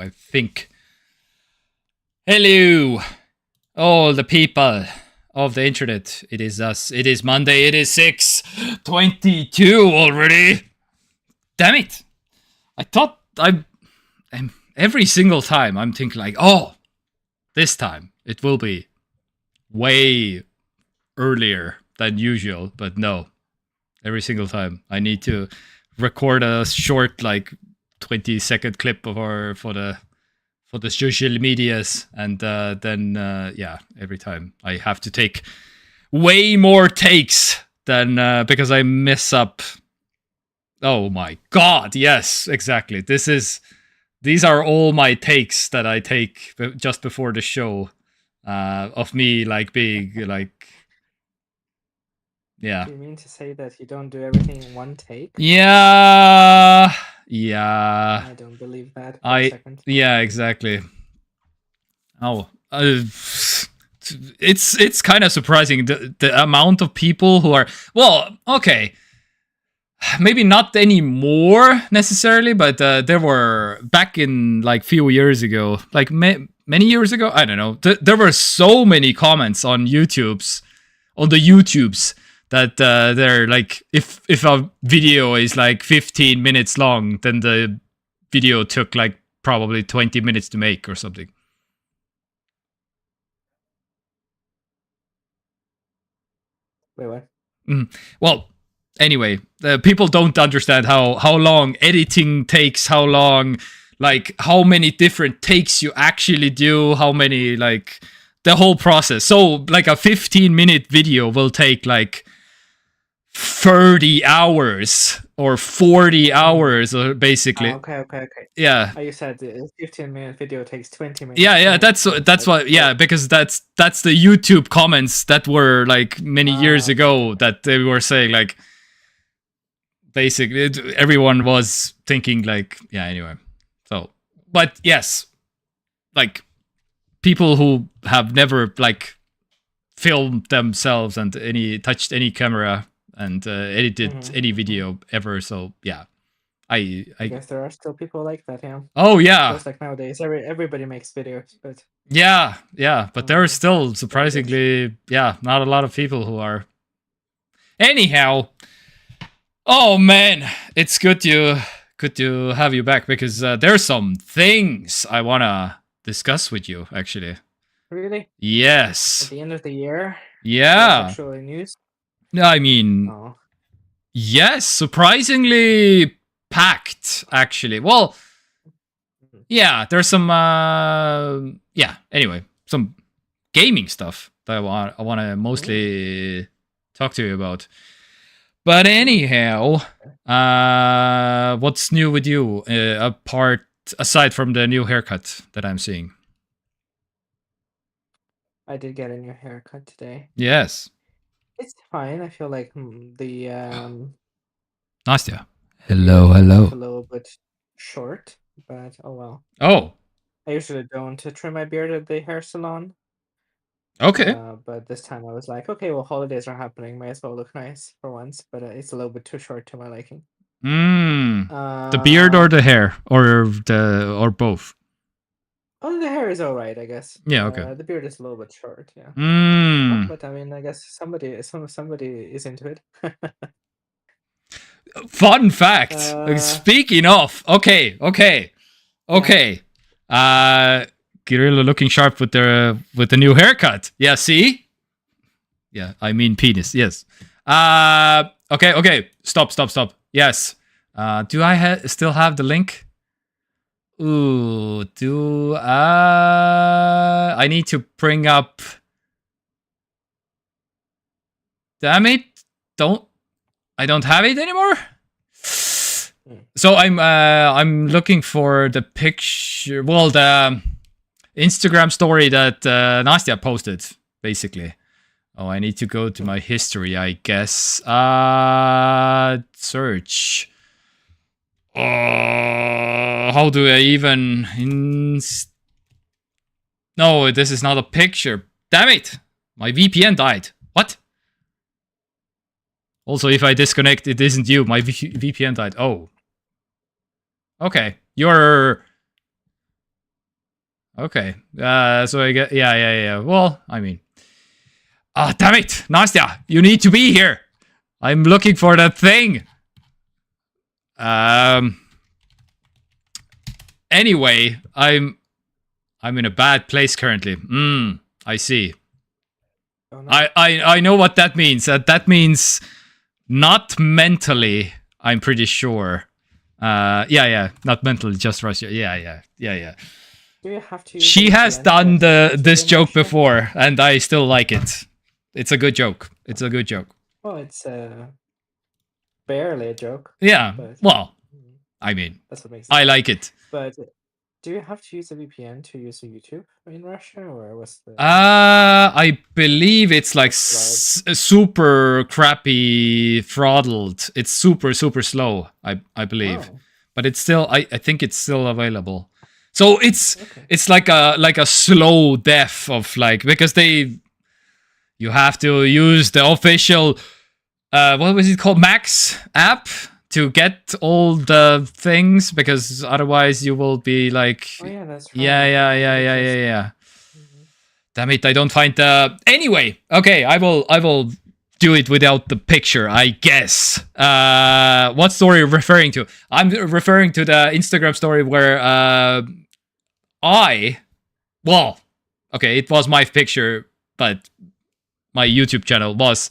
I think. Hello, all the people of the internet. It is us. It is Monday. It is 6:22 already. Damn it! I thought I'm every single time I'm thinking like, oh, this time it will be way earlier than usual, but no. Every single time I need to record a short, like 20-second clip of for the social medias, and then every time I have to take way more takes than because I mess up. Oh my god! Yes, exactly. These are all my takes that I take just before the show of me like being like. Yeah. Do you mean to say that you don't do everything in one take? Yeah. I don't believe that for a second. Yeah, exactly. Oh, it's kind of surprising the amount of people who are, well, okay, maybe not anymore necessarily, but there were back in like few years ago, like many years ago, I don't know. There were so many comments on the YouTubes that they're like, if a video is like 15 minutes long, then the video took like probably 20 minutes to make or something. Wait, what? Well, anyway, people don't understand how long editing takes, how long, like how many different takes you actually do, how many, like the whole process. So like a 15-minute video will take like 30 hours or 40 hours, or basically. Okay. Yeah. You said the 15-minute video takes 20 minutes. Yeah, that's why. Yeah, because that's the YouTube comments that were like many years ago that they were saying like, basically everyone was thinking like, yeah. Anyway, so but yes, like people who have never like filmed themselves and touched any camera and edited any video ever. So yeah, I guess there are still people like that. Yeah. Oh yeah. Just like nowadays, everybody makes videos, but yeah, but there are still surprisingly not a lot of people who are. Anyhow, oh man, it's good to have you back, because there's some things I wanna discuss with you actually. Really? Yes. At the end of the year? Yeah. Actual news? I mean, yes, surprisingly packed, actually. Well, yeah, there's some, anyway, some gaming stuff that I want to mostly talk to you about. But anyhow, what's new with you, aside from the new haircut that I'm seeing? I did get a new haircut today. Yes. It's fine. I feel like the Nastya. Hello. a little bit short, but oh well. Oh. I usually don't trim my beard at the hair salon. Okay. But this time I was like, okay, well, holidays are happening. May as well look nice for once. But it's a little bit too short to my liking. The beard or the hair, or both? Oh, the hair is all right, I guess. Yeah. Okay. The beard is a little bit short. Yeah. But I mean, I guess somebody is into it. Fun fact. Speaking of, okay. Kirilla looking sharp with the new haircut. Yeah, see? Yeah, I mean penis. Yes. Okay. Stop. Yes. Do I still have the link? Ooh, I need to bring up. Damn it! I don't have it anymore. So I'm looking for the picture. Well, the Instagram story that Nastya posted, basically. Oh, I need to go to my history, I guess. Search. How do I even... No, this is not a picture. Damn it! My VPN died. What? Also, if I disconnect, it isn't you. My VPN died. Oh. Okay. You're Okay. So I get yeah. Well, I mean, damn it, Nastya, you need to be here. I'm looking for that thing. Anyway, I'm in a bad place currently. I see. Oh, no. I know what that means. That means not mentally, I'm pretty sure. Yeah, not mentally, just Russia. Yeah. Do you have to use She a has VPN done to access this YouTube in joke Russia? before, and I still like it. It's a good joke. It's a good joke. Well, it's barely a joke, Yeah. but Well, I mean, that's what makes it I funny. like it. But do you have to use a VPN to use a YouTube in Russia, or what's the? I believe it's like Right. super crappy throttled. It's super slow. I believe, Oh, but it's still. I think it's still available. So okay. it's like a slow death of like, because you have to use the official what was it called, Max app to get all the things, because otherwise you will be like, Oh yeah, that's right. yeah. Mhm. Damn it, I don't find the... Anyway, okay, I will do it without the picture, I guess. What story are you referring to? I'm referring to the Instagram story where well, okay, it was my picture, but my YouTube channel was...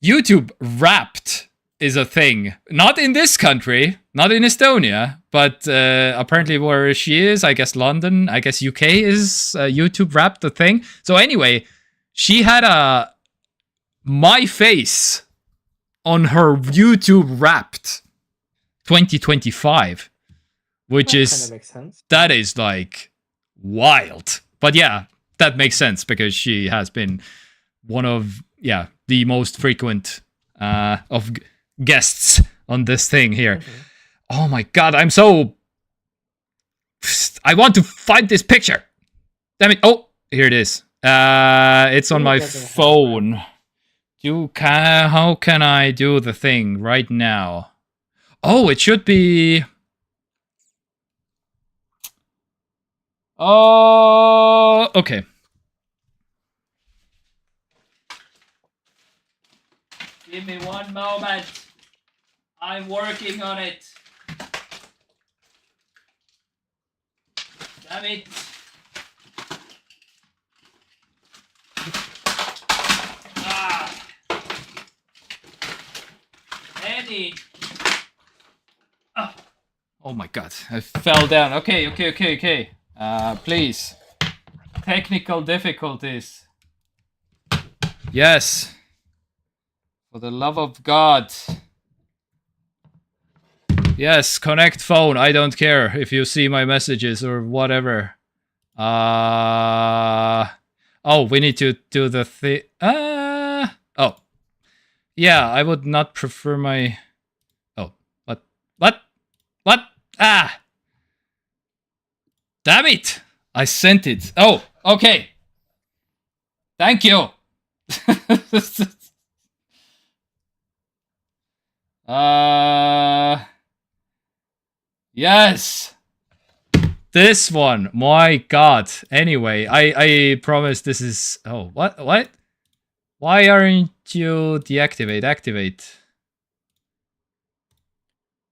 YouTube Wrapped is a thing. Not in this country, not in Estonia, but apparently where she is, I guess London, I guess UK is YouTube Wrapped a thing. So anyway, she had my face on her YouTube Wrapped 2025, which That is... kind of makes sense. That is like wild. But yeah, that makes sense because she has been one of the most frequent of guests on this thing here. Oh my god, I'm so... I want to find this picture. Damn it. Oh, here it is. It's on my phone. How can I do the thing right now? Oh, it should be... Oh, okay. Give me one moment. I'm working on it. Damn it. Eddie. Oh my god, I fell down. Okay. Please. Technical difficulties. Yes. For the love of God. Yes, connect phone. I don't care if you see my messages or whatever. Oh, we need to do the thing. Oh. Yeah, I would not prefer my... Oh, what? Ah! Damn it! I sent it. Oh, okay. Thank you. Yes. This one. My god. Anyway, I promise this is... Oh, what? Why aren't you deactivate? Activate.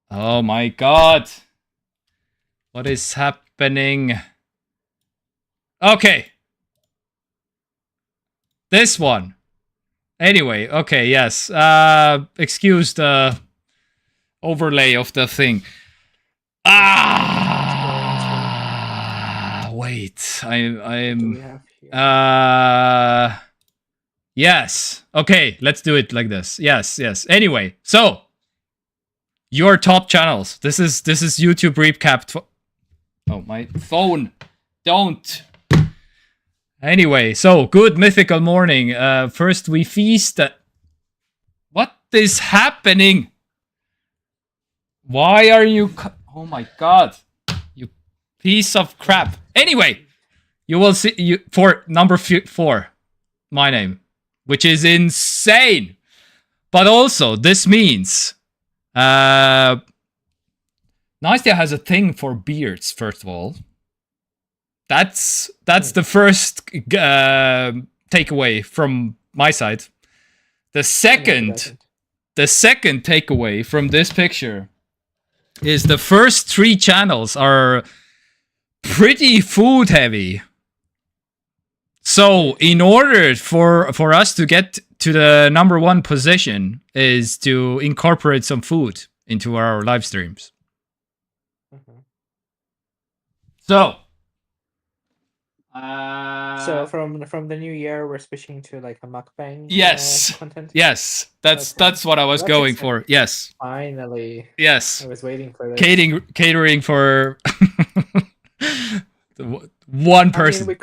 Oh my god. What is happening? Okay. This one. Anyway, okay, yes. Excuse the overlay of the thing. Wait. I'm... Yes. Okay, let's do it like this. Yes. Anyway, so... Your top channels. This is YouTube recap. Oh, my phone. Don't. Anyway, so good mythical morning. First we feast. What is happening? Why are you... Oh my god. You piece of crap. Anyway, you will see for number 4. My name. Which is insane. But also, this means... Nastya has a thing for beards, first of all. That's the first takeaway from my side. The No, second takeaway from this picture is the first 3 channels are pretty food heavy. So in order for us to get to the number 1 position is to incorporate some food into our live streams. Mhm. So from the new year, we're switching to like a mukbang yes, content. yes, that's what I was going for. Yes, finally. yes, I was waiting for this. catering for one person. I mean,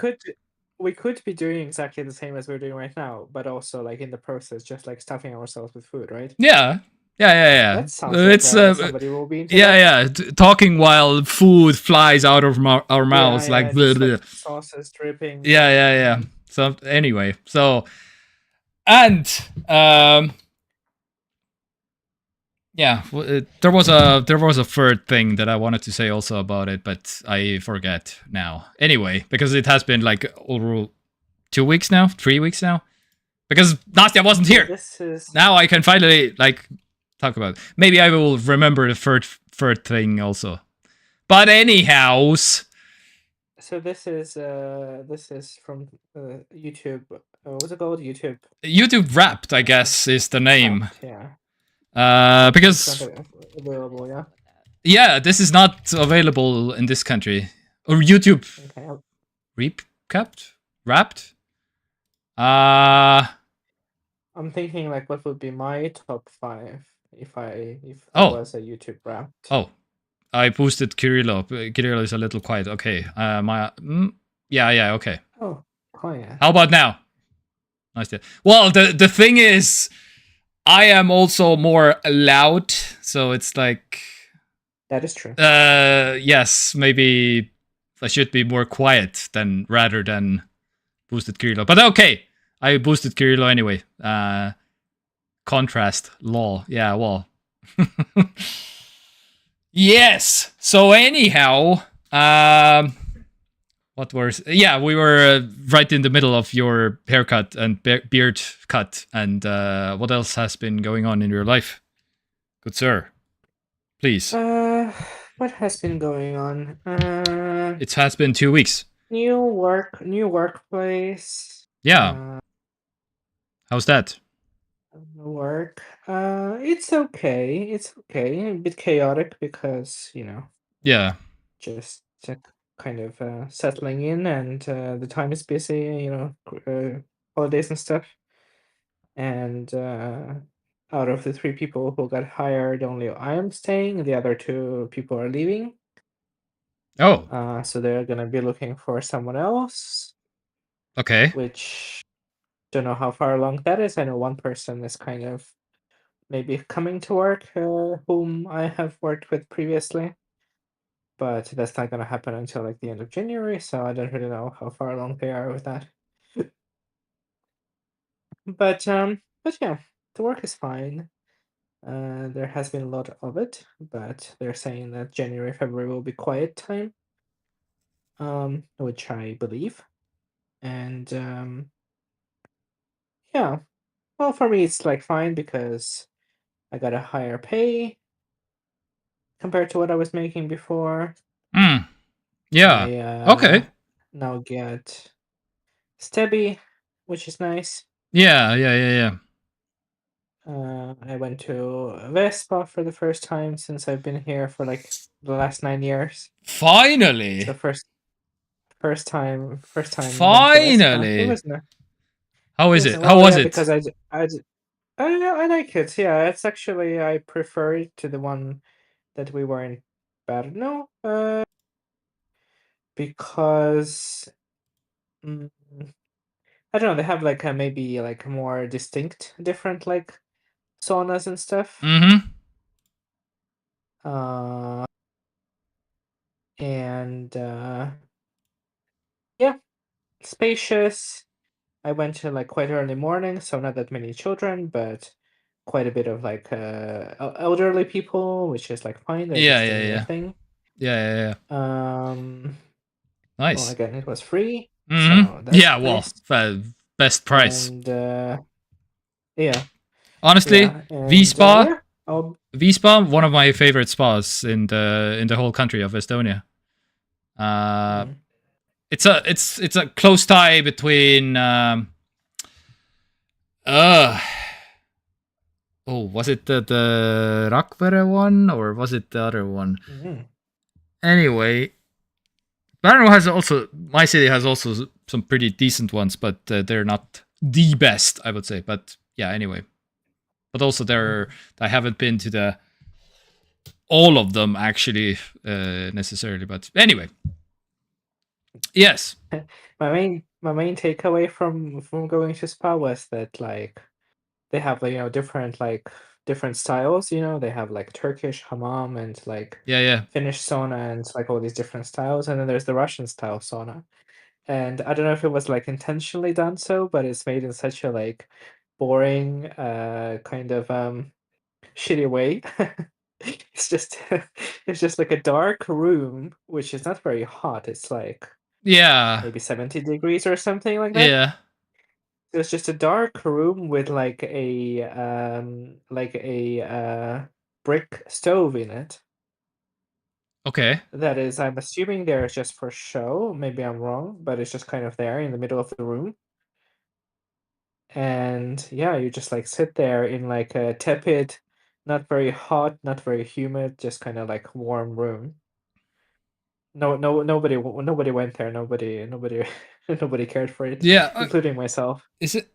we could be doing exactly the same as we're doing right now, but also like in the process, just like stuffing ourselves with food, right? Yeah. That sounds like somebody will be into that. Talking while food flies out of our mouths, Yeah, like, just, blah, blah. like sauces dripping. Yeah. So anyway, and yeah, there was a third thing that I wanted to say also about it, but I forget now. Anyway, because it has been like over 2 weeks now, 3 weeks now, because Nastya wasn't here. This is Now I can finally like talk about it. Maybe I will remember the third thing also. But anyhows. So this is from YouTube. What's it called? YouTube Wrapped, I guess, is the name. Wrapped, yeah. Because available, yeah, this is not available in this country. Or YouTube Recapped? Wrapped? I'm thinking like what would be my top 5 if I was a YouTube Wrapped. Oh, I boosted Kirilo. Kirilo is a little quiet. Okay. Yeah. Okay. Oh, yeah. How about now? Nice. Well, the thing is, I am also more loud, so it's like. That is true. Yes, maybe I should be more quiet rather than boosted Kirilo. But okay, I boosted Kirilo anyway. Contrast law. Yeah, well. Yes. So anyhow, we were right in the middle of your haircut and beard cut. And what else has been going on in your life, good sir? Please. What has been going on? It has been 2 weeks. New workplace. Yeah. How's that? Work. It's okay. It's okay. A bit chaotic because Yeah. just kind of settling in, and the time is busy. Holidays and stuff. And out of the 3 people who got hired, only I am staying. The other 2 people are leaving. Oh. So they're gonna be looking for someone else. Okay. Which don't know how far along that is. I know one person is kind of maybe coming to work, whom I have worked with previously. But that's not gonna happen until like the end of January, so I don't really know how far along they are with that. But yeah, the work is fine. There has been a lot of it, but they're saying that January, February will be quiet time. Which I believe. And yeah. Well, for me it's like fine because I got a higher pay compared to what I was making before. Yeah. Okay. Now get Stebby, which is nice. Yeah. I went to Vespa for the first time since I've been here for like the last 9 years. Finally. So first time. Finally. It was nice. How is it? How was it? Because I like it. Yeah, it's actually I prefer it to the one that we were in Brno. Because I don't know, they have like maybe like more distinct different like saunas and stuff. Mm-hmm. And yeah, spacious. I went to like quite early morning, so not that many children, but quite a bit of like elderly people, which is like fine. They're just doing their thing. Yeah. Well, Nice. again, it was free, Hmm. so that's Yeah, well, nice. best price. And yeah, Honestly, yeah, and V-Spa, yeah. Oh, V-Spa, one yeah. of my favorite spas in the whole country of Estonia. Uh, Mm. it's a close tie between uh was it the Rakvere one or was it the other one? Mm. Anyway, Pärnu has also my city has also some pretty decent ones, but they're not the best, I would say. But yeah, anyway. But also Mm. I haven't been to the all of them actually necessarily. But anyway, yes, My main takeaway from going to spa was that like they have different styles. They have like Turkish hammam and like yeah. Finnish sauna and like all these different styles, and then there's the Russian style sauna. And I don't know if it was like intentionally done so, but it's made in such a like boring, kind of shitty way. It's just it's just like a dark room, which is not very hot. It's like Yeah, maybe 70 degrees or something like that. yeah. So it's just a dark room with like a brick stove in it. Okay. That is, I'm assuming there is just for show. Maybe I'm wrong, but it's just kind of there in the middle of the room. And yeah, you just like sit there in like a tepid, not very hot, not very humid, just kind of like warm room. Nobody went there. Nobody nobody cared for it, Yeah. including myself. Is it?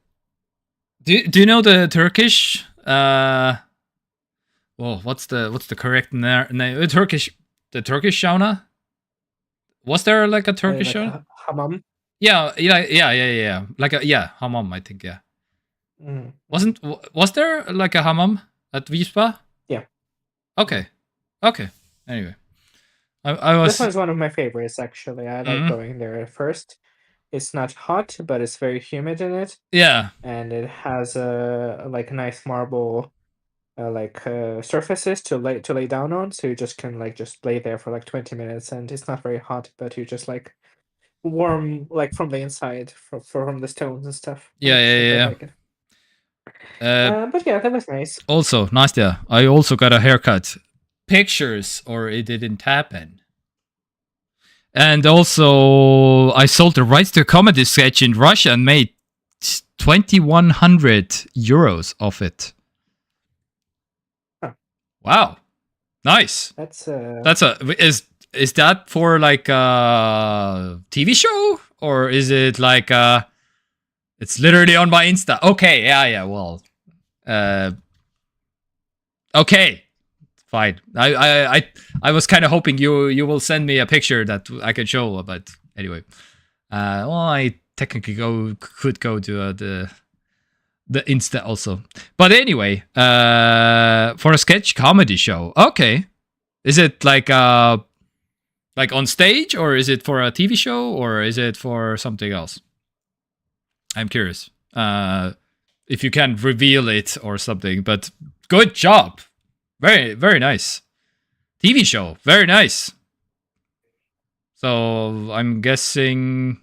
Do you know the Turkish? Well, what's the correct name? Turkish, the Turkish sauna. Was there like a Turkish Like sauna? hammam. Yeah. Like a hammam. I think yeah. Mm, mm. Was there like a hammam at Vispa? Yeah, yeah. Okay. Okay. Anyway, I This was. one's one of my favorites, actually. I like Mm, going there at first. It's not hot, but it's very humid in it, yeah. and it has like nice marble surfaces to lay down on, so you just can like just lay there for like 20 minutes, and it's not very hot, but you just like warm like from the inside from the stones and stuff, Yeah. which I quite Yeah. like it. Yeah. But yeah, that was nice. Also, Nastya, I also got a haircut. Pictures, or it didn't happen. And also, I sold the rights to a comedy sketch in Russia and made 2,100 euros off it. Huh. Wow, nice. That's That's a is that for like a TV show or is it like it's literally on my Insta? Okay, yeah. Well, uh, okay, fine. I was kind of hoping you will send me a picture that I can show, but anyway. Well, I technically could go to the Insta also. But anyway, for a sketch comedy show, okay. Is it like on stage, or is it for a TV show, or is it for something else? I'm curious. If you can reveal it or something, but good job. Very, very nice. TV show, very nice. So I'm guessing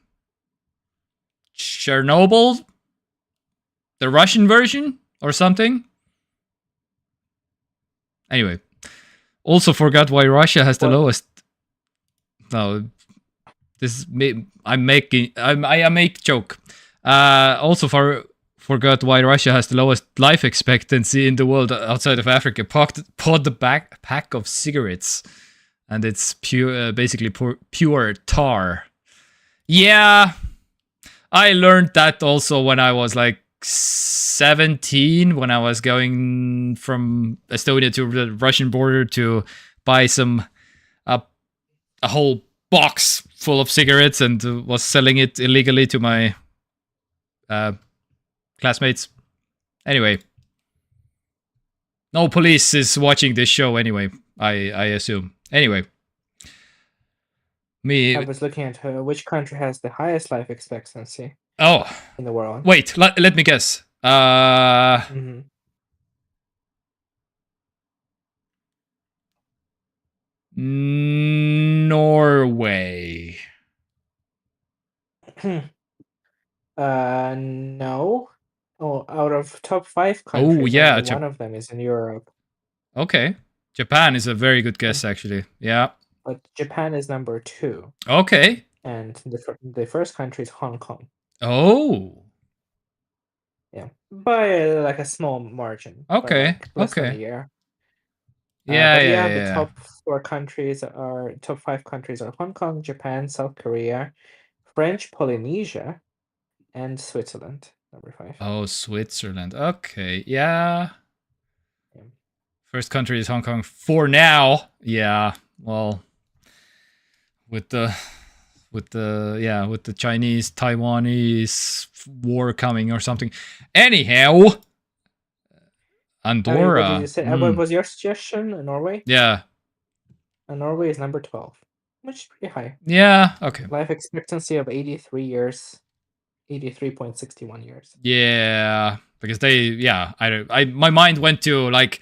Chernobyl, the Russian version or something. Anyway, also forgot why Russia has the well, lowest. No, this is me. I'm making. I make joke. Also forgot why Russia has the lowest life expectancy in the world outside of Africa. Bought the pack of cigarettes, and it's basically pure tar. Yeah, I learned that also when I was like 17, when I was going from Estonia to the Russian border to buy a whole box full of cigarettes and was selling it illegally to my classmates. Anyway, no police is watching this show anyway, I assume. Anyway, I me. was looking at which country has the highest life expectancy Oh, in the world. wait, let me guess. Hmm. Norway. No. Oh, out of top 5 Oh, countries, yeah. only one of them is in Europe. Okay. Japan is a very good Um, guess, actually. Yeah. But Japan is number 2, Okay. and the first country is Hong Kong. Oh. Yeah, by like a small margin, by Okay. like less than a Okay. year. Yeah, But yeah, yeah, yeah, the yeah. top 5 countries are Hong Kong, Japan, South Korea, French Polynesia, and Switzerland. Number 5. Oh, Switzerland. Okay. Yeah. Yeah. First country is Hong Kong for now. Yeah. Well, with the with the Chinese Taiwanese war coming or something. Anyhow, I mean, what did Andorra. you say? What was your suggestion? Norway? Yeah. Norway is number 12, which is pretty high. Yeah. Okay. Life expectancy of 83 years, 83.61 years. Yeah, because my mind went to like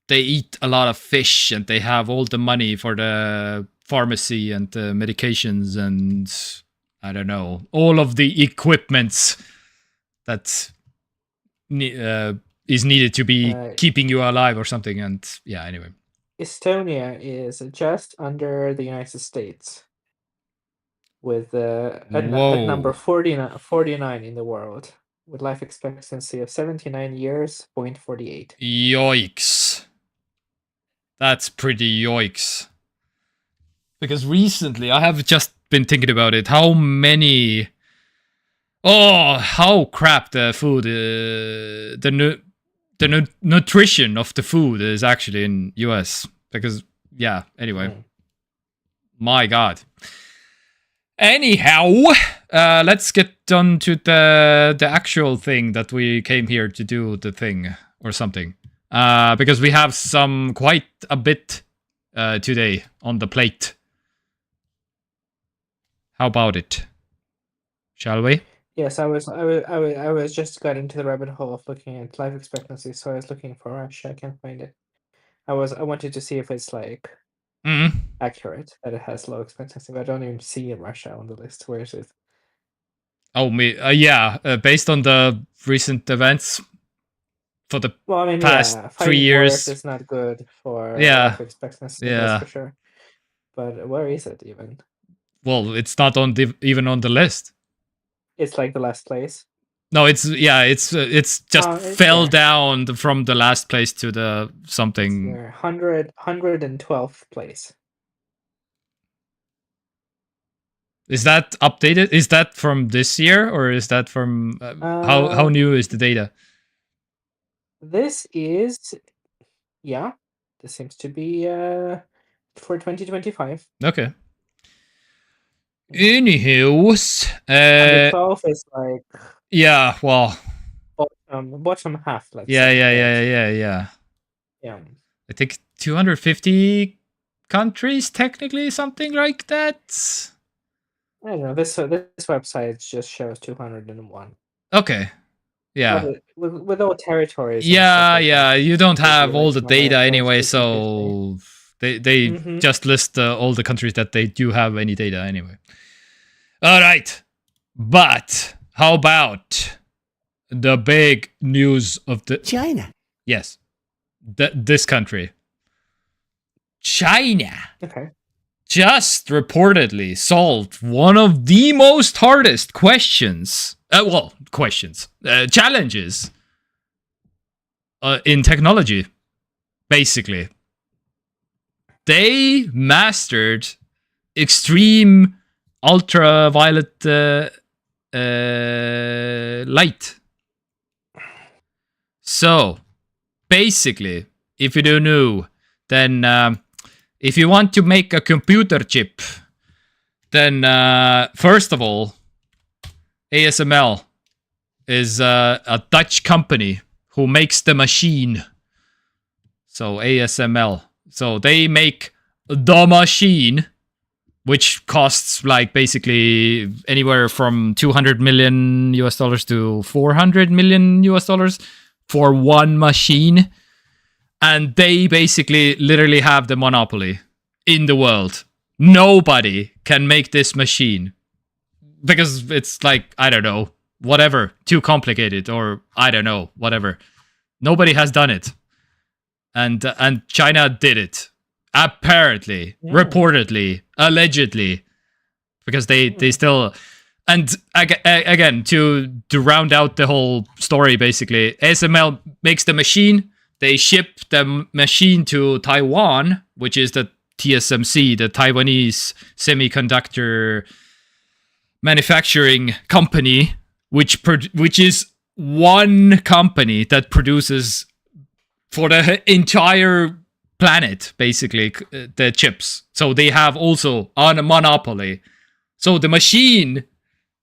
they eat a lot of fish and they have all the money for the pharmacy and the medications and I don't know, all of the equipments that is needed to be keeping you alive or something. And yeah, anyway. Estonia is just under the United States with at number 49 in the world with life expectancy of 79 years, 0.48. Yikes. That's pretty yikes. Because recently I have just been thinking about it. How crap the food, the nutrition of the food is actually in US. Because, yeah, anyway. My God. Anyhow, let's get on to the actual thing that we came here to do, the thing or something. Because we have quite a bit today on the plate. How about it? Shall we? Yes, I was just got into the rabbit hole of looking at life expectancy, so I was looking for Russia. I can't find it. I wanted to see if it's like accurate that it has low expectancy, but I don't even see Russia on the list. Where is it? Oh, based on the recent events for the past 3 years. Wars is not good for life expectancy, that's for sure. But where is it even? Well, it's not even on the list. It's like the last place. No, it's just fell down from the last place to the something. 112th place. Is that updated? Is that from this year or is that from how new is the data? This is, this seems to be for 2025. Okay. Anywho, 112 is like bottom half. Let's say. Yeah. I think 250 countries, technically, something like that. I don't know. This website just shows 201. Okay. Yeah. With all territories. Yeah. You don't have all the data anyway, so they just list all the countries that they do have any data anyway. All right. But how about the big news of the China? Yes. This country. China. Okay. Just reportedly solved one of the most hardest challenges in technology, basically. They mastered extreme ultraviolet light. So, basically, if you don't know, then if you want to make a computer chip, then first of all, ASML is a Dutch company who makes the machine. So ASML. So they make the machine, which costs like basically anywhere from $200 million to $400 million for one machine. And they basically literally have the monopoly in the world. Nobody can make this machine because it's like, I don't know, whatever, too complicated, or I don't know, whatever. Nobody has done it, and China did it, apparently, reportedly, allegedly, because they still. And again, to round out the whole story, basically, ASML makes the machine. They ship the machine to Taiwan, which is the TSMC, the Taiwanese semiconductor manufacturing company, which is one company that produces for the entire planet, basically, the chips. So they have also a monopoly. So the machine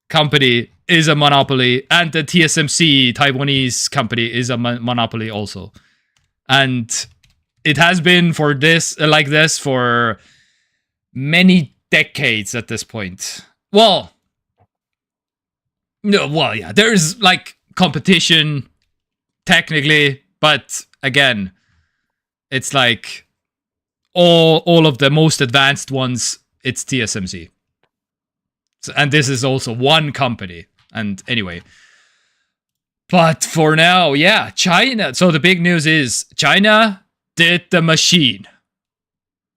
company is a monopoly, and the TSMC Taiwanese company is a monopoly also. And it has been for this for many decades at this point. Well, yeah, there's like competition technically, but again, it's like all of the most advanced ones, it's TSMC. So, and this is also one company. And anyway, but for now, yeah, China. So the big news is China did the machine.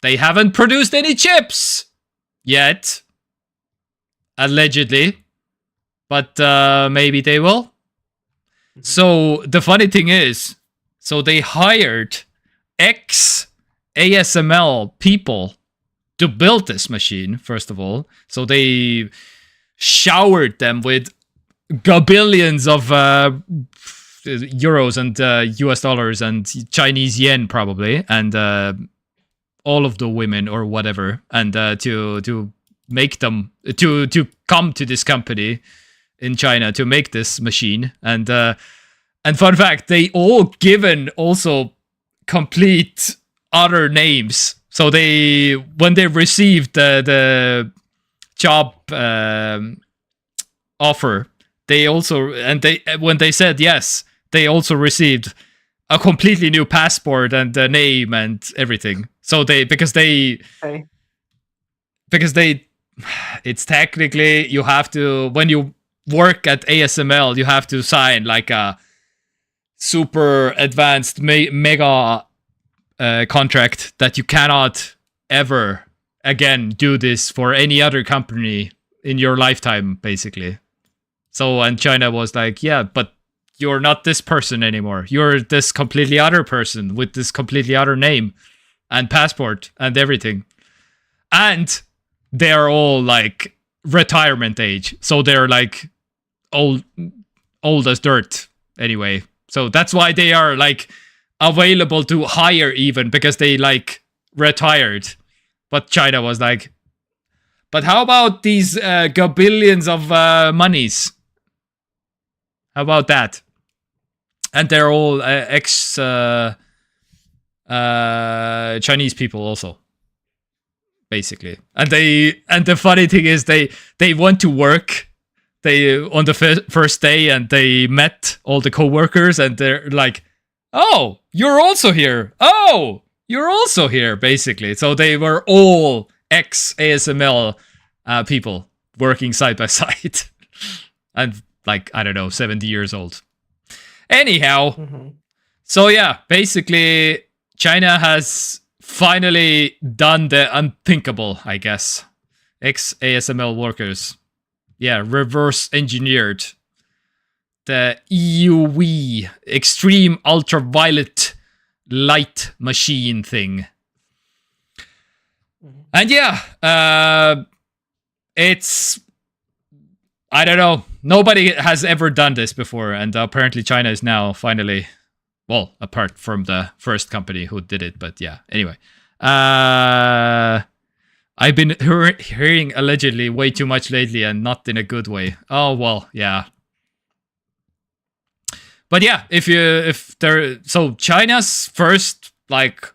They haven't produced any chips yet, allegedly, but maybe they will. So the funny thing is, so they hired ex-ASML people to build this machine, first of all. So they showered them with gabillions of euros and US dollars and Chinese yen, probably, and all of the women or whatever, and to make them to come to this company in China to make this machine. And fun fact, they all given also complete other names. So when they received the job offer, they also, when they said yes, they also received a completely new passport and the name and everything. So because it's technically, you have to, when you work at ASML, you have to sign like a super advanced mega contract that you cannot ever again do this for any other company in your lifetime, basically. So, and China was like, yeah, but you're not this person anymore. You're this completely other person with this completely other name and passport and everything. And they're all like retirement age. So they're like old as dirt anyway. So that's why they are like available to hire even, because they like retired. But China was like, but how about these gabillions of monies? How about that? And they're all ex Chinese people also, basically. And the funny thing is they went to work. They on the first day, and they met all the coworkers, and they're like, "Oh, you're also here. Oh, you're also here." Basically, so they were all ex ASML people working side by side, and like, I don't know, 70 years old. Anyhow, so yeah, basically, China has finally done the unthinkable, I guess. Ex ASML workers. Yeah, reverse engineered the EUV, extreme ultraviolet light machine thing. And yeah, it's, I don't know, nobody has ever done this before, and apparently China is now finally, well, apart from the first company who did it, but yeah, anyway. I've been hearing allegedly way too much lately, and not in a good way. Oh, well, yeah. But yeah, so China's first, like,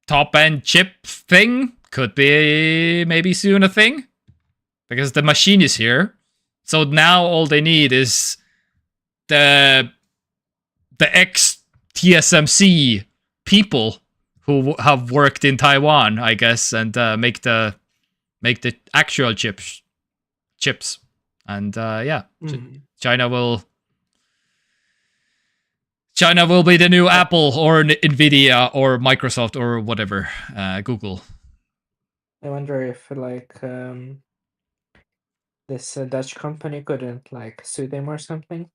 top-end chip thing could be maybe soon a thing, because the machine is here. So now all they need is the ex-TSMC people who have worked in Taiwan, I guess, and make the actual chips chips, and Mm. China will be the new Apple or Nvidia or Microsoft or whatever, Google. I wonder if this Dutch company couldn't sue them or something.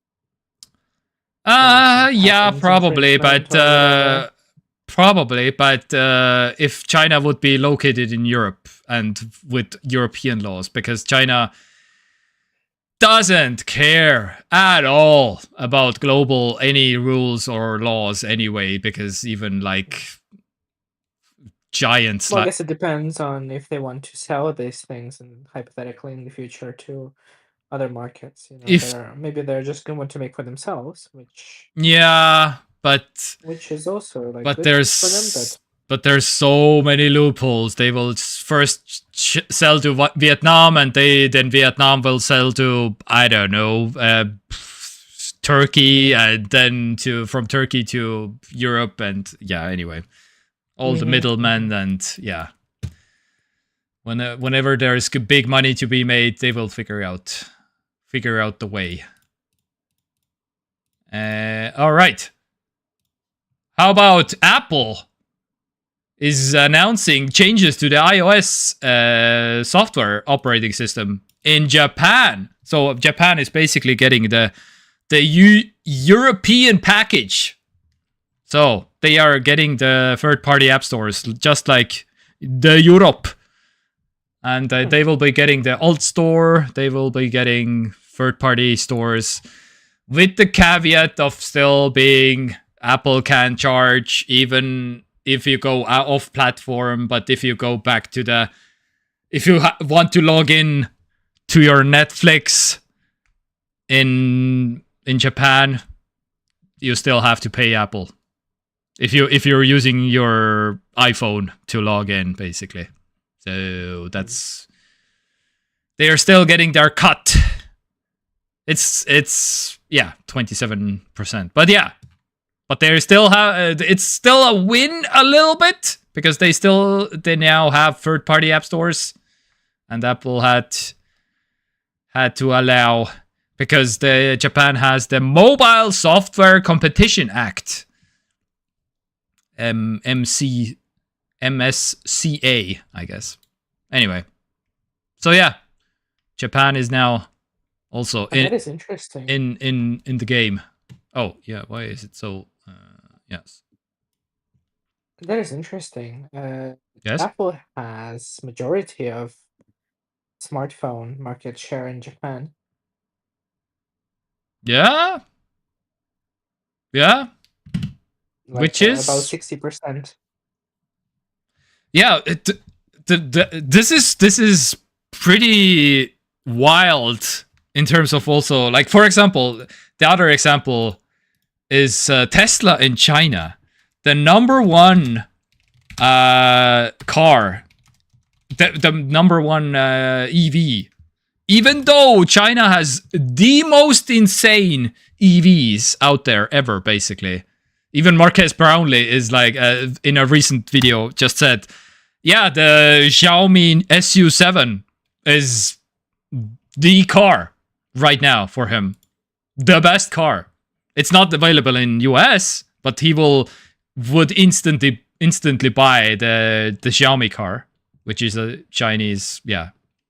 Yeah, probably, but if China would be located in Europe and with European laws, because China doesn't care at all about global any rules or laws anyway, because even giants well, I guess it depends on if they want to sell these things and hypothetically in the future to other markets. Maybe they're just going to want to make for themselves, which is also good for them. But there's so many loopholes. They will first sell to Vietnam, and then Vietnam will sell to, I don't know, Turkey, and then from Turkey to Europe, and anyway, all the middlemen, and whenever there's big money to be made, they will figure out the way. All right. How about Apple is announcing changes to the iOS software operating system in Japan? So Japan is basically getting the European package. So they are getting the third-party app stores, just like the Europe. And they will be getting the alt store. They will be getting third-party stores, with the caveat of still being Apple can charge even if you go off platform. But if you go back to if you want to log in to your Netflix in Japan, you still have to pay Apple. If you're using your iPhone to log in, basically. So they are still getting their cut. It's 27%. But they still have, it's still a win a little bit, because they now have third-party app stores, and Apple had to allow, because Japan has the Mobile Software Competition Act, MSCA, I guess. Anyway, so Japan is now also that is interesting. in the game. Oh yeah, why is it so? Yes. That is interesting. Yes. Apple has majority of smartphone market share in Japan. Yeah. Which is about 60%. Yeah, this is pretty wild in terms of also, like, for example, the other example is Tesla in China. The number one car, the number one EV, even though China has the most insane EVs out there ever, basically. Even Marques Brownlee is like, in a recent video, just said, the Xiaomi SU7 is the car right now for him. The best car. It's not available in US, but he would instantly buy the Xiaomi car, which is a Chinese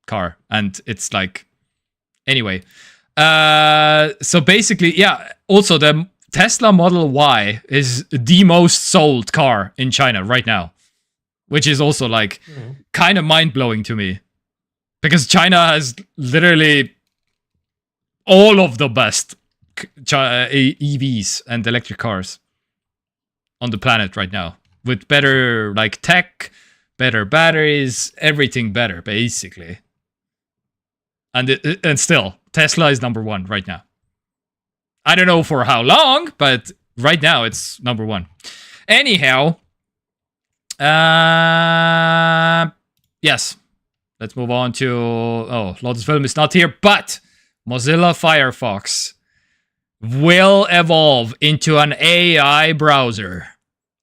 car, and it's like, anyway. So basically, also the Tesla Model Y is the most sold car in China right now, which is also like kind of mind-blowing to me, because China has literally all of the best EVs and electric cars on the planet right now, with better tech, better batteries, everything better, basically. And still, Tesla is number one right now. I don't know for how long, but right now it's number one. Anyhow, yes, let's move on to, Lotus Film is not here, but Mozilla Firefox will evolve into an AI browser,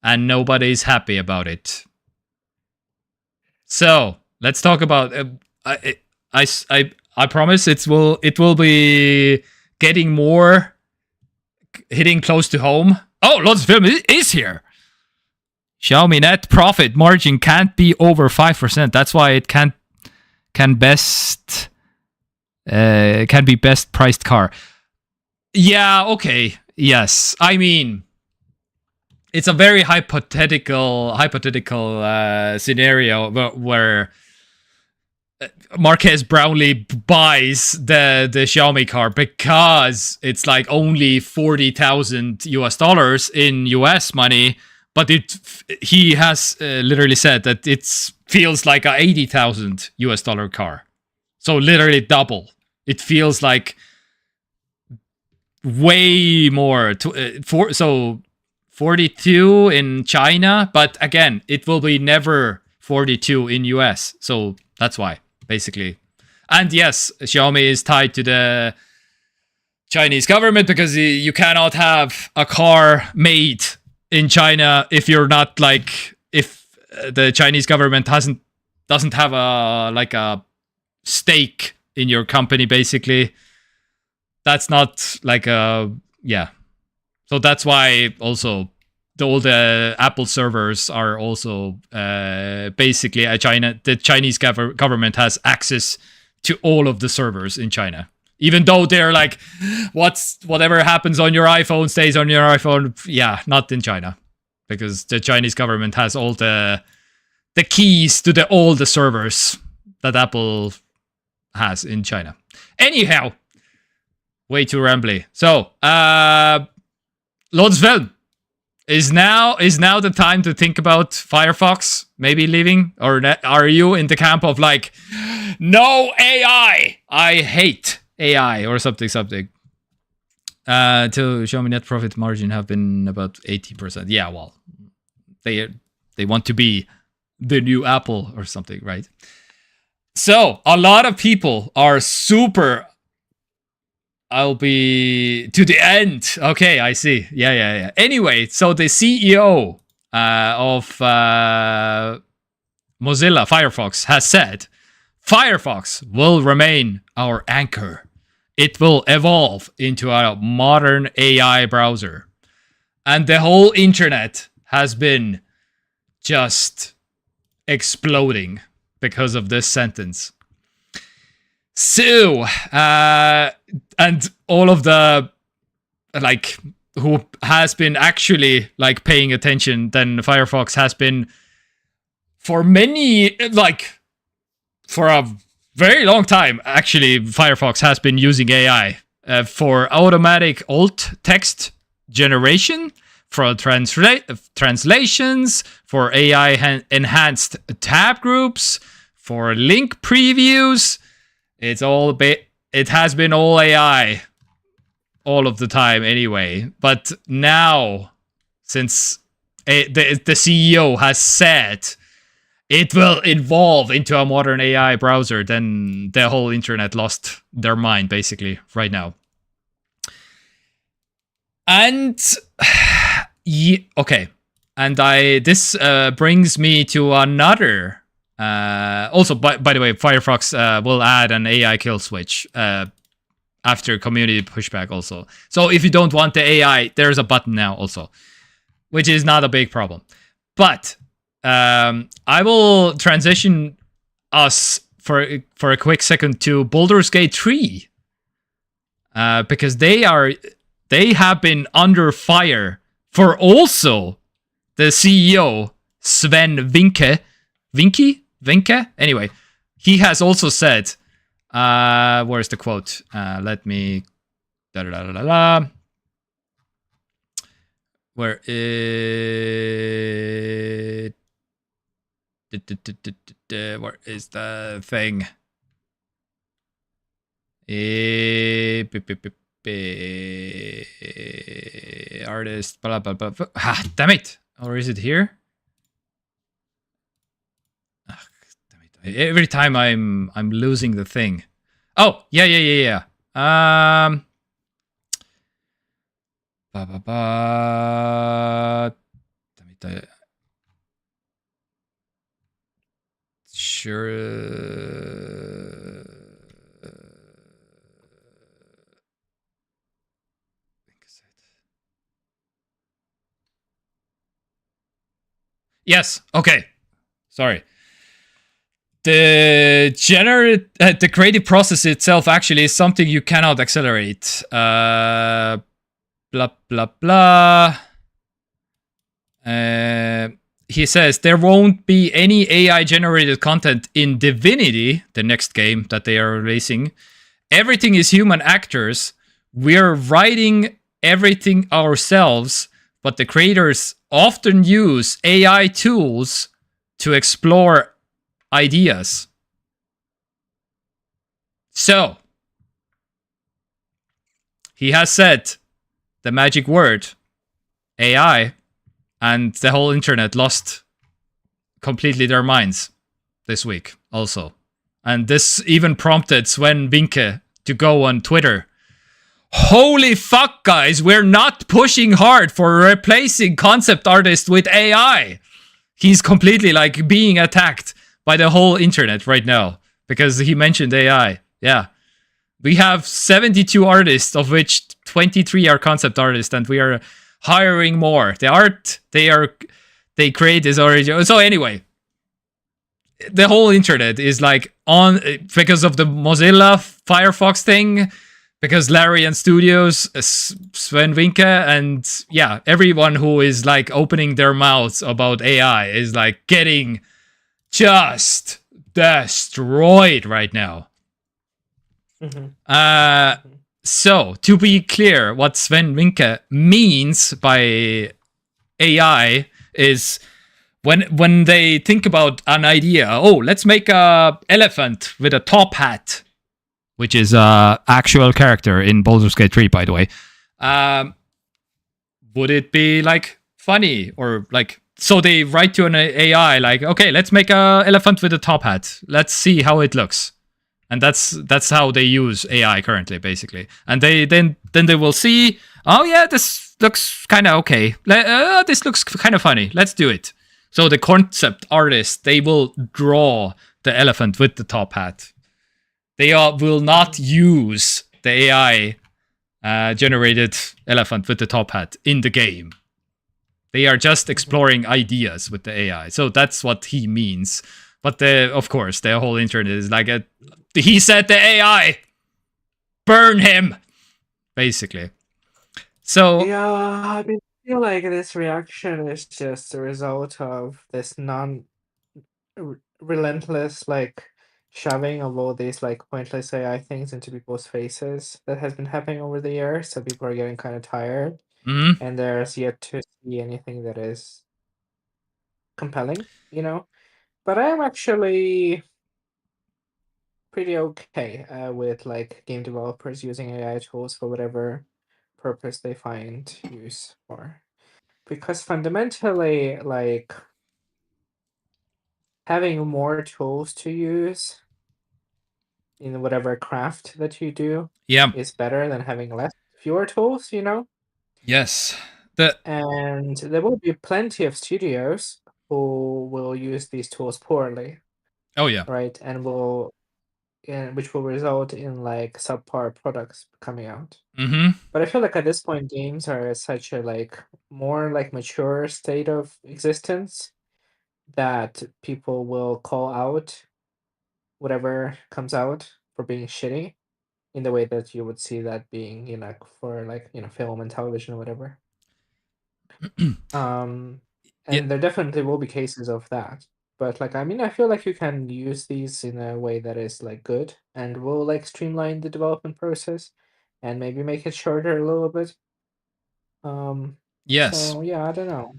and nobody's happy about it. So let's talk about. I promise it will be getting more, hitting close to home. Oh, Lots of Film is here. Xiaomi net profit margin can't be over 5%. That's why it can be best priced car. Yeah, okay. Yes. I mean, it's a very hypothetical scenario where Marques Brownlee buys the Xiaomi car because it's like only $40,000 in US money, but he has literally said that it feels like a $80,000 car. So literally double. It feels like way more. So 42 in China, but again, it will be never 42 in US. So that's why, basically. And yes, Xiaomi is tied to the Chinese government because you cannot have a car made in China if you're not like, if the Chinese government doesn't have a stake in your company, basically. That's not like yeah. So that's why also all the Apple servers are also basically the Chinese government has access to all of the servers in China. Even though they're like, whatever happens on your iPhone stays on your iPhone. Yeah, not in China. Because the Chinese government has all the keys to all the servers that Apple has in China. Anyhow, way too rambly. So, Lots Film is now the time to think about Firefox maybe leaving, or are you in the camp of like, no AI, I hate AI or something? To Xiaomi net profit margin have been about 80%. Yeah, well, they want to be the new Apple or something, right? So a lot of people are super. I'll be to the end. Okay, I see. Yeah. Anyway, so the CEO of Mozilla Firefox has said, Firefox will remain our anchor. It will evolve into a modern AI browser. And the whole internet has been just exploding because of this sentence. So, and all of the, like, who has been actually, like, paying attention, then Firefox has been, for many, like, for a very long time, actually, Firefox has been using AI for automatic alt text generation, for translations, for AI enhanced tab groups, for link previews. It has been all AI all of the time anyway. But now, since the CEO has said it will evolve into a modern AI browser, then the whole internet lost their mind, basically, right now. And okay. And this brings me to another. Also, by the way, Firefox will add an AI kill switch after community pushback also. So if you don't want the AI, there's a button now also, which is not a big problem. But I will transition us for a quick second to Baldur's Gate 3 because they have been under fire for also the CEO Sven Vinke. Anyway, he has also said, where's the quote? Let me, where it, where is the thing? Artist, blah, blah, blah, blah. Ah, damn it. Or is it here? Every time I'm losing the thing. Oh, yeah. Sure. Yes. Okay. Sorry. The creative process itself actually is something you cannot accelerate. Blah blah blah. He says there won't be any AI generated content in Divinity, the next game that they are releasing. Everything is human actors. We're writing everything ourselves, but the creators often use AI tools to explore ideas. So, he has said the magic word, AI, and the whole internet lost completely their minds this week also. And this even prompted Sven Vinke to go on Twitter. Holy fuck, guys, we're not pushing hard for replacing concept artists with AI. He's completely like being attacked by the whole internet right now because he mentioned AI. Yeah. We have 72 artists, of which 23 are concept artists, and we are hiring more. The art they create is already... So anyway, the whole internet is like on because of the Mozilla Firefox thing, because Larian Studios, Sven Vinke, and yeah, everyone who is like opening their mouths about AI is like getting just destroyed right now. Mm-hmm. So, to be clear, what Sven Vinke means by AI is when they think about an idea, oh, let's make a elephant with a top hat, which is a actual character in Baldur's Gate 3, by the way. Would it be like funny or like... So they write to an AI like, okay, let's make a elephant with a top hat. Let's see how it looks. And that's how they use AI currently, basically. And they then they will see, oh yeah, this looks kind of okay. This looks kind of funny. Let's do it. So the concept artists, they will draw the elephant with the top hat. They will not use the AI generated elephant with the top hat in the game. They are just exploring ideas with the AI. So that's what he means. But of course, the whole internet is like, he said the AI, burn him, basically. So yeah, I feel like this reaction is just a result of this relentless like shoving of all these like pointless AI things into people's faces that has been happening over the years. So people are getting kind of tired, and there's yet to see anything that is compelling, you know. But I am actually pretty okay with like game developers using AI tools for whatever purpose they find use for, because fundamentally, like having more tools to use in whatever craft that you do is better than having fewer tools, you know. Yes. And there will be plenty of studios who will use these tools poorly. Oh yeah. Right, and which will result in like subpar products coming out. But I feel like at this point, games are at such a like more like mature state of existence that people will call out whatever comes out for being shitty, in the way that you would see that being, you know, for like, you know, film and television or whatever. And there definitely will be cases of that. But like, I mean, I feel like you can use these in a way that is like good and will like streamline the development process and maybe make it shorter a little bit. Yes. So yeah, I don't know.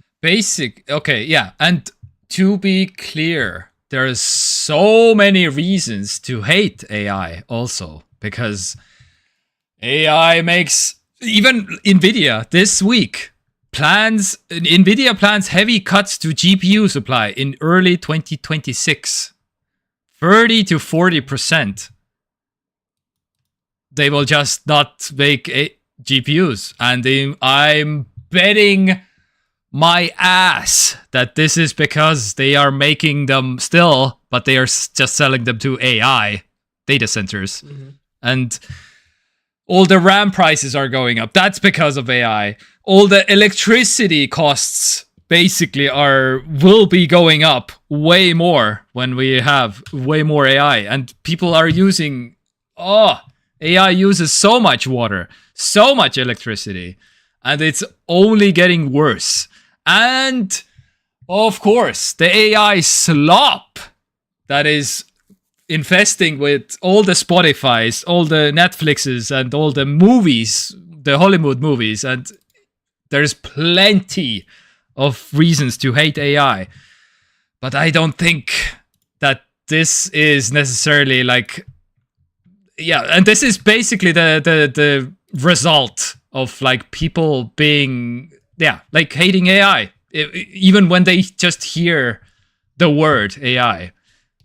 Okay, yeah. And to be clear, there's so many reasons to hate AI also, because AI makes... Even Nvidia this week Nvidia plans heavy cuts to GPU supply in early 2026. 30 to 40%. They will just not make GPUs. And I'm betting my ass that this is because they are making them still, but they are just selling them to AI data centers. And all the RAM prices are going up. That's because of AI. All the electricity costs basically will be going up way more when we have way more AI, and people are using AI uses so much water, so much electricity, and it's only getting worse. And of course, the AI slop that is infesting with all the Spotifys, all the Netflixes, and all the movies, the Hollywood movies, and there's plenty of reasons to hate AI. But I don't think that this is necessarily like, yeah, and this is basically the result of like people being, yeah, like hating AI, even when they just hear the word AI,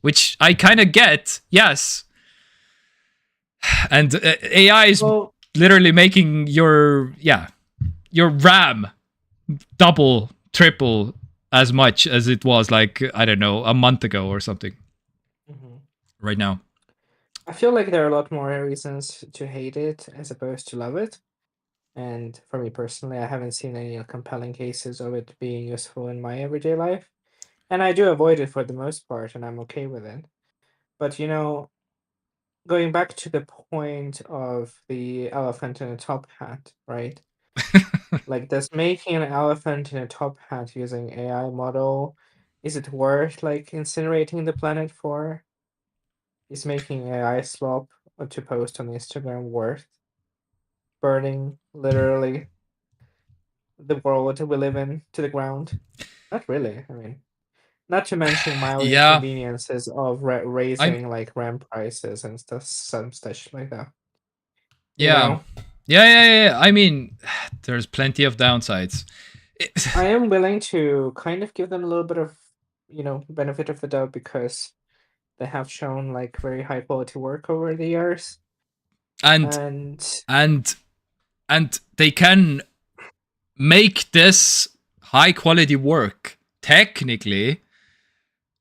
which I kind of get, yes. And AI is Well, literally making your RAM double, triple as much as it was like, I don't know, a month ago or something mhm. right now. I feel like there are a lot more reasons to hate it as opposed to love it. And for me personally, I haven't seen any compelling cases of it being useful in my everyday life. And I do avoid it for the most part, and I'm okay with it. But going back to the point of the elephant in a top hat, right? Like, does making an elephant in a top hat using AI model, is it worth like incinerating the planet for? Is making AI slop to post on Instagram worth burning literally the world we live in to the ground? Not really. I mean, not to mention mild Yeah, inconveniences of I'm. raising like RAM prices and stuff, some stuff like that. You Yeah, know, yeah. I mean, there's plenty of downsides. I am willing to kind of give them a little bit of, benefit of the doubt because they have shown like very high quality work over the years. and And and and they can make this high quality work technically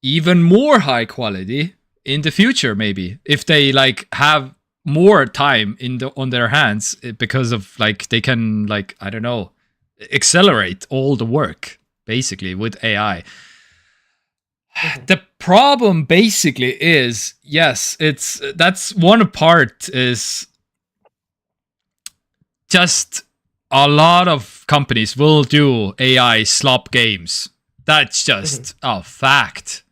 even more high quality in the future, maybe if they like have more time on their hands, because of like they can, like, I don't know, accelerate all the work basically with AI. mhm, The problem basically is, yes, that's one part, is just a lot of companies will do AI slop games. That's mhm. just a fact.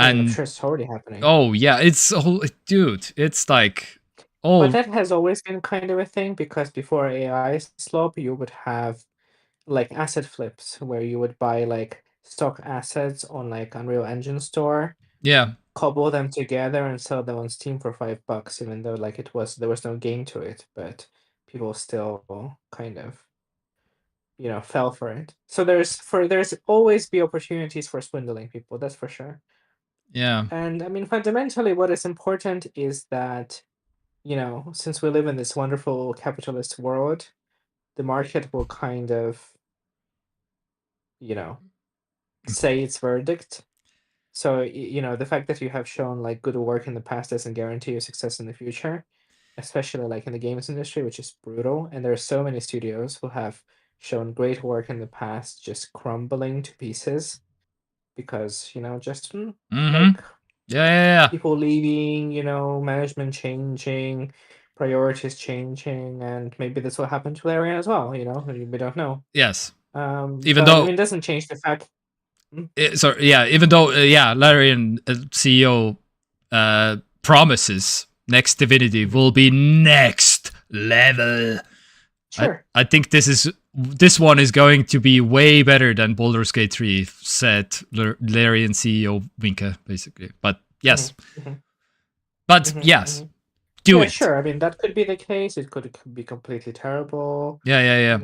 I mean, I'm And sure it's already happening. oh yeah, it's oh, dude, it's like, But oh that has always been kind of a thing because before AI slop, you would have like asset flips where you would buy like stock assets on like Unreal Engine Store, yeah, cobble them together and sell them on Steam for $5, even though like there was no gain to it, but people still kind of fell for it. So there's always be opportunities for swindling people, that's for sure. yeah. And I mean, fundamentally, what is important is that since we live in this wonderful capitalist world, the market will kind of you know say its verdict. So, the fact that you have shown like good work in the past doesn't guarantee your success in the future, especially like in the games industry, which is brutal. And there are so many studios who have shown great work in the past just crumbling to pieces because, just Mm-hmm. like Yeah. people leaving, management changing, priorities changing, and maybe this will happen to Larian as well, we don't know. Yes. Even But I mean, though it doesn't change the fact. Mm, even though Larry and CEO promises next Divinity mhm. will be next level. Sure. I think this one is going to be way better than Baldur's Gate 3, said Larry and CEO Winke, basically. But yes, Mhm, mhm, but mhm, yes, mhm. do Yeah, it. sure. I mean, that could be the case. It could be completely terrible, Yeah.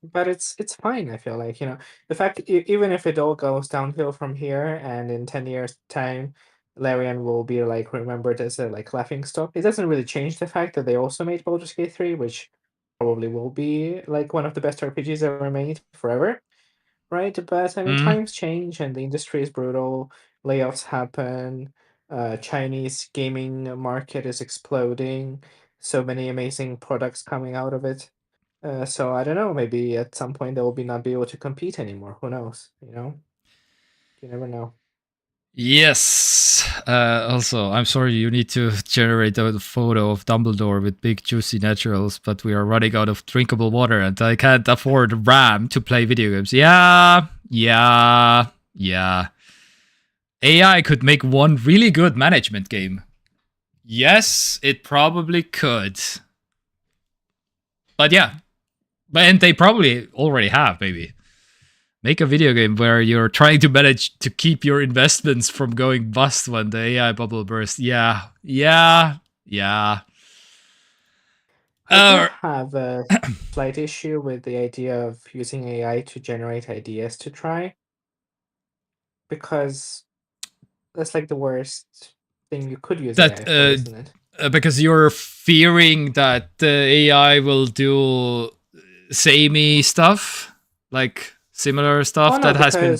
but it's fine. I feel like, the fact even if it all goes downhill from here, and in 10 years' time, Larian will be like remembered as a like laughing stock. It doesn't really change the fact that they also made Baldur's Gate 3, which probably will be like one of the best RPGs ever made forever. Right? But I mean, Mm, times change and the industry is brutal. Layoffs happen. Chinese gaming market is exploding. So many amazing products coming out of it. So I don't know. Maybe at some point they will not be able to compete anymore. Who knows? You never know. Yes. Also, I'm sorry you need to generate a photo of Dumbledore with big juicy naturals, but we are running out of drinkable water and I can't afford RAM to play video games. Yeah. AI could make one really good management game. Yes, it probably could. But yeah. And they probably already have, maybe. Make a video game where you're trying to manage to keep your investments from going bust when the AI bubble bursts. Yeah. I do have a slight issue with the idea of using AI to generate ideas to try, because that's like the worst thing you could use that AI for, isn't it? because you're fearing that the AI will do samey stuff, like similar stuff Oh no, that has been.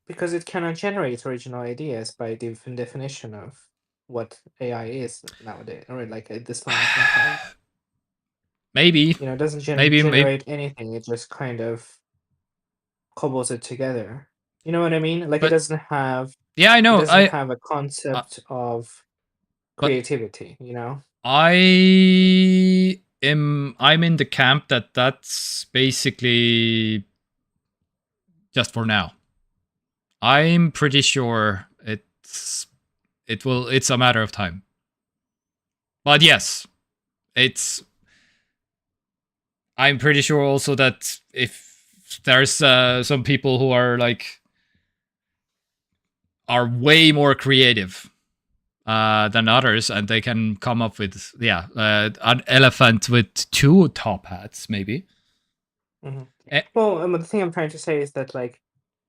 because it cannot generate original ideas by definition of what AI is nowadays, or like at this moment in time. Maybe, It doesn't maybe. generate anything. It just kind of cobbles it together. You know what I mean? Like But yeah, I it know. doesn't have a Uh, concept of but creativity, you know? I'm in the camp that that's basically just for now. I'm pretty sure it's a matter of time. But yes, it's I'm pretty sure also that if there's some people who are way more creative than others, and they can come up with an elephant with two top hats, maybe. Hmm. Eh, Well, the thing I'm trying to say is that like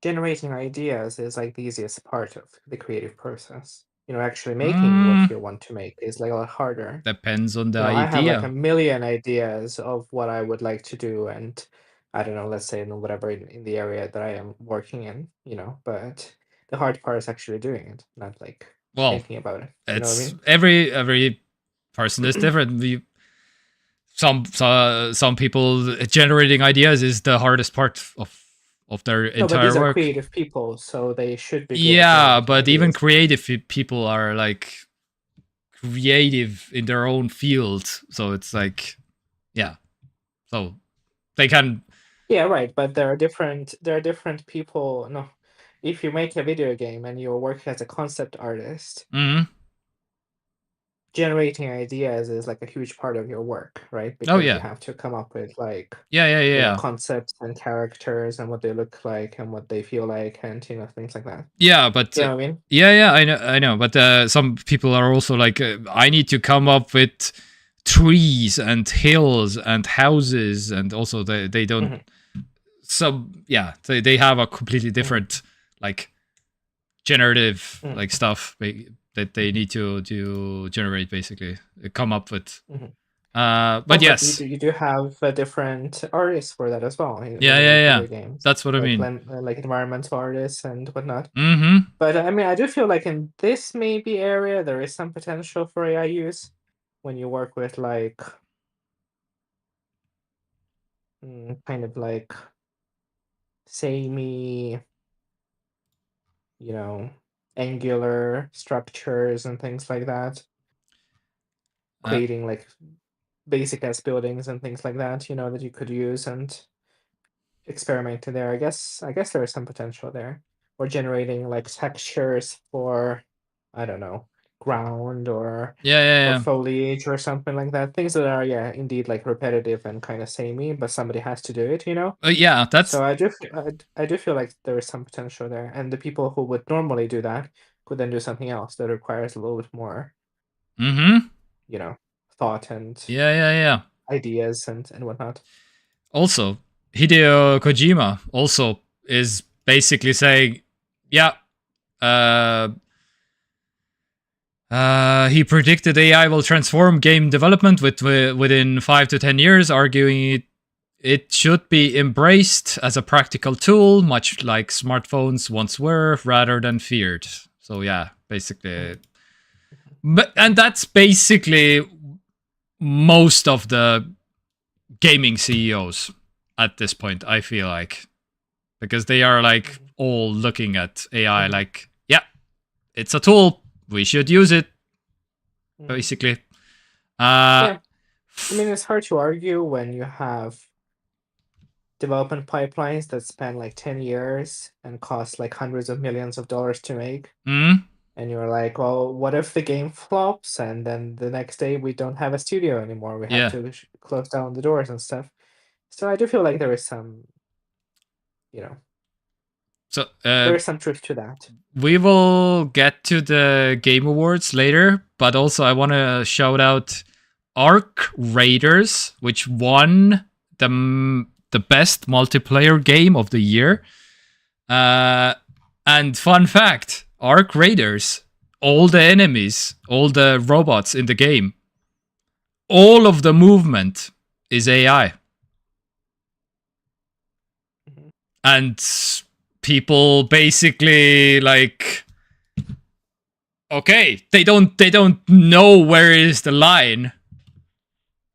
generating ideas is like the easiest part of the creative process. Actually making what you want to make is like a lot harder. Depends on the I have like a idea. million ideas of what I would like to do, and I don't know, let's say in whatever in the area that I am working in, but the hard part is actually doing it, not like Well, thinking about it. You know what I it's mean? every person is different. Some people generating ideas is the hardest part of their No, but entire these are work. creative people, so they should be good at Yeah, generating but even ideas. creative people are creative in their own field, so it's yeah, so they can. Yeah, right. But there are different people. No, if you make a video game and you're working as a concept artist, Mhm. generating ideas is like a huge part of your work, right? Oh Because you yeah, have to come up with like, yeah. concepts and characters and what they look like and what they feel like and things like that. Yeah, but You know what I mean? yeah, I know. But some people are also I need to come up with trees and hills and houses, and also they don't. Hmm. Some yeah, they have a completely Hmm. different like generative Hmm. stuff that they need to generate, basically come up with. Hmm. But But you yes, do, you do have different artists for that as well when yeah, you make yeah. video games, That's what I like mean. like environmental artists and whatnot. Mm-hmm. But I mean, I do feel like in this maybe area there is some potential for AI use when you work with like kind of like samey, you know, angular structures and things like that, Uh, creating like basic as buildings and things like that, that you could use and experiment there. I guess there is some potential there. Or generating like textures for, I don't know, ground or yeah. foliage or something like that. Things that are, yeah, indeed like repetitive and kind of samey, but somebody has to do it. Yeah, that's. So I do feel like there is some potential there, and the people who would normally do that could then do something else that requires a little bit more, Mm-hmm. thought and Yeah. ideas and whatnot. Also, Hideo Kojima also is basically saying, yeah, uh, he predicted AI will transform game development within 5 to 10 years, arguing it should be embraced as a practical tool, much like smartphones once were, rather than feared. So yeah, basically, Mhm. and that's basically most of the gaming CEOs at this point, I feel like. Because they are like all looking at AI like, yeah, it's a tool. We should use it, basically. Yeah. I mean, it's hard to argue when you have development pipelines that span like 10 years and cost like hundreds of millions of dollars to make. Mm? And you're like, well, what if the game flops and then the next day we don't have a studio anymore? We have to close down the doors and stuff. So I do feel like there is some, So there is some truth to that. we will get to the Game Awards later, but also I want to shout out Arc Raiders, which won the best multiplayer game of the year. And fun fact, Arc Raiders, all the enemies, all the robots in the game, all of the movement is AI. And people basically like, okay, they don't know where is the line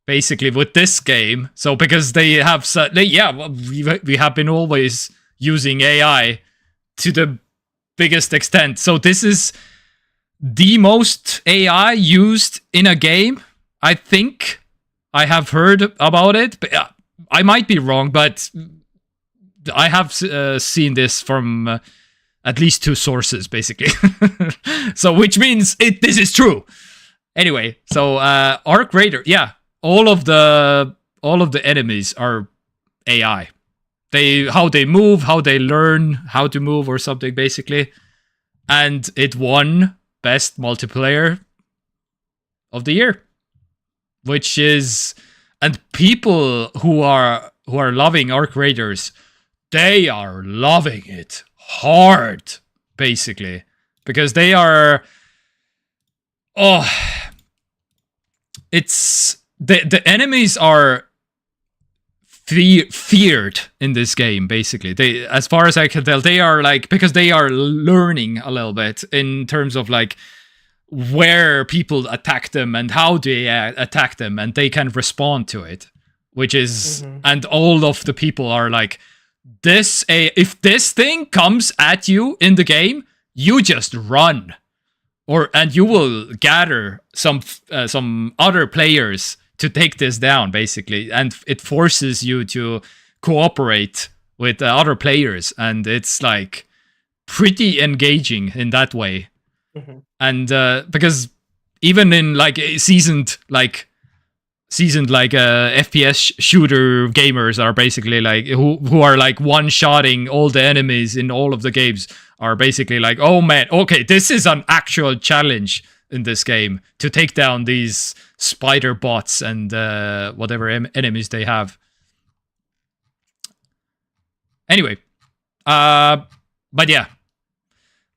basically with this game. So because they have we have been always using AI to the biggest extent. So this is the most AI used in a game, I think. I have heard about it, but I might be wrong, but I have seen this from at least 2 sources, basically. So, which means this is true. Anyway, so Arc Raider, yeah, all of the enemies are AI. How they move, how they learn how to move, or something, basically. And it won best multiplayer of the year, which is, and people who are loving Arc Raiders, they are loving it hard, basically, because they are, it's the enemies are feared in this game, basically. They, as far as I can tell, they are like, because they are learning a little bit in terms of like where people attack them and how they attack them, and they can respond to it, which is, and all of the people are like, if this thing comes at you in the game, you just run, and you will gather some other players to take this down, basically, and it forces you to cooperate with other players, and it's like pretty engaging in that way. And because even in like seasoned FPS shooter gamers are basically like, who are like one-shotting all the enemies in all of the games, are basically like, oh man, okay, this is an actual challenge in this game to take down these spider bots and whatever enemies they have. Anyway, but yeah,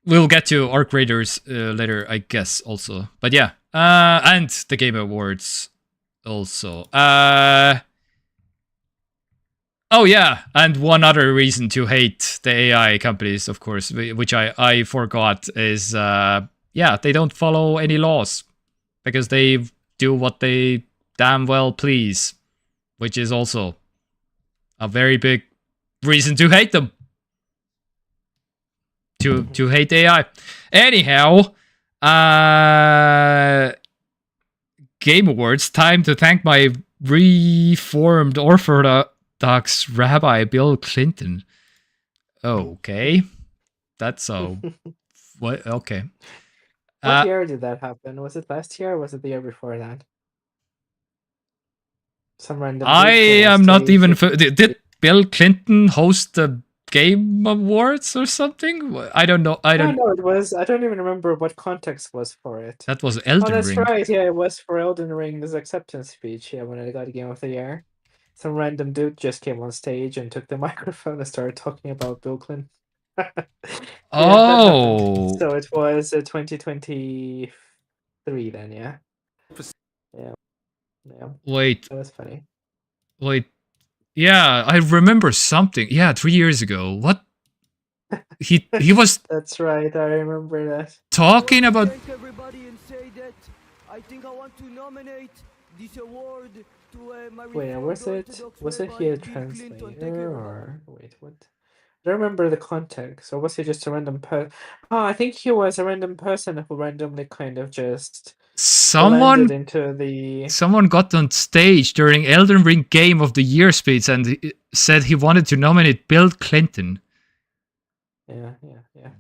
we'll get to Arc Raiders later, I guess, also. But yeah, and the Game Awards also. Oh yeah, and one other reason to hate the AI companies, of course, which I forgot, is they don't follow any laws, because they do what they damn well please, which is also a very big reason to hate them. To hate AI. Anyhow, Game Awards, time to thank my Reformed Orthodox Rabbi Bill Clinton. Okay. That's so... What? Okay. What year did that happen? Was it last year or was it the year before that? Some random... I am not even... Did Bill Clinton host the Game Awards or something? I don't know. I don't know. It was... I don't even remember what context was for it. That was Elden Ring. Oh, that's right. Yeah, it was for Elden Ring's acceptance speech. Yeah, when I got Game of the Year. Some random dude just came on stage and took the microphone and started talking about Bill Clinton. Oh. So it was 2023 then, yeah? Yeah. Wait. That was funny. Wait. Yeah, I remember something. Yeah, 3 years ago. What? He was... That's right, I remember that. Talking about... Thank everybody and say that I think I want to nominate this award to my Wait, Reformed was it Orthodox he a Rabbi Bill Clinton. Thank you translator very much. or wait, what? I don't remember the context, or was he just a random person? Oh, I think he was a random person who randomly kind of just blended Someone into the. someone got on stage during Elden Ring Game of the Year speech and said he wanted to nominate Bill Clinton. Yeah.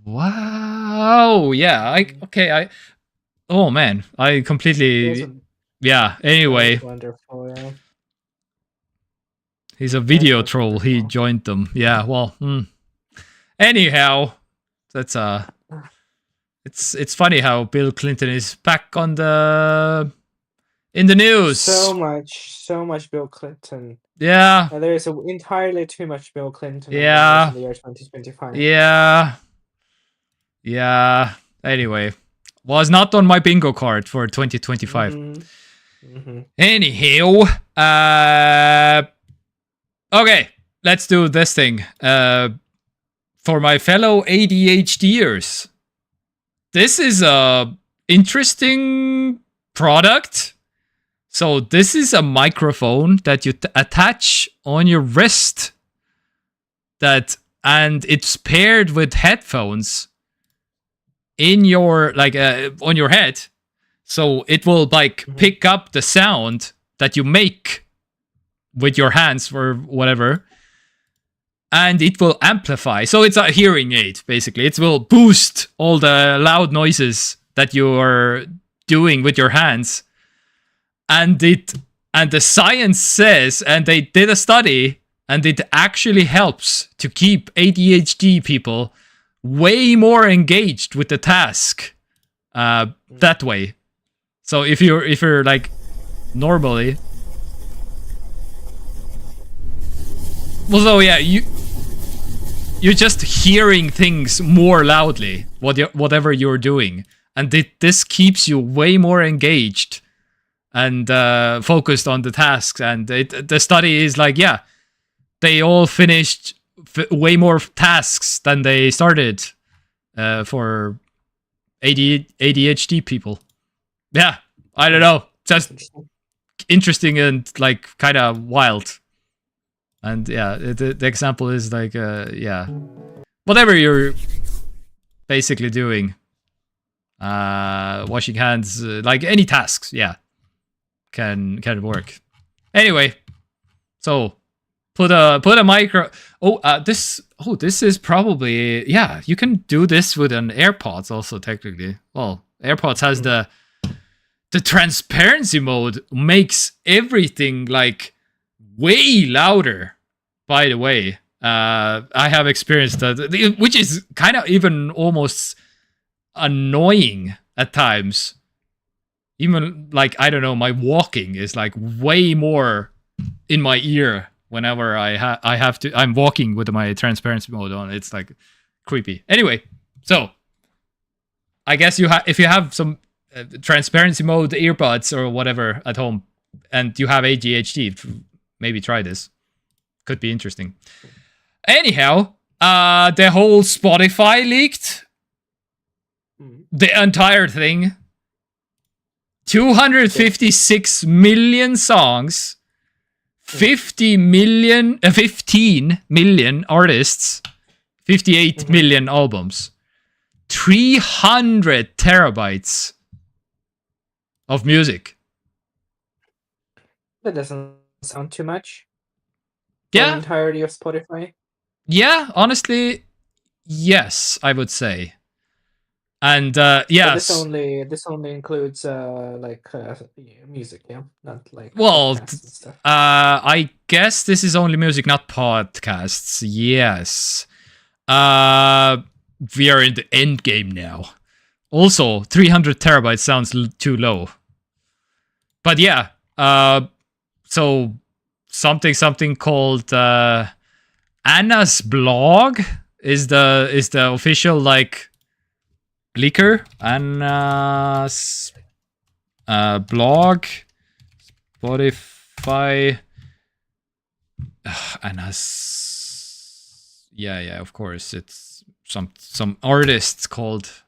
Wow. Yeah. Oh man, I It completely. wasn't. Yeah. That Anyway, was wonderful. Yeah. he's a That video was troll. He wonderful. joined them. Yeah. Well. Anyhow, that's it's funny how Bill Clinton is back on in the news. So much Bill Clinton. Yeah. There is entirely too much Bill Clinton in the news Yeah. in the year 2025. Yeah. Anyway, was not on my bingo card for 2025. Anyhow, okay, let's do this thing. For my fellow ADHDers, this is a interesting product. So this is a microphone that you attach on your wrist, and it's paired with headphones in your on your head, so it will pick up the sound that you make with your hands or whatever, and it will amplify. So it's a hearing aid, basically. It will boost all the loud noises that you are doing with your hands. And the science says, and they did a study, and it actually helps to keep ADHD people way more engaged with the task that way. So if you're like normally, well, so yeah, you're just hearing things more loudly, whatever you're doing, and this keeps you way more engaged and focused on the tasks. And the study is like, yeah, they all finished way more tasks than they started for ADHD people. Yeah, I don't know, just interesting and like kind of wild. And yeah, the example is like, yeah, whatever you're basically doing, washing hands, like any tasks, yeah, can work. Anyway, so put a micro. This is probably, yeah, you can do this with an AirPods also technically. Well, AirPods has the transparency mode, makes everything like way louder, by the way. I have experienced that, which is kind of even almost annoying at times. Even like, I don't know, my walking is like way more in my ear whenever I'm walking with my transparency mode on. It's like creepy. Anyway, so I guess if you have some transparency mode earbuds or whatever at home, and you have ADHD, maybe try this. Could be interesting. Anyhow, the whole Spotify leaked. The entire thing. 256 million songs. 15 million artists. 58 million albums. 300 terabytes of music. That doesn't sound too much. Yeah. For the entirety of Spotify. Yeah, honestly, yes, I would say. And yes. So this only includes music, yeah, not like well, podcasts and stuff. I guess this is only music, not podcasts. Yes. We are in the end game now. Also, 300 terabytes sounds too low. But yeah, so something called Anna's blog is the official like leaker. Anna's blog, Spotify. Anna's, yeah, of course, it's some artists called,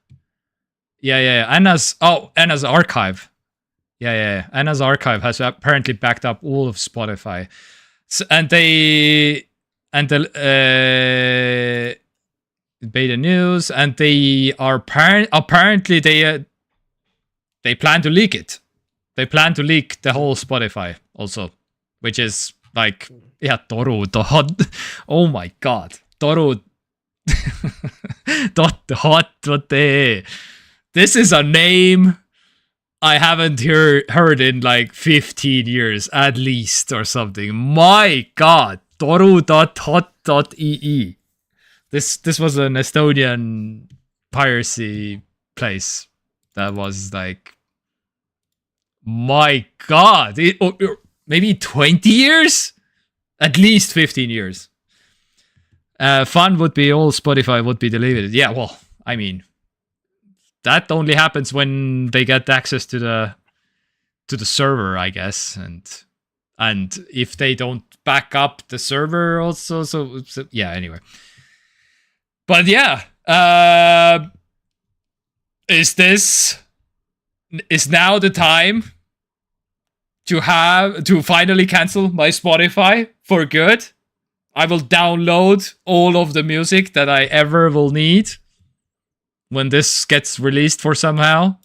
yeah, Anna's archive. Yeah. Anna's archive has apparently backed up all of Spotify. And the beta news, and they are apparently they plan to leak it. They plan to leak the whole Spotify also, which is like, yeah, Toru, the hot. Oh my god, Toru. This is a name I haven't heard in like 15 years at least or something. My god, Toru.hot.ee. This was an Estonian piracy place that was like, my god, maybe 20 years? At least 15 years. Fun would be all Spotify would be deleted. Yeah, well, I mean, that only happens when they get access to the server, I guess, and if they don't back up the server also, so yeah. Anyway, but yeah, is now the time to finally cancel my Spotify for good? I will download all of the music that I ever will need when this gets released for somehow.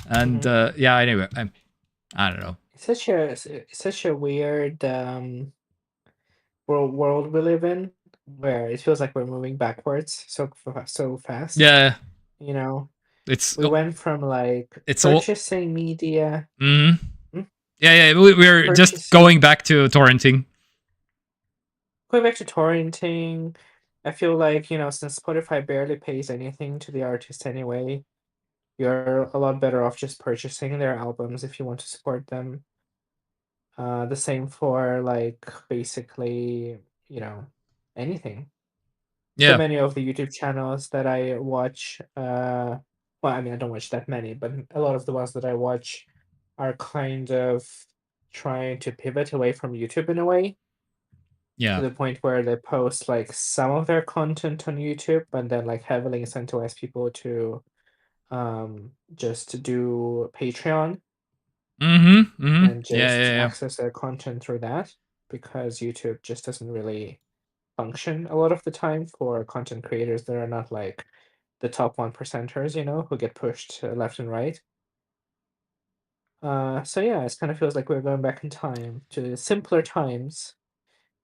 And yeah, anyway, I don't know. It's such a weird world we live in, where it feels like we're moving backwards so fast. Yeah, You know, it's we went from like it's all purchasing media. Yeah, we're just going back to torrenting. Going back to torrenting, I feel like, since Spotify barely pays anything to the artist anyway, you're a lot better off just purchasing their albums if you want to support them. The same for like basically, anything. Yeah. So many of the YouTube channels that I watch, well, I mean, I don't watch that many, but a lot of the ones that I watch are kind of trying to pivot away from YouTube in a way. Yeah. To the point where they post like some of their content on YouTube, and then like heavily incentivize people to just do Patreon and just access their content through that, because YouTube just doesn't really function a lot of the time for content creators that are not like the top 1%ers, who get pushed left and right. So yeah, it kind of feels like we're going back in time to simpler times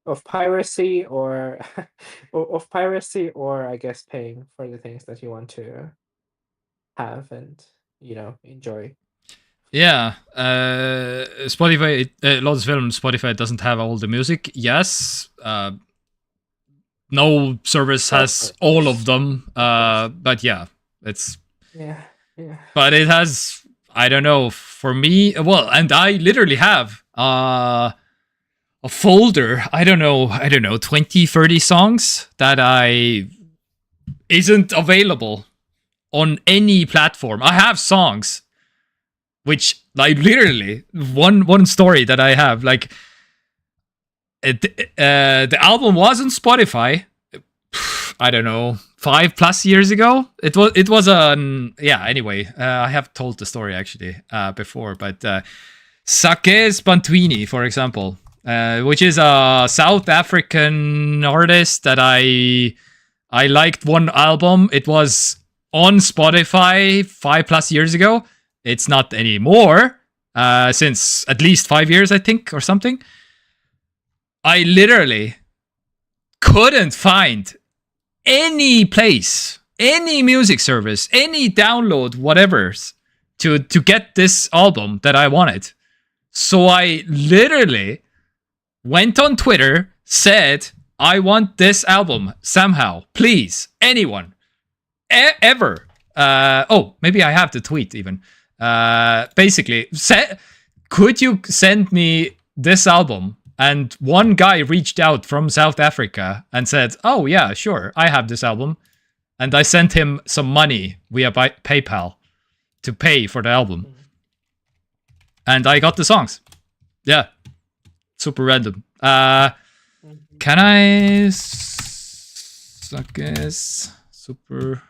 of piracy, or or I guess paying for the things that you want to have and enjoy. Yeah, Spotify, lots of films, Spotify doesn't have all the music. Yes, no service has all of them. But yeah, it's yeah. But it has, I don't know, for me. Well, and I literally have a folder. I don't know, 20, 30 songs that isn't available on any platform. I have songs which, like, literally one story that I have, like, the album was on Spotify, I don't know, 5+ years ago. It was yeah, anyway, I have told the story actually before, but Sake Spantuini, for example, which is a South African artist that I liked one album. It was on Spotify 5+ years ago. It's not anymore since at least 5 years, I think, or something. I literally couldn't find any place, any music service, any download, whatever's to get this album that I wanted. So I literally went on Twitter, said, I want this album somehow, please, anyone, ever. Oh, maybe I have the tweet even. Basically, could you send me this album? And one guy reached out from South Africa and said, oh yeah, sure, I have this album. And I sent him some money via PayPal to pay for the album. And I got the songs. Yeah. Super random. Can I suck this? Super.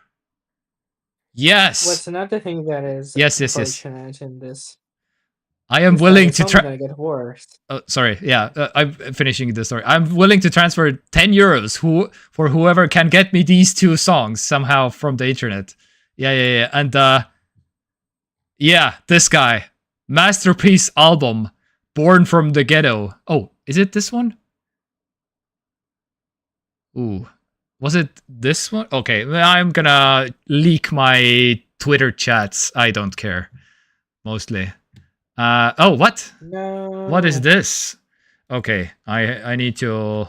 Yes. What's another thing that is yes. unfortunate in this I am It's willing it's to only gonna get worse. Oh, sorry. Yeah, I'm finishing the story. I'm willing to transfer 10 euros for whoever can get me these 2 songs somehow from the internet. Yeah. And yeah, this guy. Masterpiece album. Born from the Ghetto. Oh, is it this one? Ooh. Was it this one? Okay, I'm gonna leak my Twitter chats. I don't care. Mostly. Oh, what? No. What is this? Okay, I need to...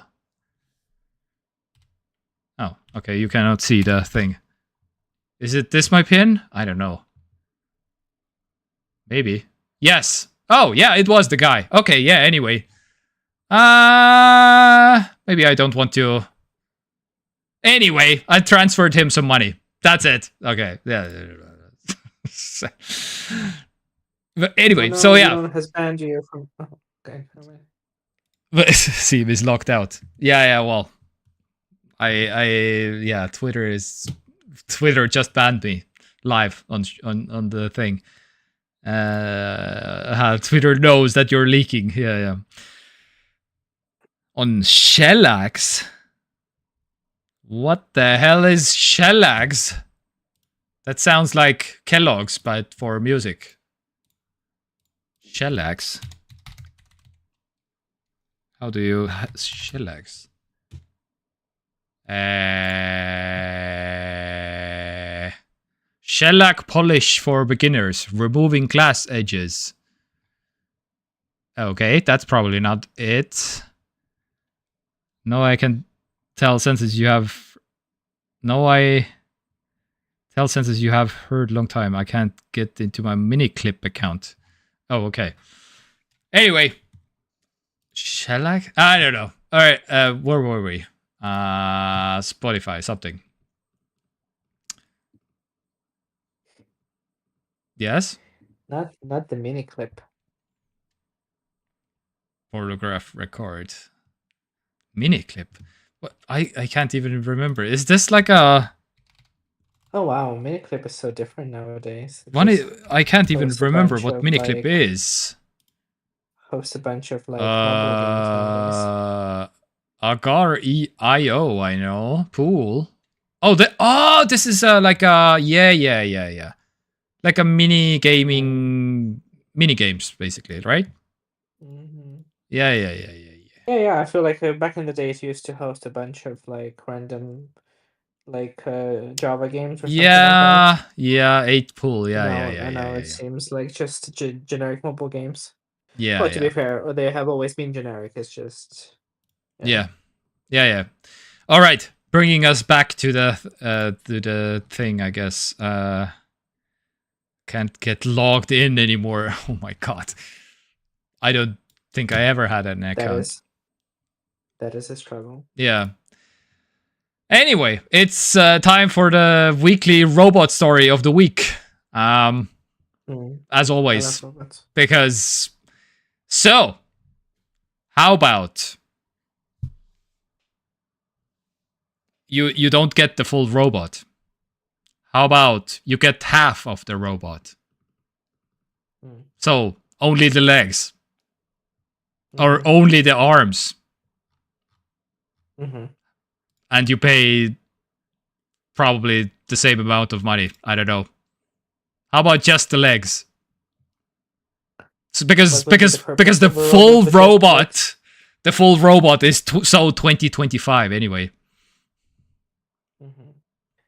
Oh, okay, you cannot see the thing. Is it this my pin? I don't know. Maybe. Yes. Oh, yeah, it was the guy. Okay, yeah, anyway. Maybe I don't want to... Anyway, I transferred him some money. That's it. Okay, yeah. But anyway, Oh, no, so yeah. Elon has banned you from... Oh, okay. Steam is locked out. Yeah, well. Yeah, Twitter just banned me live on the thing. Twitter knows that you're leaking. Yeah. On shellax. What the hell is shellax? That sounds like Kellogg's, but for music. Shellax. How do you shellax? Shellac polish for beginners, removing glass edges. Okay, that's probably not it. No, I can tell sentences you have. No, I tell sentences you have heard long time. I can't get into my mini clip account. Oh, okay. Anyway, shellac. I don't know. All right, where were we? Spotify, something. Yes? Not the mini clip. Photograph record. Mini clip. What? I can't even remember. Is this like a... Oh wow, mini clip is so different nowadays. I can't even hosts a remember bunch what of, mini clip like, is. Hosts a bunch of like mobile games nowadays. Agar EIO, I know. Pool. Oh, this is like yeah. Like a mini games, basically, right? Mm-hmm. Yeah. Yeah. I feel like back in the days, you used to host a bunch of like random, like Java games or something like that. Yeah. 8 pool. Yeah. And now it seems like just generic mobile games. Yeah. Well, to be fair, they have always been generic. It's just... Yeah. All right, bringing us back to the thing, I guess. Can't get logged in anymore. Oh my god. I don't think I ever had an account. That is a struggle. Yeah. Anyway, it's time for the weekly robot story of the week. As always. Because... So, how about... You don't get the full robot. How about you get half of the robot? So, only the legs. Or only the arms. And you pay probably the same amount of money. I don't know. How about just the legs? So because the full robot... The full robot is so 2025 anyway.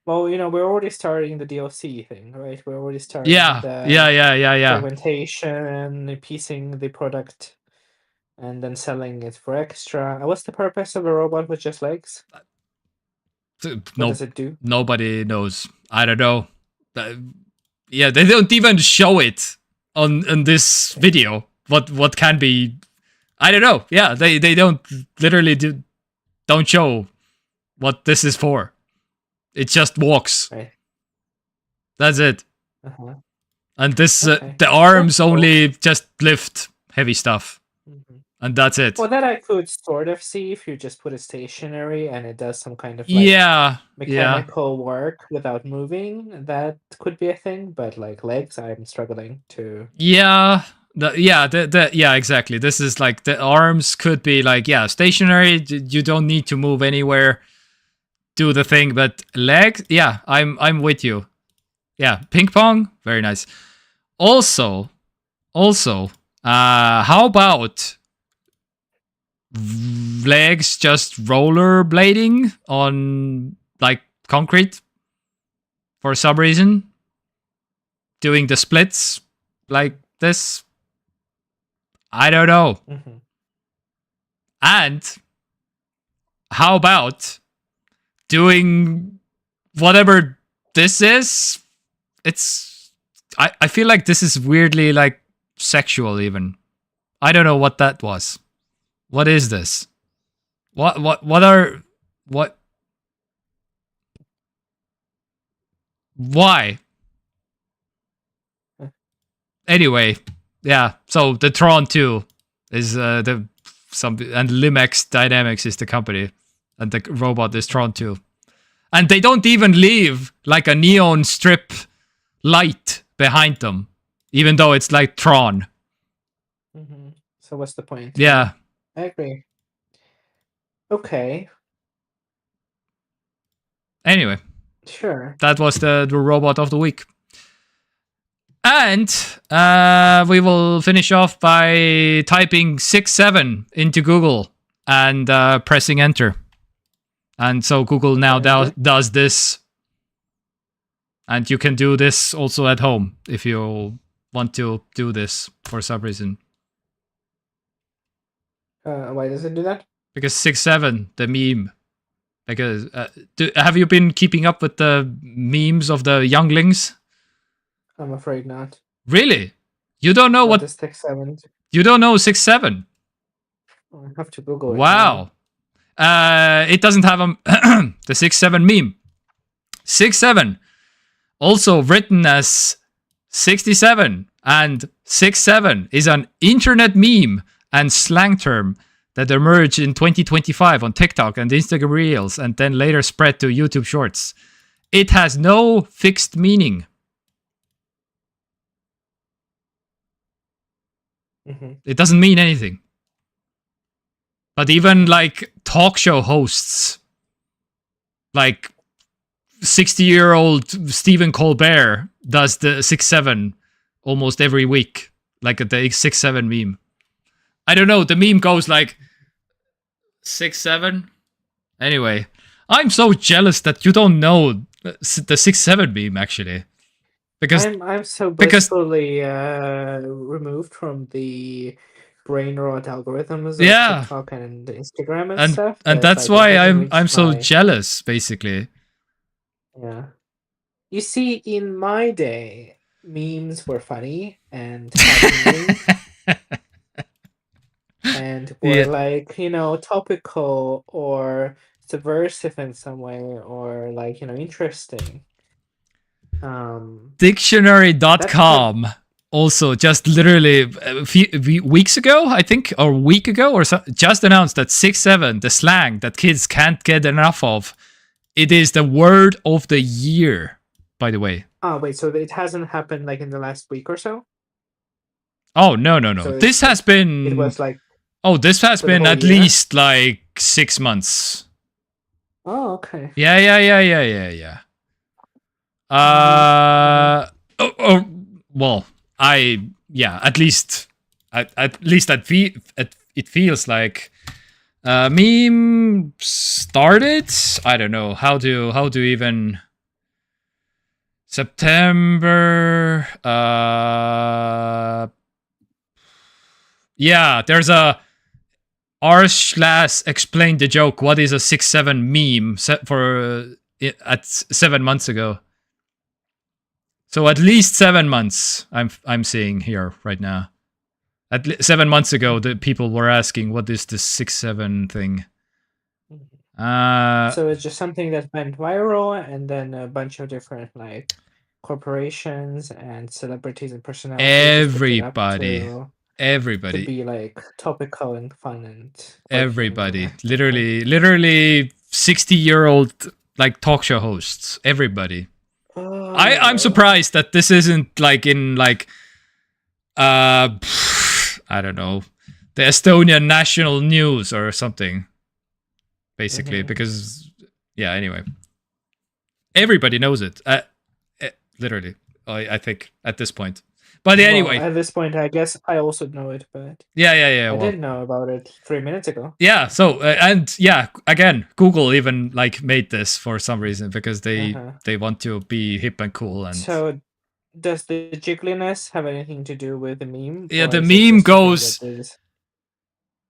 Well, we're already starting the DLC thing, right? We're already starting Yeah. segmentation, piecing the product, and then selling it for extra. What's the purpose of a robot with just legs? What does it do? Nobody knows. I don't know. Yeah, they don't even show it on this video. What can be... I don't know. Yeah, they don't literally don't show what this is for. It just walks. Right. That's it. And this the arms only just lift heavy stuff. And that's it. Well, that I could sort of see if you just put it stationary and it does some kind of mechanical work without moving. That could be a thing, but like legs, I'm struggling to. Yeah, Yeah, exactly. This is like the arms could be like, yeah, stationary. You don't need to move anywhere. Do the thing, but legs, yeah, I'm with you. Yeah, ping pong, very nice. Also, how about legs just rollerblading on like concrete for some reason, doing the splits like this? I don't know. Mm-hmm. And how about doing whatever this is? I feel like this is weirdly like sexual even. I don't know what that was. What is this? What why? Anyway, yeah, so the TRON 2 is and LimX Dynamics is the company, and the robot is TRON 2. And they don't even leave like a neon strip light behind them, even though it's like TRON. Mm-hmm. So what's the point? Yeah. I agree. Okay. Anyway, Sure. that was the robot of the week. And we will finish off by typing 67 into Google and pressing enter. And so Google now does this. And you can do this also at home if you want to do this for some reason. Why does it do that? Because 67, the meme. Because have you been keeping up with the memes of the younglings? I'm afraid not. Really? You don't know what is 67? You don't know 67? I have to Google it. Wow. It doesn't have the 67 meme. 67, also written as 67, and 67 is an internet meme and slang term that emerged in 2025 on TikTok and Instagram Reels and then later spread to YouTube Shorts. It has no fixed meaning. Mm-hmm. It doesn't mean anything. But even like talk show hosts, like 60-year-old Stephen Colbert does the 6-7 almost every week, like the 6-7 meme. I don't know, the meme goes like 6-7. Anyway, I'm so jealous that you don't know the 6-7 meme actually, because I'm so blissfully removed from the brain rot algorithms of TikTok and Instagram and stuff. And that's why I'm so jealous, basically. Yeah. You see, in my day, memes were funny and had meaning. And were like, topical or subversive in some way, or like, interesting. Dictionary.com also just literally a few weeks ago, I think, or a week ago or so, just announced that 6-7, the slang that kids can't get enough of, it is the word of the year, by the way. Oh, wait, so it hasn't happened like in the last week or so? Oh, no. So this has been... It was like... Oh, this has been at least like 6 months. Oh, okay. Yeah. Well, at least it feels like meme started. I don't know how to even September. Yeah, there's a r/ explained the joke. What is a 6-7 meme for at 7 months ago? So at least 7 months. I'm seeing here right now. 7 months ago, the people were asking, "What is this 6-7 thing?" So it's just something that went viral, and then a bunch of different like corporations and celebrities and personalities. Everybody to be like topical and fun and everybody. Literally 60-year-old like talk show hosts. Everybody. I'm surprised that this isn't like in like I don't know, the Estonian national news or something, basically, Mhm. because yeah. Anyway, everybody knows it. Literally, I think at this point. But Well, anyway, at this point, I guess I also know it, but yeah. I Well, didn't know about it 3 minutes ago. yeah. So and yeah, again, Google even like made this for some reason because Uh-huh. they want to be hip and cool and So, does the jiggliness have anything to do with the meme, yeah. or The is it meme just a thing that goes. is?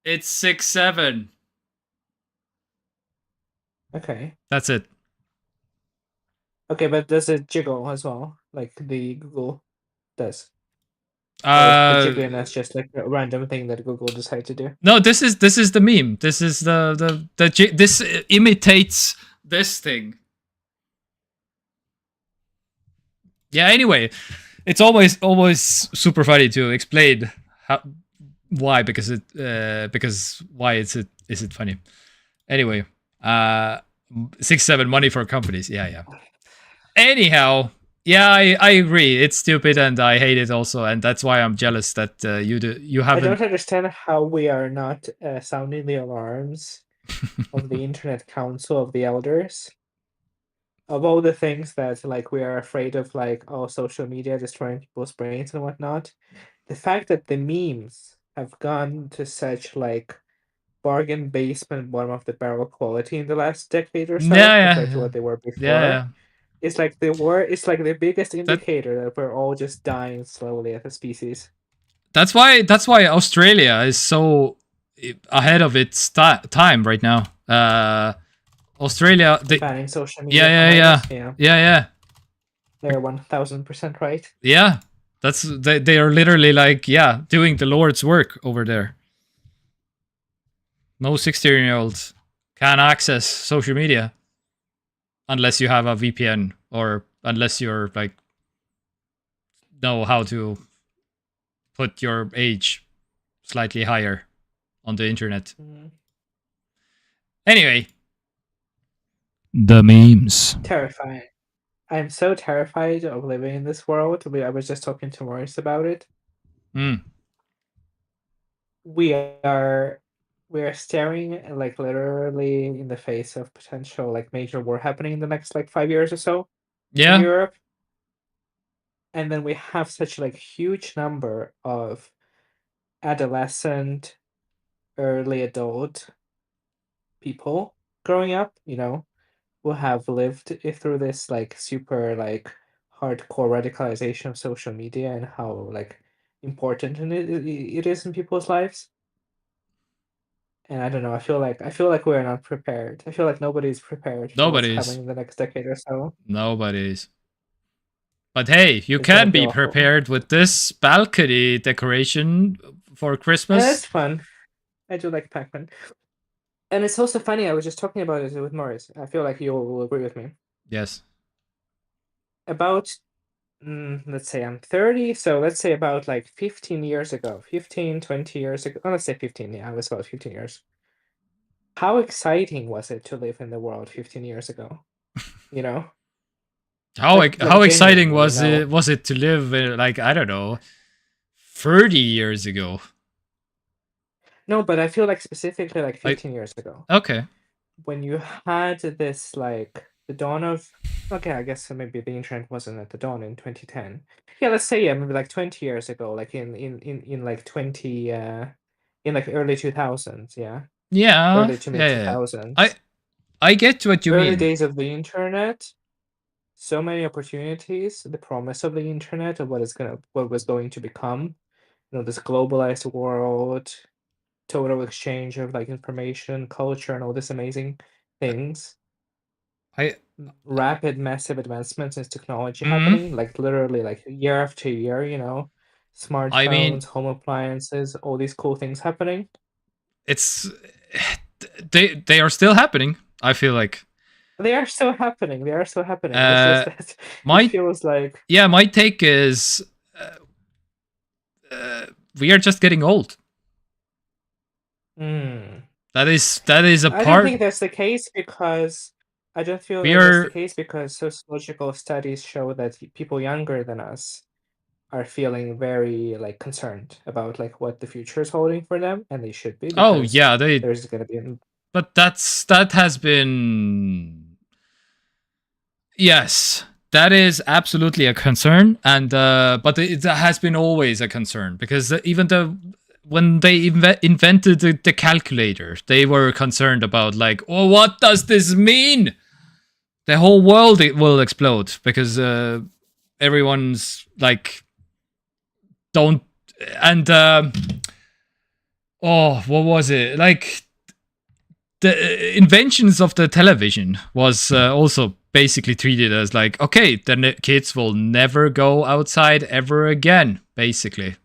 It's 6-7. Okay. That's it. Okay, but does it jiggle as well, like the Google does? Or is the Uh, jiggliness just like a random thing that Google decided to do? no, this is the meme. This is this imitates this thing. Yeah. Anyway, it's always super funny to explain how why because why is it funny. Anyway, 6-7 money for companies. Yeah. Anyhow, yeah, I agree. It's stupid and I hate it also, and that's why I'm jealous that you I don't haven't. understand how we are not sounding the alarms of the Internet Council of the Elders of all the things that like we are afraid of, like, oh, social media destroying people's brains and whatnot. The fact that the memes have gone to such like bargain basement bottom of the barrel quality in the last decade or so compared to Yeah, what they were yeah, before. yeah. It's like the biggest That indicator that we're all just dying slowly as a species. that's why Australia is so ahead of its time right now. Australia, Banning social yeah, media for yeah, minors, yeah, yeah. yeah, yeah, They're 1000% right. yeah. That's they are literally like yeah doing the Lord's work over there. No 16-year-old can access social media unless you have a VPN or unless you're like know how to put your age slightly higher on the internet. Mm. Anyway, the memes. Terrifying. I'm so terrified of living in this world. I was just talking to Maurice about it. Mm. We are we are staring like literally in the face of potential like major war happening in the next like 5 years or so in Yeah, Europe. And then we have such like huge number of adolescent, early adult people growing up, who have lived through this like super like hardcore radicalization of social media and how like important it is in people's lives. And I don't know, I feel like we're not prepared. I feel like nobody's prepared for what's nobody's. coming in the next decade or so. Nobody's. But hey, you It's gonna can be be awful. prepared with this balcony decoration for And Christmas. it's fun. I do like Pac-Man. And it's also funny, I was just talking about it with Morris. I feel like you will agree with me. Yes. About let's say I'm 30, so let's say about like 15 years ago, 15, 20 years ago. Oh, let's say 15, yeah, I was about 15 years. How exciting was it to live in the world 15 years ago? You know? Like How exciting genuinely, was it to live like I don't know 30 years ago? No, but I feel like specifically like Like 15 years ago, okay. when you had this like the dawn of, okay, I guess maybe the internet wasn't at the dawn in 2010. Yeah, let's say yeah, maybe like 20 years ago, like in like 20 in like early 2000s, yeah. Yeah. Early to mid Yeah. I 2000s. I get what you Early mean. days of the internet, so many opportunities, the promise of the internet of what was going to become, this globalized world, total exchange of like information, culture, and all these amazing things. I Rapid, massive advancements in technology mm, happening, like literally like year after year, I mean smartphones, home appliances, all these cool things happening. it's they are still happening. I feel like They are still happening. They are still happening. It's just uh that it my feels like yeah my take is we are just getting old. hmm. That is a I don't part. think that's the case because I don't feel We that that's the are case because sociological studies show that people younger than us are feeling very like concerned about like what the future is holding for them, and they should be, Oh because yeah, there's going to be but that has been, yes, that is absolutely a concern, and but it has been always a concern, because even when they invented the calculator, they were concerned about like, oh, what does this mean? The whole world will explode because everyone's like, don't, and oh, what was it like? The inventions of the television was also basically treated as like, okay, the kids will never go outside ever again, basically.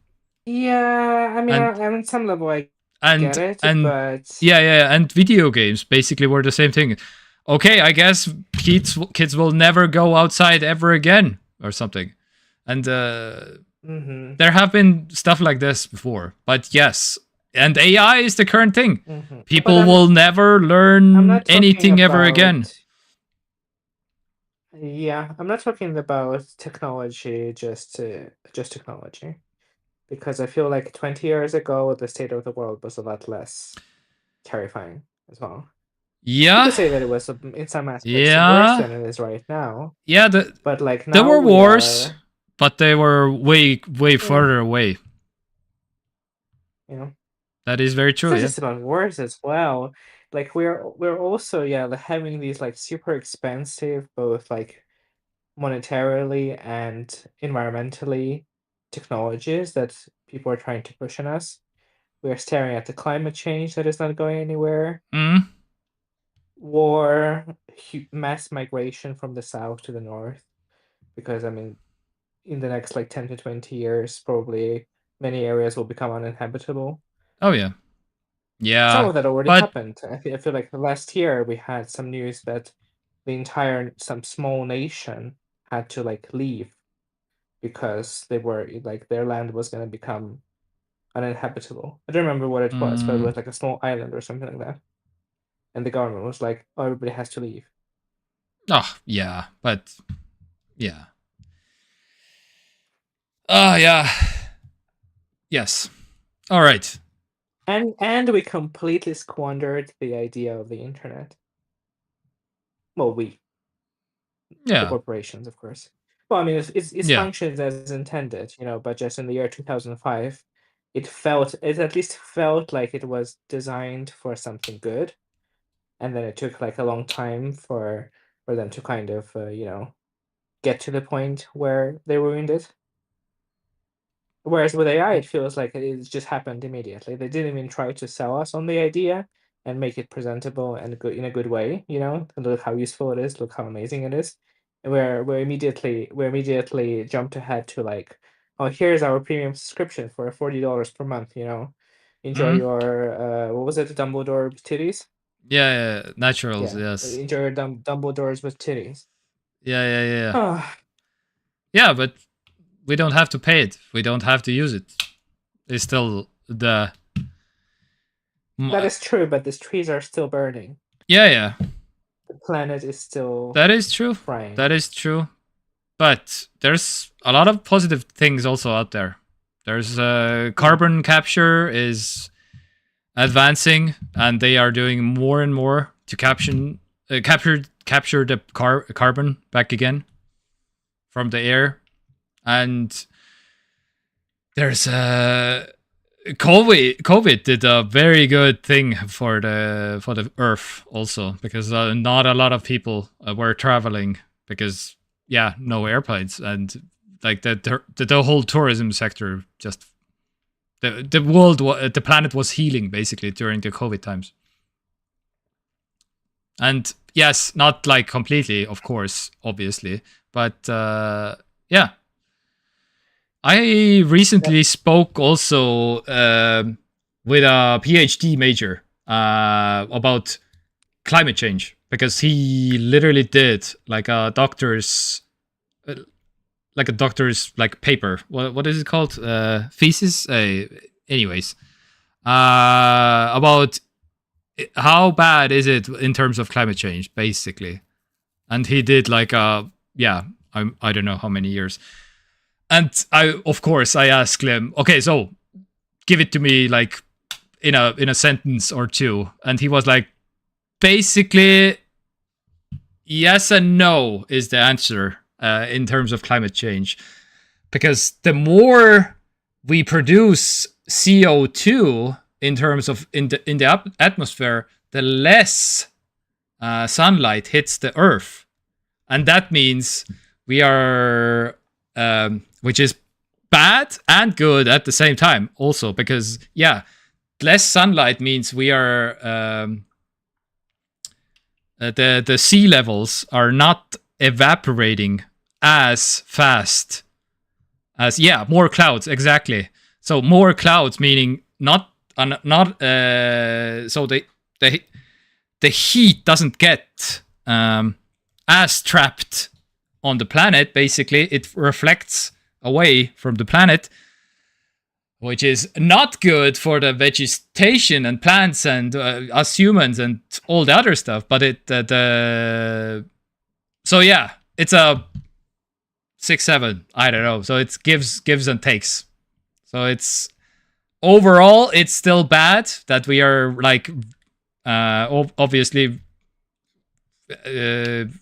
Yeah, I mean, And on some level, I get and it, and but yeah, and video games basically were the same thing. Okay, I guess kids will never go outside ever again or something. And mm-hmm, there have been stuff like this before, but yes, and AI is the current thing. mm-hmm. People But will never I'm learn not talking anything ever about. again. Yeah, I'm not talking about technology, just technology, because I feel like 20 years ago, the state of the world was a lot less terrifying as well. You Yeah, could say that it was in some aspects worse yeah, than it is right now, yeah. but like There now were we wars, are, but they were way yeah, further away. you know, That is very it's true. not Yeah. just about wars as well. Like we're also, yeah, like, having these like super expensive, both like monetarily and environmentally, technologies that people are trying to push on us. We are staring at the climate change that is not going anywhere. Mm. War, mass migration from the south to the north. Because I mean, in the next like 10 to 20 years, probably many areas will become uninhabitable. Oh yeah. Some Yeah. of that already But happened. I feel like last year we had some news that some small nation had to like leave because they were like their land was going to become uninhabitable. I don't remember what it was, but it was like a small island or something like that. And the government was like, "Oh, everybody has to leave." oh yeah. But yeah. Oh yeah. Yes. All right. And we completely squandered the idea of the internet. Well, the Yeah. corporations, of course. Well, I mean, it's Yeah. functions as intended, but just in the year 2005, it at least felt like it was designed for something good, and then it took like a long time for them to kind of get to the point where they ruined it. Whereas with AI, it feels like it just happened immediately. They didn't even try to sell us on the idea and make it presentable and good in a good way. And look how useful it is. Look how amazing it is. And we immediately jumped ahead to like, oh, here's our premium subscription for $40 per month. Enjoy Mm. your what was it, Dumbledore titties? Yeah. Naturals. Yeah, Yes. enjoy your Dumbledores with titties. Yeah. Ah, Yeah. But we don't have to pay it. We don't have to use it. It's still the. that is true, but these trees are still burning. Yeah. The planet is still That is true. frying. That is true. But there's a lot of positive things also out there. There's carbon capture is advancing, and they are doing more and more to capture the carbon back again from the air. And there's COVID did a very good thing for the Earth also, because not a lot of people were traveling because no airplanes, and like the whole tourism sector just the planet was healing basically during the COVID times. And yes, not like completely, of course, obviously, but yeah. I recently spoke also with a PhD major about climate change, because he literally did like a doctor's like paper. What is it called? Thesis. Anyways, about how bad is it in terms of climate change, basically. And he did like I don't know how many years. And of course, I asked him, okay, so give it to me like in a sentence or two. And he was like, basically, yes and no is the answer in terms of climate change. Because the more we produce CO2 in terms of in the atmosphere, the less sunlight hits the Earth. And that means we are, which is bad and good at the same time also, because, yeah, less sunlight means we are, the sea levels are not evaporating as fast as, yeah, more clouds, exactly. So more clouds meaning not so the heat doesn't get as trapped on the planet. Basically, it reflects away from the planet, which is not good for the vegetation and plants and us humans and all the other stuff. But it so yeah, it's a 6-7. I don't know. So it gives and takes. So it's overall it's still bad that we are like obviously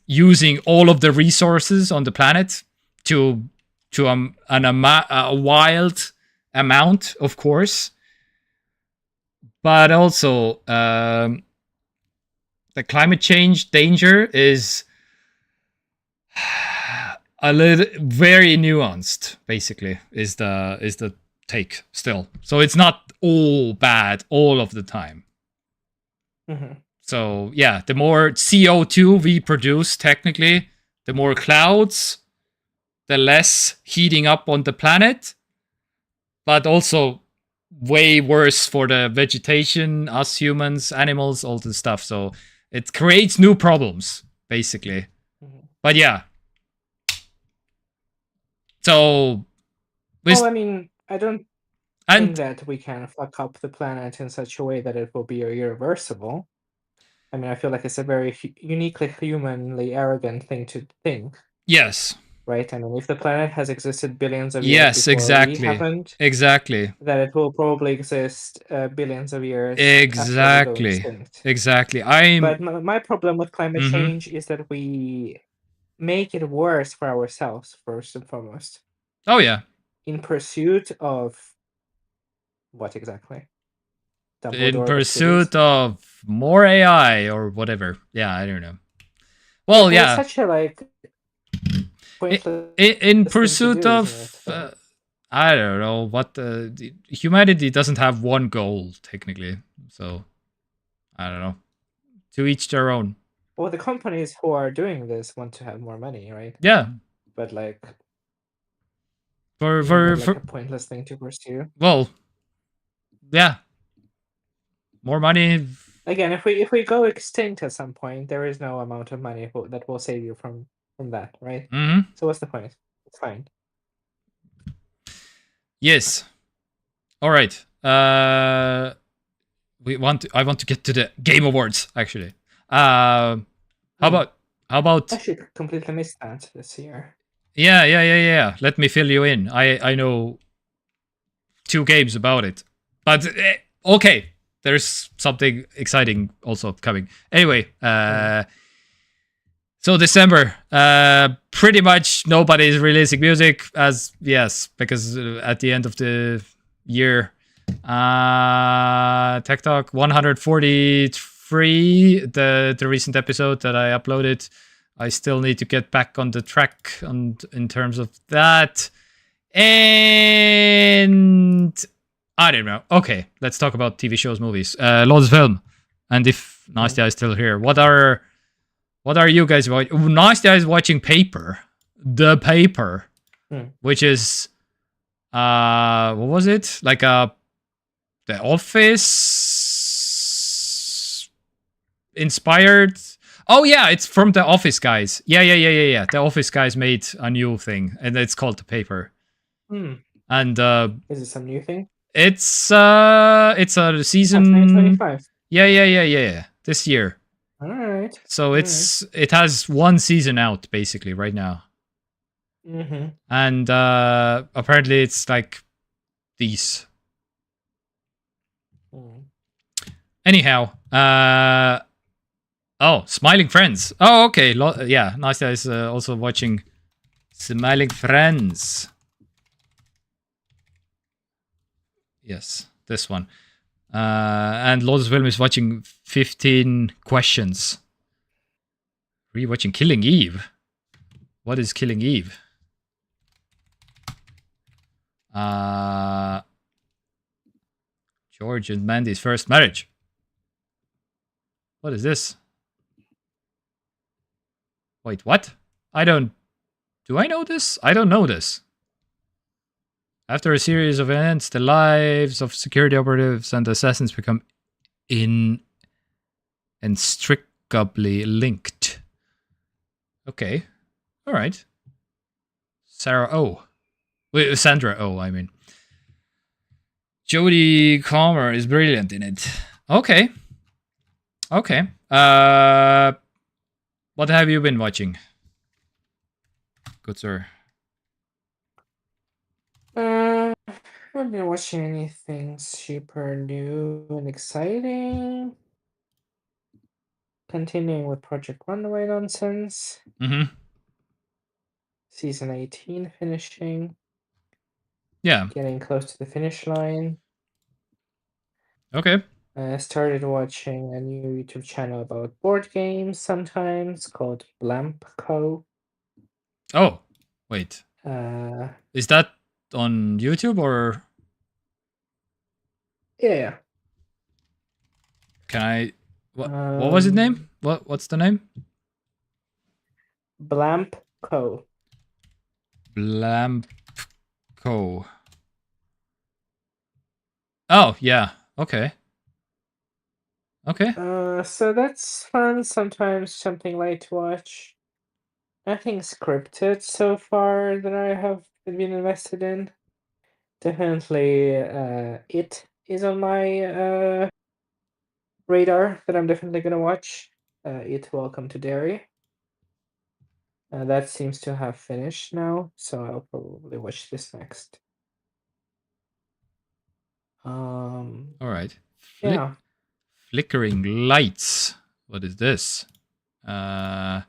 using all of the resources on the planet to a wild amount, of course, but also the climate change danger is a little very nuanced. Basically, is the take still. So it's not all bad all of the time. Mm-hmm. So yeah, the more CO2 we produce, technically, the more clouds, the less heating up on the planet, but also way worse for the vegetation, us humans, animals, all the stuff. So it creates new problems, basically. Mm-hmm. But yeah. So, well, I mean, I don't think and that we can fuck up the planet in such a way that it will be irreversible. I mean, I feel like it's a very uniquely humanly arrogant thing to think, yes, right? I mean, if the planet has existed billions of years yes, before we exactly, haven't, exactly, that it will probably exist billions of years after we go exactly, extinct. exactly. But my problem with climate Mhm. change is that we make it worse for ourselves, first and foremost, Oh yeah, in pursuit of what exactly? in Dumbledore, the pursuit kitties? of more AI or whatever. Yeah, I don't know. Well, It's yeah, such a like pointless in thing to pursuit do, isn't it? of I don't know what humanity doesn't have one goal technically. So I don't know. To each their own. Well, the companies who are doing this want to have more money, right? Yeah. But like, For isn't that like a pointless thing to pursue? well, yeah. More money. Again, if we go extinct at some point, there is no amount of money that will save you from that, right? Mm-hmm. So what's the point? It's fine. Yes. All right. I want to get to the Game Awards actually. How about I actually completely missed that this year. Yeah. Let me fill you in. I know 2 games about it. But okay, there's something exciting also coming. Anyway, so December, pretty much nobody is releasing music because at the end of the year, TekTok 143, the recent episode that I uploaded. I still need to get back on the track in terms of that. And I don't know. Okay, let's talk about TV shows, movies. Loads of film. And if Nastya is still here, what are you guys watching? Nastya is watching Paper. The Paper. Which is what was it? Like The Office inspired. Oh yeah, it's from The Office guys. Yeah. The Office guys made a new thing, and it's called The Paper. And is it some new thing? It's a season 2025. Yeah. This year. All right. So it has one season out basically right now. Mm-hmm. And apparently it's like these. Mm. Anyhow, oh, Smiling Friends. Oh, okay. Yeah, Nastya is also watching Smiling Friends. Yes, this one. And Lotus Film is watching 15 Questions. Rewatching Killing Eve. What is Killing Eve? George and Mandy's first marriage. What is this? Wait, what? Do I know this? I don't know this. After a series of events, the lives of security operatives and assassins become inextricably linked. Okay. Alright. Sandra Oh, I mean. Jodie Comer is brilliant in it. Okay. Okay. What have you been watching? Good sir. I haven't been watching anything super new and exciting. Continuing with Project Runaway nonsense. Mm-hmm. Season 18 finishing. Yeah. Getting close to the finish line. Okay. I started watching a new YouTube channel about board games sometimes called Blampco. Oh, wait. Uh, Is that on YouTube or yeah. can I? What was its name? What's the name? Blampco. Blamco. Oh yeah. Okay. Okay. So that's fun. Sometimes something light to watch. Nothing scripted so far that I have been invested in. Definitely, it is on my radar that I'm definitely gonna watch. It Welcome to Derry. That seems to have finished now, so I'll probably watch this next. All right. Yeah. Flickering lights. What is this? 2000.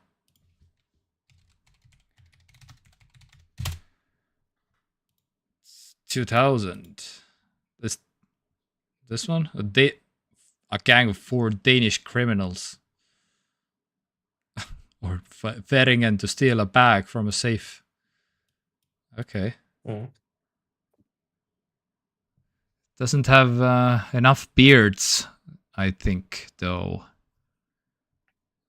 This one? A gang of 4 Danish criminals or Feringen to steal a bag from a safe. Okay. Mm. Doesn't have enough beards, I think, though.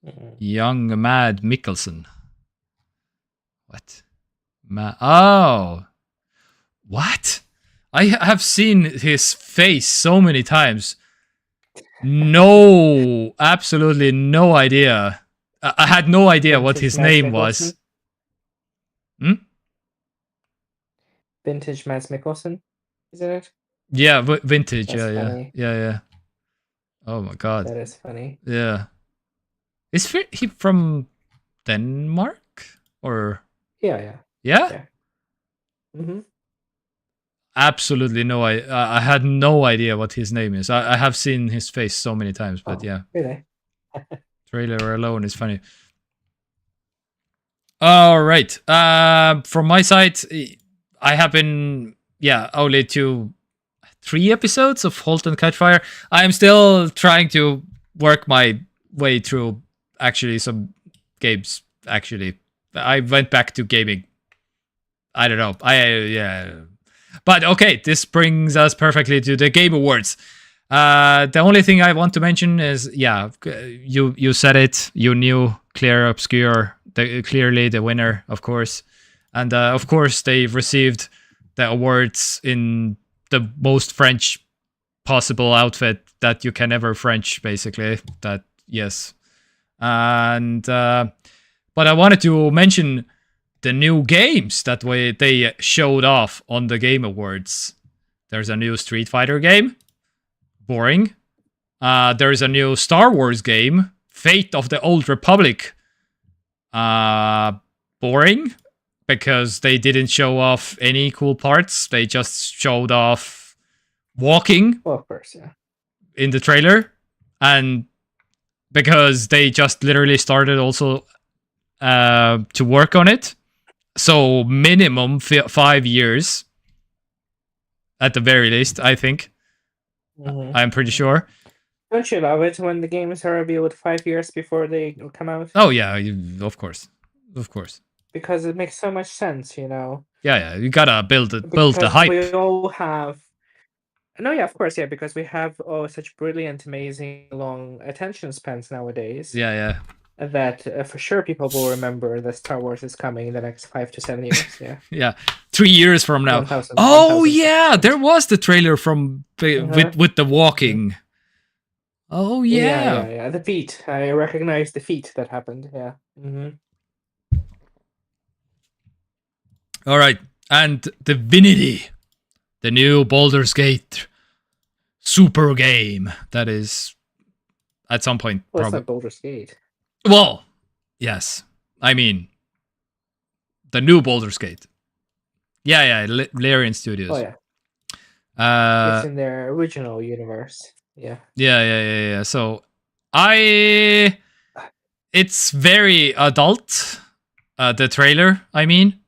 Mm. Young Mad Mikkelsen. What? Oh! What? I have seen his face so many times. No, absolutely no idea. I had no idea what his name was. Hmm? Vintage Mads Mikkelsen, isn't it? Yeah, vintage. That's Yeah. funny. Yeah. Oh my god. That is funny. Yeah. Is he from Denmark or? Yeah. Yeah. Mm-hmm. Absolutely no. I had no idea what his name is. I have seen his face so many times, but yeah. Really? Trailer alone is funny. All right. From my side, I have been only 3 episodes of Halt and Catch Fire. I am still trying to work my way through actually some games. Actually, I went back to gaming. I don't know. But okay, this brings us perfectly to the Game Awards. The only thing I want to mention is, you said it. You knew Clear Obscure, clearly the winner, of course. And of course, they received the awards in the most French possible outfit that you can ever French, basically. That, yes. And, but I wanted to mention the new games that they showed off on the Game Awards. There's a new Street Fighter game. Boring. There's a new Star Wars game. Fate of the Old Republic. Boring. because they didn't show off any cool parts. They just showed off walking Well, of course, yeah. in the trailer, and because they just literally started also to work on it. So minimum 5 years at the very least, I think. I'm pretty sure. Don't you love it when the games are revealed 5 years before they come out? Oh yeah, of course. Because it makes so much sense, you know. Yeah, you gotta build the Because hype. we all have. No, yeah, of course, yeah, because we have such brilliant, amazing, long attention spans nowadays. Yeah. That for sure people will remember that Star Wars is coming in the next 5 to 7 years. Yeah. Yeah, 3 years from now. 1000, Oh 1000. yeah, there was the trailer from with the walking. Oh yeah. Yeah. The feat. I recognize the feat that happened. Yeah. All right, and Divinity, the new Baldur's Gate super game that is at some point Well, it's probably. not Baldur's Gate. Well, yes. I mean, the new Baldur's Gate. Yeah, Larian Studios. Oh yeah. It's in their original universe. Yeah. Yeah. So it's very adult. The trailer, I mean,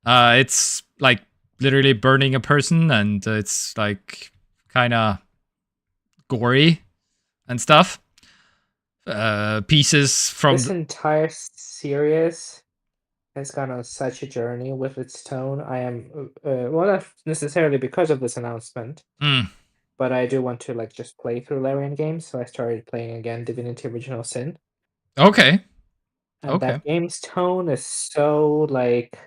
it's like literally burning a person, and it's like kind of gory and stuff. Pieces from this entire series has gone on such a journey with its tone. I am well, not necessarily because of this announcement, but I do want to like just play through Larian games, so I started playing again Divinity Original Sin. Okay. And that game's tone is so like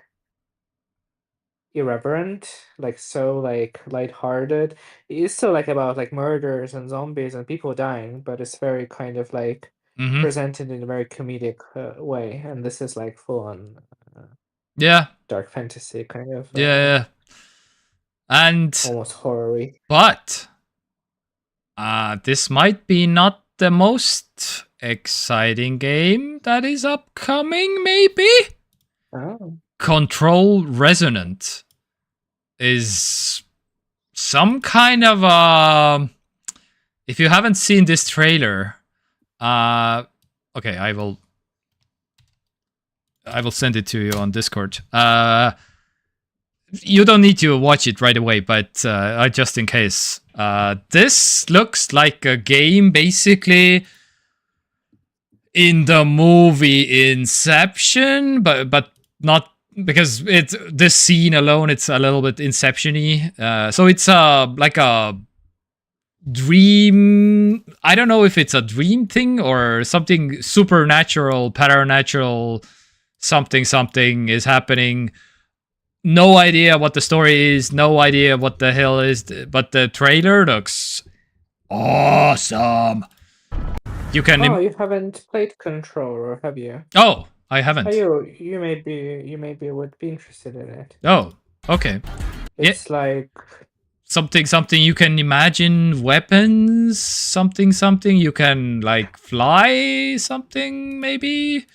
irreverent, like so like lighthearted. It is still like about like murders and zombies and people dying, but it's very kind of like presented in a very comedic way. And this is like full on dark fantasy kind of yeah, and almost horror-y. But this might be not the most exciting game that is upcoming, maybe? Oh. Control Resonant is some kind of if you haven't seen this trailer, okay, I will send it to you on Discord. You don't need to watch it right away, but just in case. This looks like a game basically in the movie Inception, but not because it's this scene alone. It's a little bit Inception-y. So it's like a dream. I don't know if it's a dream thing or something supernatural, paranatural. Something is happening. No idea what the story is. No idea what the hell is. But the trailer looks awesome. You can. Oh, you haven't played Control, or have you? Oh, I haven't. Oh, you maybe would be interested in it. Oh, okay. It's like something you can imagine weapons. Something you can like fly. Something maybe.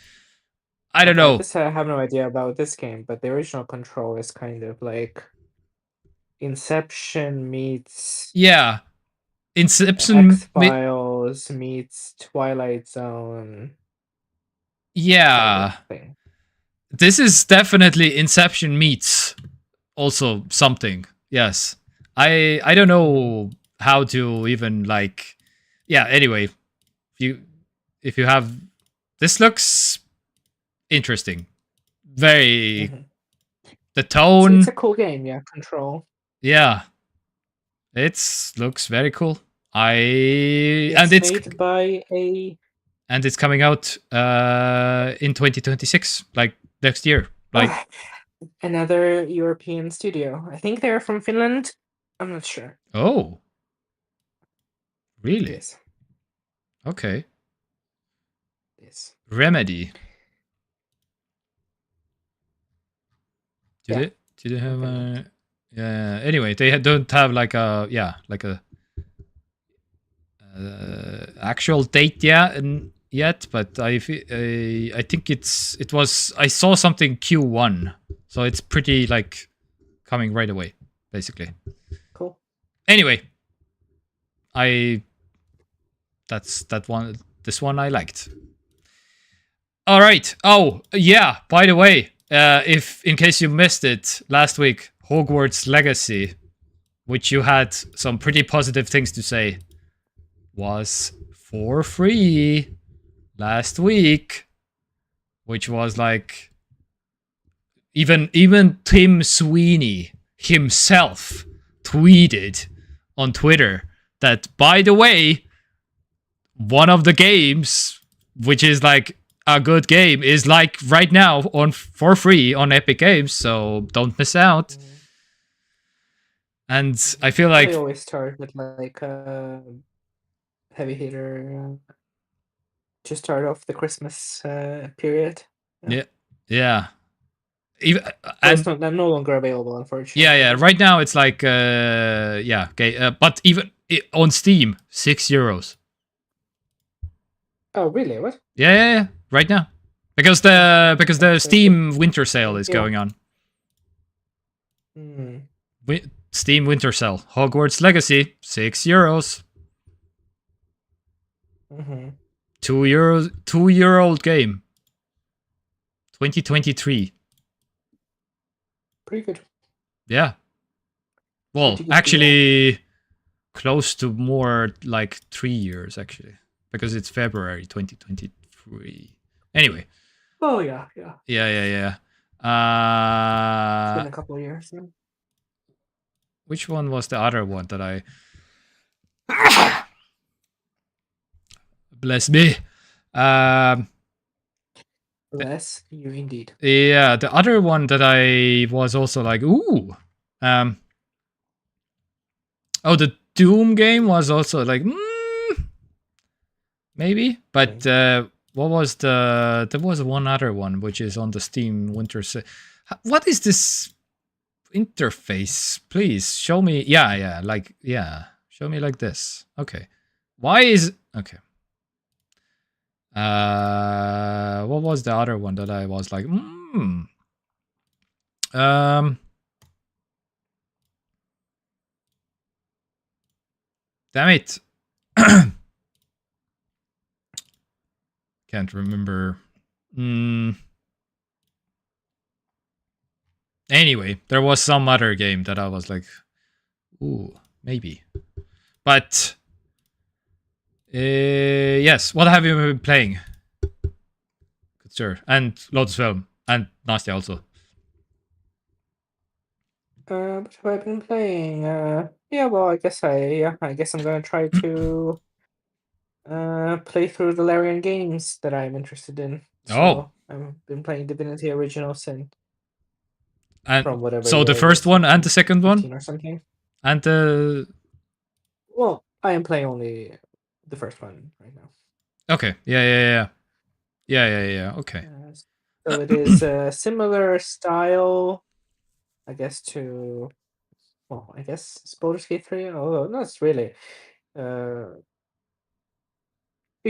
I don't know. I have no idea about this game, but the original Control is kind of like Inception meets Inception X-Files meets Twilight Zone. Yeah. Thing. This is definitely Inception meets also something. Yes. I don't know how to even like anyway, if you have this looks interesting. Very the tone. It's a cool game, Control. Yeah. It looks very cool. It's made by a and it's coming out in 2026, like next year. Like another European studio. I think they're from Finland. I'm not sure. Oh. Really? Yes. Okay. Yes. Remedy. Did they have a anyway, they don't have like a actual date yet, but I think it was I saw something Q1 So it's pretty like coming right away, basically. Cool. Anyway, this one I liked. All right. Oh, yeah, by the way, if in case you missed it last week, Hogwarts Legacy, which you had some pretty positive things to say, was for free last week, which was like even Tim Sweeney himself tweeted on Twitter that, by the way, one of the games, which is like a good game, is like right now on for free on Epic Games, so don't miss out. And I feel like I always start with like heavy hitter to start off the Christmas period. yeah. Even, It's not no longer available, unfortunately. yeah. Right now it's like okay. But even on Steam, €6. Oh, really? What? Yeah. Right now, because the Steam winter sale is going on. Steam winter sale. Hogwarts Legacy, €6. Mm-hmm. €2, 2-year-old game. 2023. Pretty good. Yeah. Well, Pretty good actually, close to more like 3 years actually, because it's February 2023. Anyway. Oh yeah. Yeah. It's been a couple of years. Yeah. Which one was the other one that I? Bless me. Bless you indeed. Yeah, the other one that I was also like, ooh. Oh, the Doom game was also like, maybe. But what was there was one other one which is on the Steam winter sale. What is this interface? Please show me. Yeah. Show me like this. Okay. Why is okay? What was the other one that I was like, damn it. Can't remember. Anyway, there was some other game that I was like, ooh, maybe. But yes, what have you been playing? Good sir. And Lotus Film. And Nastya also. What have I been playing? Yeah, well, I guess I'm gonna try to play through the Larian games that I'm interested in. So I've been playing Divinity Original Sin. And from whatever. so the first one and the second one or something. And the Well, I am playing only the first one right now. Okay. Yeah. Okay. So it is a similar style, I guess, to Baldur's Gate 3. Although not really. You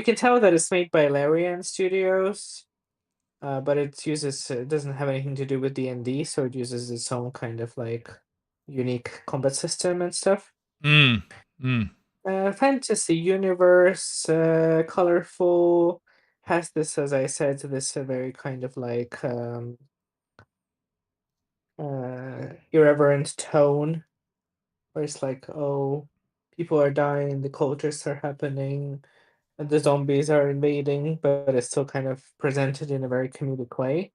can tell that it's made by Larian Studios, but it doesn't have anything to do with D&D, so it uses its own kind of like unique combat system and stuff. Fantasy universe, colorful, has this, as I said, this very kind of like irreverent tone, where it's like, oh, people are dying, the cultists are happening, and the zombies are invading, but it's still kind of presented in a very comedic way,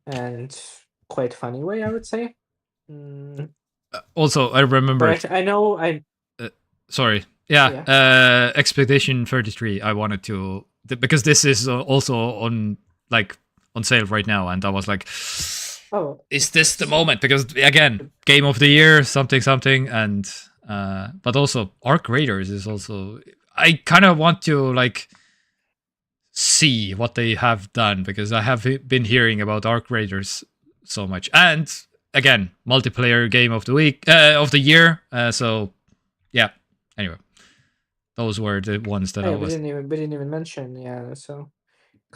and quite funny way, I would say. Also, I remember. But I know I. Sorry. Yeah. Expedition 33. I wanted to because this is also on sale right now, and I was like, oh, is this the moment? Because again, game of the year, something, and but also Arc Raiders is also. I kind of want to like see what they have done because I have been hearing about Arc Raiders so much, and again, multiplayer game of the week of the year. So yeah. Anyway, those were the ones that I was. We didn't even mention. Yeah. So,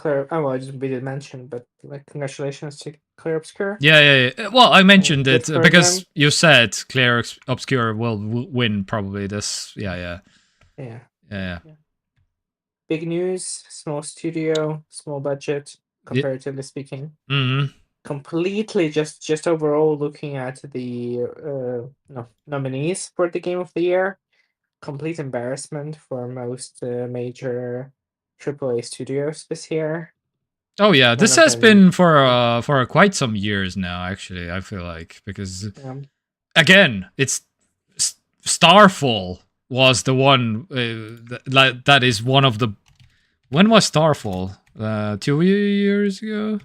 we did mention, but like, congratulations to Clear Obscure. Yeah. Well, I mentioned Good it for because them. you said Clear Obscure will win probably this. Yeah. Yeah. Big news, small studio, small budget, comparatively speaking. Mm-hmm. Completely just overall looking at the nominees for the Game of the Year. Complete embarrassment for most major AAA studios this year. Oh yeah, None this of has them. been for quite some years now. Actually, I feel like because again, it's Starfall was the one that is one of the. When was Starfall? 2 years ago.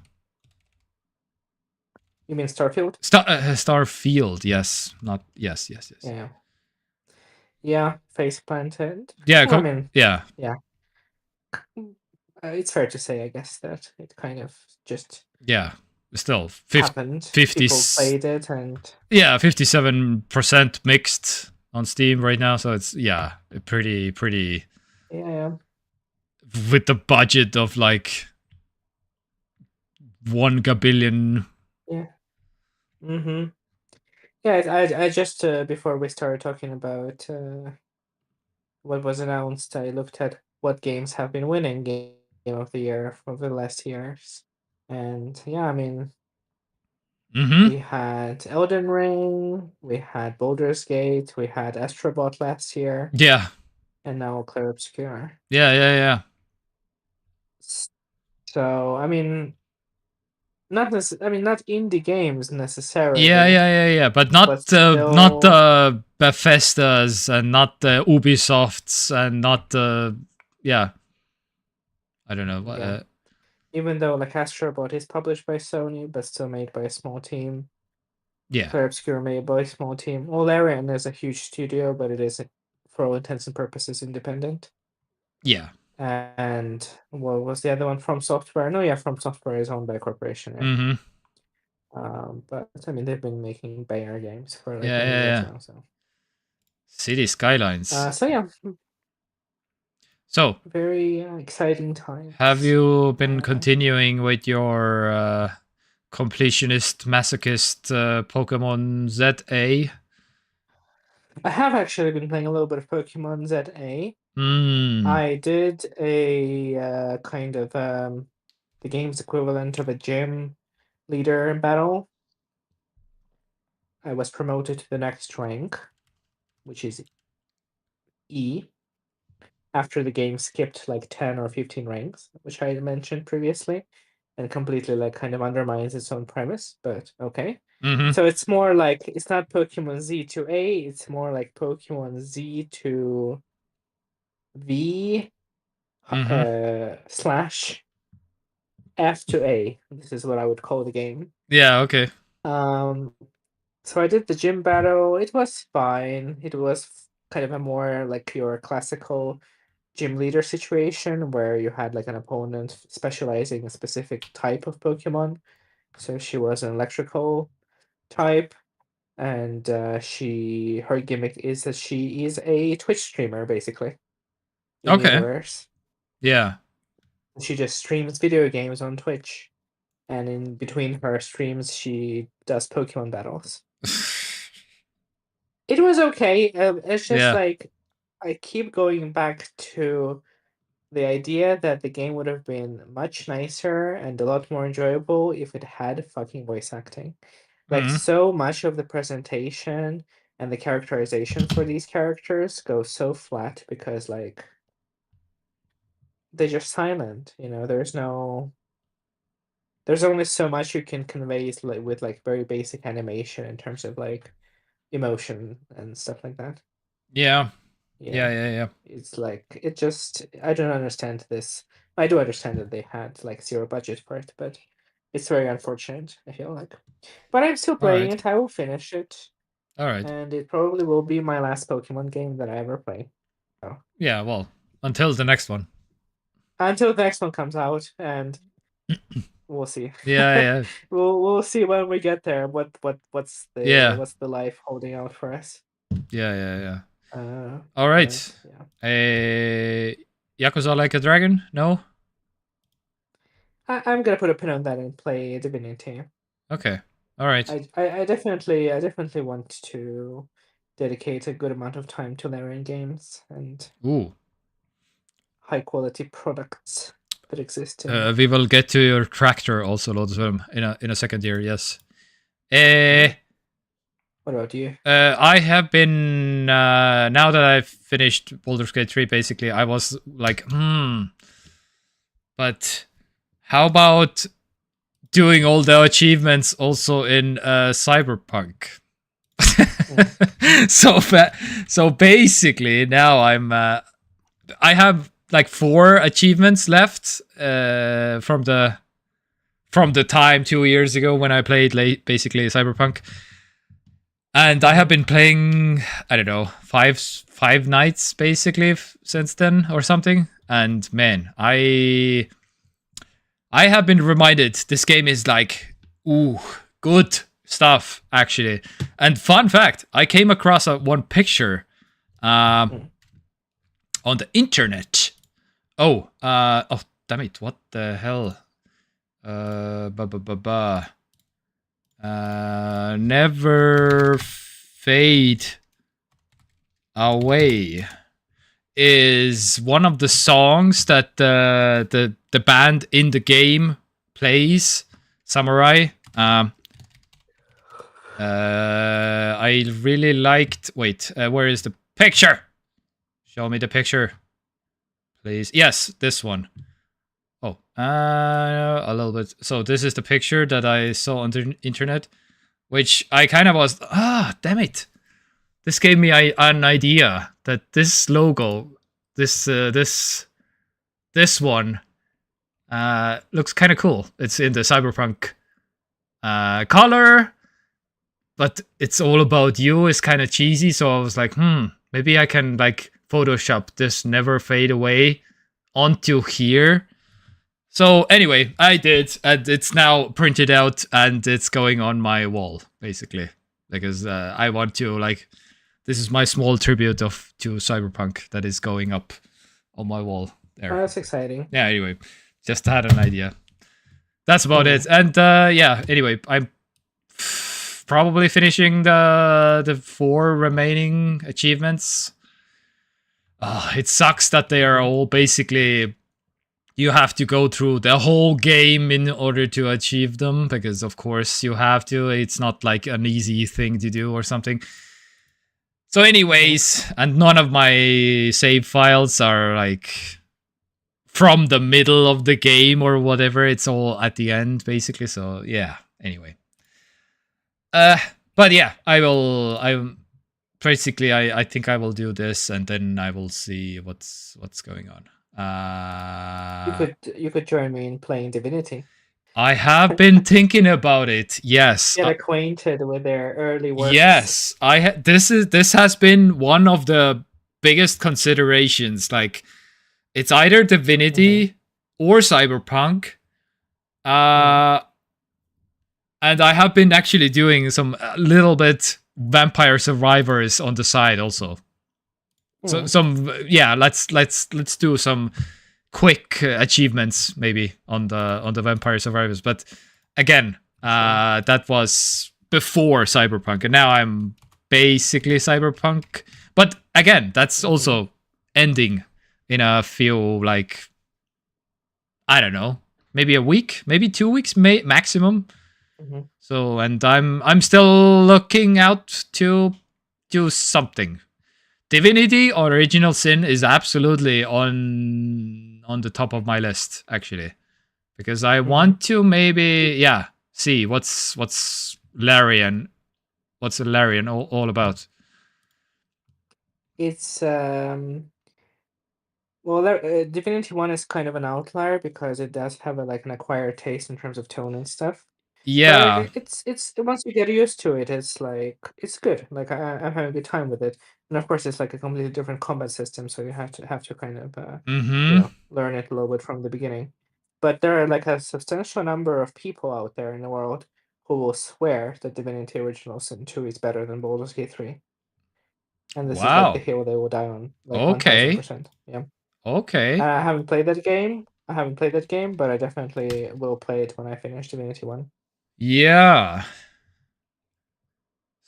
You mean Starfield? Starfield, yes, not yes. Yeah, face planted. Yeah, Well, I mean, yeah. It's fair to say, I guess, that it kind of just Still, happened. 50. People played it, and 57% mixed on Steam right now. So it's pretty yeah. with the budget of like 1 gabillion. Yeah. Mm-hmm. Yeah, I just before we started talking about what was announced, I looked at what games have been winning Game of the Year for the last years, and yeah, I mean, Mm-hmm. we had Elden Ring, we had Baldur's Gate, we had Astrobot last year, Yeah. and now Clair Obscur. Yeah. So I mean, not indie games necessarily, Yeah. But not but still, Bethesda's and not Ubisoft's and not yeah. I don't know. yeah. Even though like Astrobot is published by Sony, but still made by a small team. Yeah. Clair Obscur made by a small team. Well, Larian is a huge studio, but it is, for all intents and purposes, independent. Yeah. And what was the other one? From Software? No, yeah, From Software is owned by a corporation. Yeah. Mm-hmm. But I mean, they've been making banger games for like Yeah, many yeah, years yeah. now. So, City Skylines. so yeah, So, very exciting times. have you been continuing with your completionist masochist Pokemon ZA? I have actually been playing a little bit of Pokemon ZA. Mm. I did a kind of the game's equivalent of a gym leader battle. I was promoted to the next rank, which is E, after the game skipped like 10 or 15 ranks, which I mentioned previously, and completely like kind of undermines its own premise, but okay. Mm-hmm. So it's more like, it's not Pokemon Z to A, it's more like Pokemon Z to V slash F to A. This is what I would call the game. Yeah, okay. So I did the gym battle. It was fine. It was kind of a more like pure classical gym leader situation where you had like an opponent specializing in a specific type of Pokemon. So she was an electrical type, and her gimmick is that she is a Twitch streamer basically in Okay. universe. Yeah. She just streams video games on Twitch, and in between her streams, she does Pokemon battles. It was okay. It's just like I keep going back to the idea that the game would have been much nicer and a lot more enjoyable if it had fucking voice acting. Like, so much of the presentation and the characterization for these characters go so flat because, like, they're just silent. You know, there's only so much you can convey with like very basic animation in terms of like emotion and stuff like that. Yeah. Yeah. It's like, I don't understand this. I do understand that they had like zero budget for it, but it's very unfortunate, I feel like. But I'm still playing it. I will finish it. All right. And it probably will be my last Pokemon game that I ever play. So. Yeah, well, until the next one. Until the next one comes out, and we'll see. Yeah. We'll see when we get there. What's the life holding out for us? Yeah. All right. Yakuza Like a Dragon? No? I'm gonna put a pin on that and play Divinity. Okay. All right. I definitely want to dedicate a good amount of time to layering games and Ooh. high quality products that exist in. We will get to your tractor also, Lord Swim, in a second here. Yes. Eh. What about you? I have been now that I've finished Baldur's Gate 3. Basically, I was like, but how about doing all the achievements also in Cyberpunk? So basically now I have like 4 achievements left from the time 2 years ago when I played basically Cyberpunk, and I have been playing, I don't know, five nights basically since then or something. And man, I have been reminded this game is like, ooh, good stuff actually. And fun fact, I came across one picture on the internet. Oh, damn it! What the hell? Never fade away is one of the songs that the band in the game plays. Samurai. I really liked. Wait, where is the picture? Show me the picture, please. Yes, this one. Oh, a little bit. So this is the picture that I saw on the internet, which I kind of was, damn it. This gave me an idea that this logo, this one, looks kind of cool. It's in the Cyberpunk color, but it's all about you. It's kind of cheesy, so I was like, maybe I can like Photoshop this never fade away onto here. So anyway, I did, and it's now printed out, and it's going on my wall, basically, because I want to, like, this is my small tribute to Cyberpunk that is going up on my wall there. Oh, that's exciting. Yeah, anyway, just had an idea. That's about it. And yeah, anyway, I'm probably finishing the 4 remaining achievements. It sucks that they are all basically, you have to go through the whole game in order to achieve them, because of course you have to. It's not like an easy thing to do or something. So anyways, and none of my save files are like from the middle of the game or whatever. It's all at the end basically. So yeah, anyway. But yeah, I think I will do this, and then I will see what's going on. You could join me in playing Divinity. I have been thinking about it. Yes. Get acquainted with their early works. Yes, this has been one of the biggest considerations. Like, it's either Divinity or Cyberpunk. And I have been actually doing some little bit Vampire Survivors on the side also. So let's do some quick achievements maybe on the Vampire Survivors. But again, that was before Cyberpunk, and now I'm basically Cyberpunk. But again, that's also ending in a few, like, I don't know, maybe a week, maybe 2 weeks maximum. So, and I'm still looking out to do something. Divinity or Original Sin is absolutely on the top of my list, actually, because I want to maybe see what's Larian all about. It's well, Divinity 1 is kind of an outlier because it does have an acquired taste in terms of tone and stuff. Yeah. But it's once you get used to it, it's like, it's good. Like, I'm having a good time with it, and of course it's like a completely different combat system, so you have to kind of learn it a little bit from the beginning. But there are like a substantial number of people out there in the world who will swear that Divinity Original Sin 2 is better than Baldur's Gate 3. And this is like the hill they will die on, like 1000%. Yeah. Okay. I haven't played that game. But I definitely will play it when I finish Divinity 1. Yeah.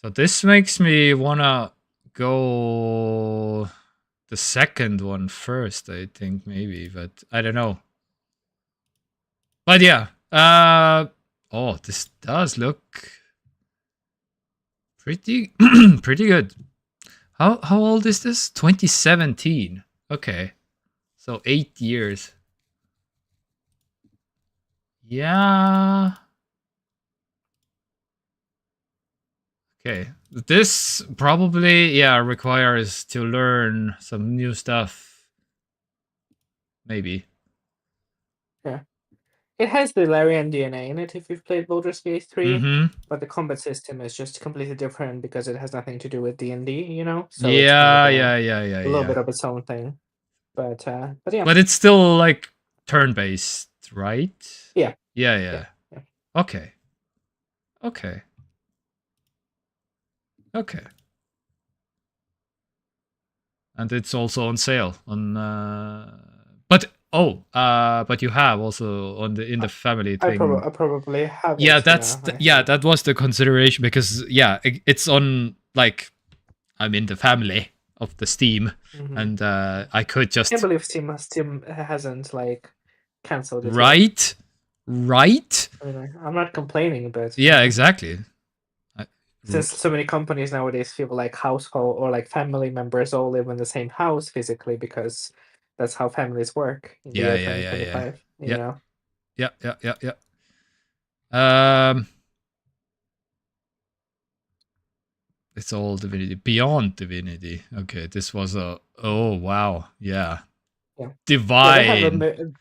So this makes me wanna go the second one first, I think, maybe, but I don't know. But yeah. Oh, this does look pretty pretty good. How old is this? 2017. Okay. So 8 years. Yeah. Okay. This probably, yeah, requires to learn some new stuff. Maybe. Yeah. It has the Larian DNA in it if you've played Baldur's Gate 3, Mm-hmm. but the combat system is just completely different because it has nothing to do with D&D, you know? So it's kind Yeah, of yeah, a little bit of its own thing. But yeah. But it's still like turn-based, right? Yeah. Yeah, Yeah. yeah. Okay. Okay. Okay. And it's also on sale on but you have also on the in the family I thing. probably have Yeah, it. Yeah, I think. that was the consideration because yeah, it's on like I'm in the family of the Steam, Mhm. and I could I just can't believe Steam hasn't like cancelled it yet. right. I mean, I'm not complaining, but Yeah, exactly. since so many companies nowadays feel like household or like family members all live in the same house physically because that's how families work in the Yeah, year yeah, yeah, yeah. 2025. You Yeah. know? Yeah. It's all Divinity. Beyond Divinity. Okay, this was a oh wow. Yeah. Yeah. Yeah, they have Divine.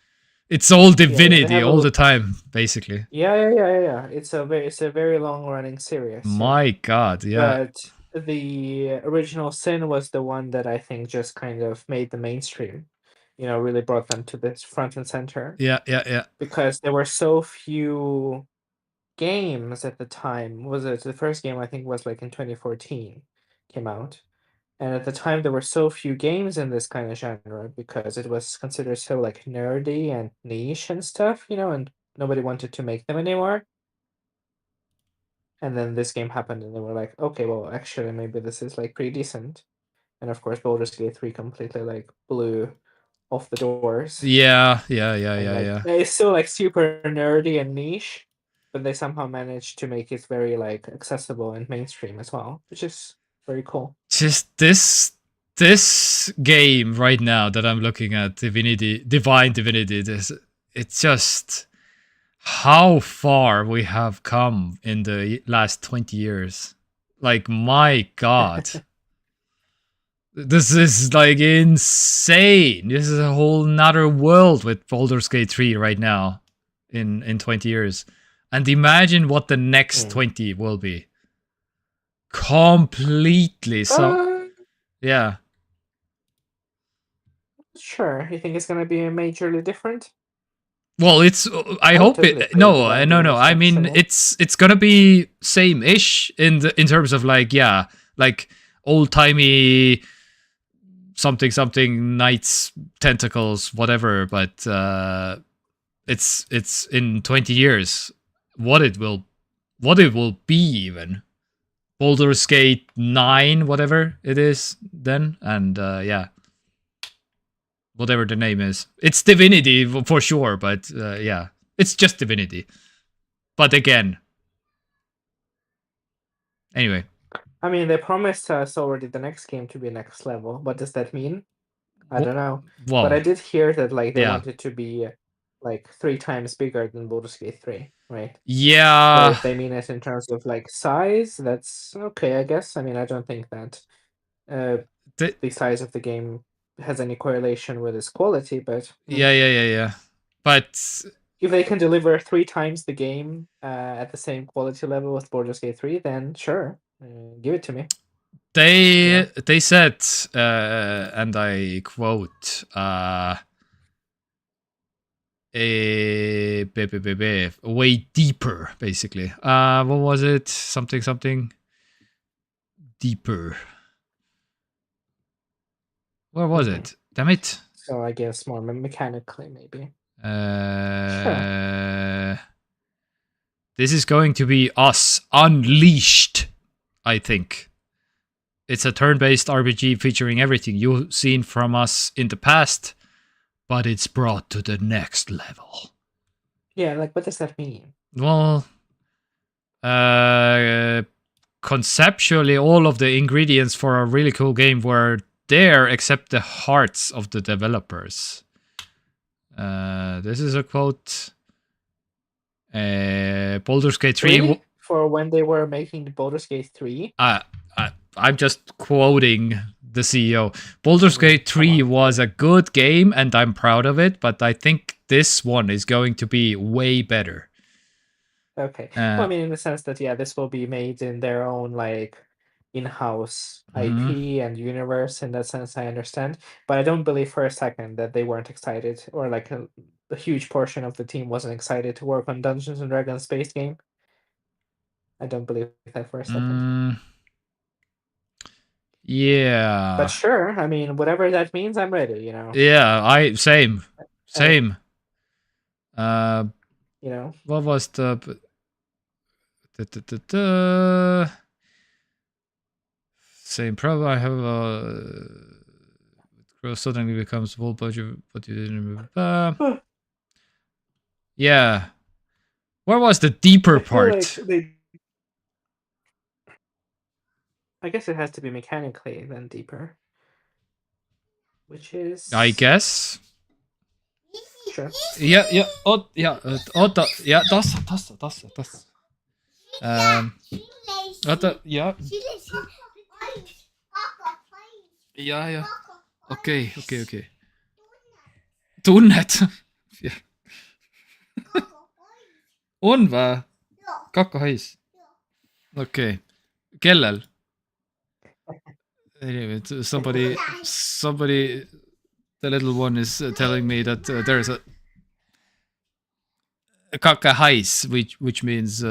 It's all they Divinity have all the time, basically. yeah. It's a very long running series. My god, yeah. But the original Sin was the one that I think just kind of made the mainstream. You know, really brought them to this front and center. Yeah. Because there were so few games at the time. Was it the first game I think was like in 2014 came out. And at the time there were so few games in this kind of genre because it was considered so like nerdy and niche and stuff, you know, and nobody wanted to make them anymore. And then this game happened and they were like, okay, well actually maybe this is like pretty decent. And of course Baldur's Gate 3 completely like blew off the doors. Yeah. And like it's still like super nerdy and niche, but they somehow managed to make it very like accessible and mainstream as well, which is very cool. Just this game right now that I'm looking at, Divine Divinity, it's just how far we have come in the last 20 years. Like my god. This is like insane. This is a whole nother world with Baldur's Gate 3 right now in 20 years. And imagine what the next 20 will be. Completely yeah. Sure. You think it's gonna be majorly different? Well, it's I I would hope totally it play no, Divine no. Divinity I next mean summer. it's gonna be same-ish in terms of like yeah, like old-timey something knights tentacles whatever, but it's in 20 years what it will be even Baldur's Gate 9 whatever it is then, and yeah, whatever the name is, it's Divinity for sure, but yeah, it's just Divinity, but again, anyway. I mean, they promised us already the next game to be next level. What does that mean? I don't know. But I Well, did hear that like they yeah, wanted to be like 3 times bigger than Baldur's Gate 3, right? So yeah, if they mean it in terms of like size, that's okay, I guess. I mean, I don't think that the, the size of the game has any correlation with its quality, but yeah, but if they can deliver 3 times the game at the same quality level with Baldur's Gate 3, then sure, give it to me. Yeah. they said and I quote way deeper basically. What was it? Something deeper. Where was it? Damn it. So I guess more mechanically, maybe. Uh, Sure. This is going to be us unleashed, I think. It's a turn-based RPG featuring everything you've seen from us in the past, but it's brought to the next level. Yeah, like what does that mean? Well, conceptually, all of the ingredients for a really cool game were there, except the hearts of the developers. This is a quote. Baldur's Gate 3. Really? For when they were making the Baldur's Gate 3? I'm just quoting the CEO. Baldur's Gate 3 was a good game, and I'm proud of it, but I think this one is going to be way better. Okay. Well, I mean, in the sense that, yeah, this will be made in their own, like, in-house IP and universe. In that sense, I understand. But I don't believe for a second that they weren't excited, or like a huge portion of the team wasn't excited to work on Dungeons and Dragons space game. I don't believe that for a second. Yeah. But sure, I mean, whatever that means, I'm ready, you know. Yeah, same. You What was the same problem? I have growth suddenly becomes full budget, but you didn't remove. Yeah. Where was the deeper part? I guess it has to be mechanically then deeper. Which is... I guess. Sure. Yeah. Das. Ja. Ja. Okay. Tunnet. Ja. On või? Kakahais? Okay. Kellel? Anyway, somebody, the little one is telling me that there's a kakahais, which means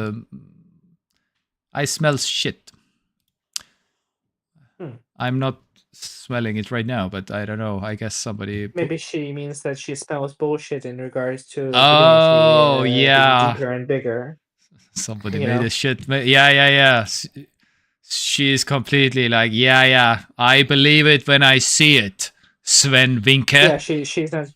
I smell shit. I'm not smelling it right now, but I don't know. I guess somebody. Maybe she means that she smells bullshit in regards to Divinity, being deeper and bigger. Somebody made a shit. Yeah. She's completely like, yeah. I believe it when I see it. Sven Vinke. Yeah, she's not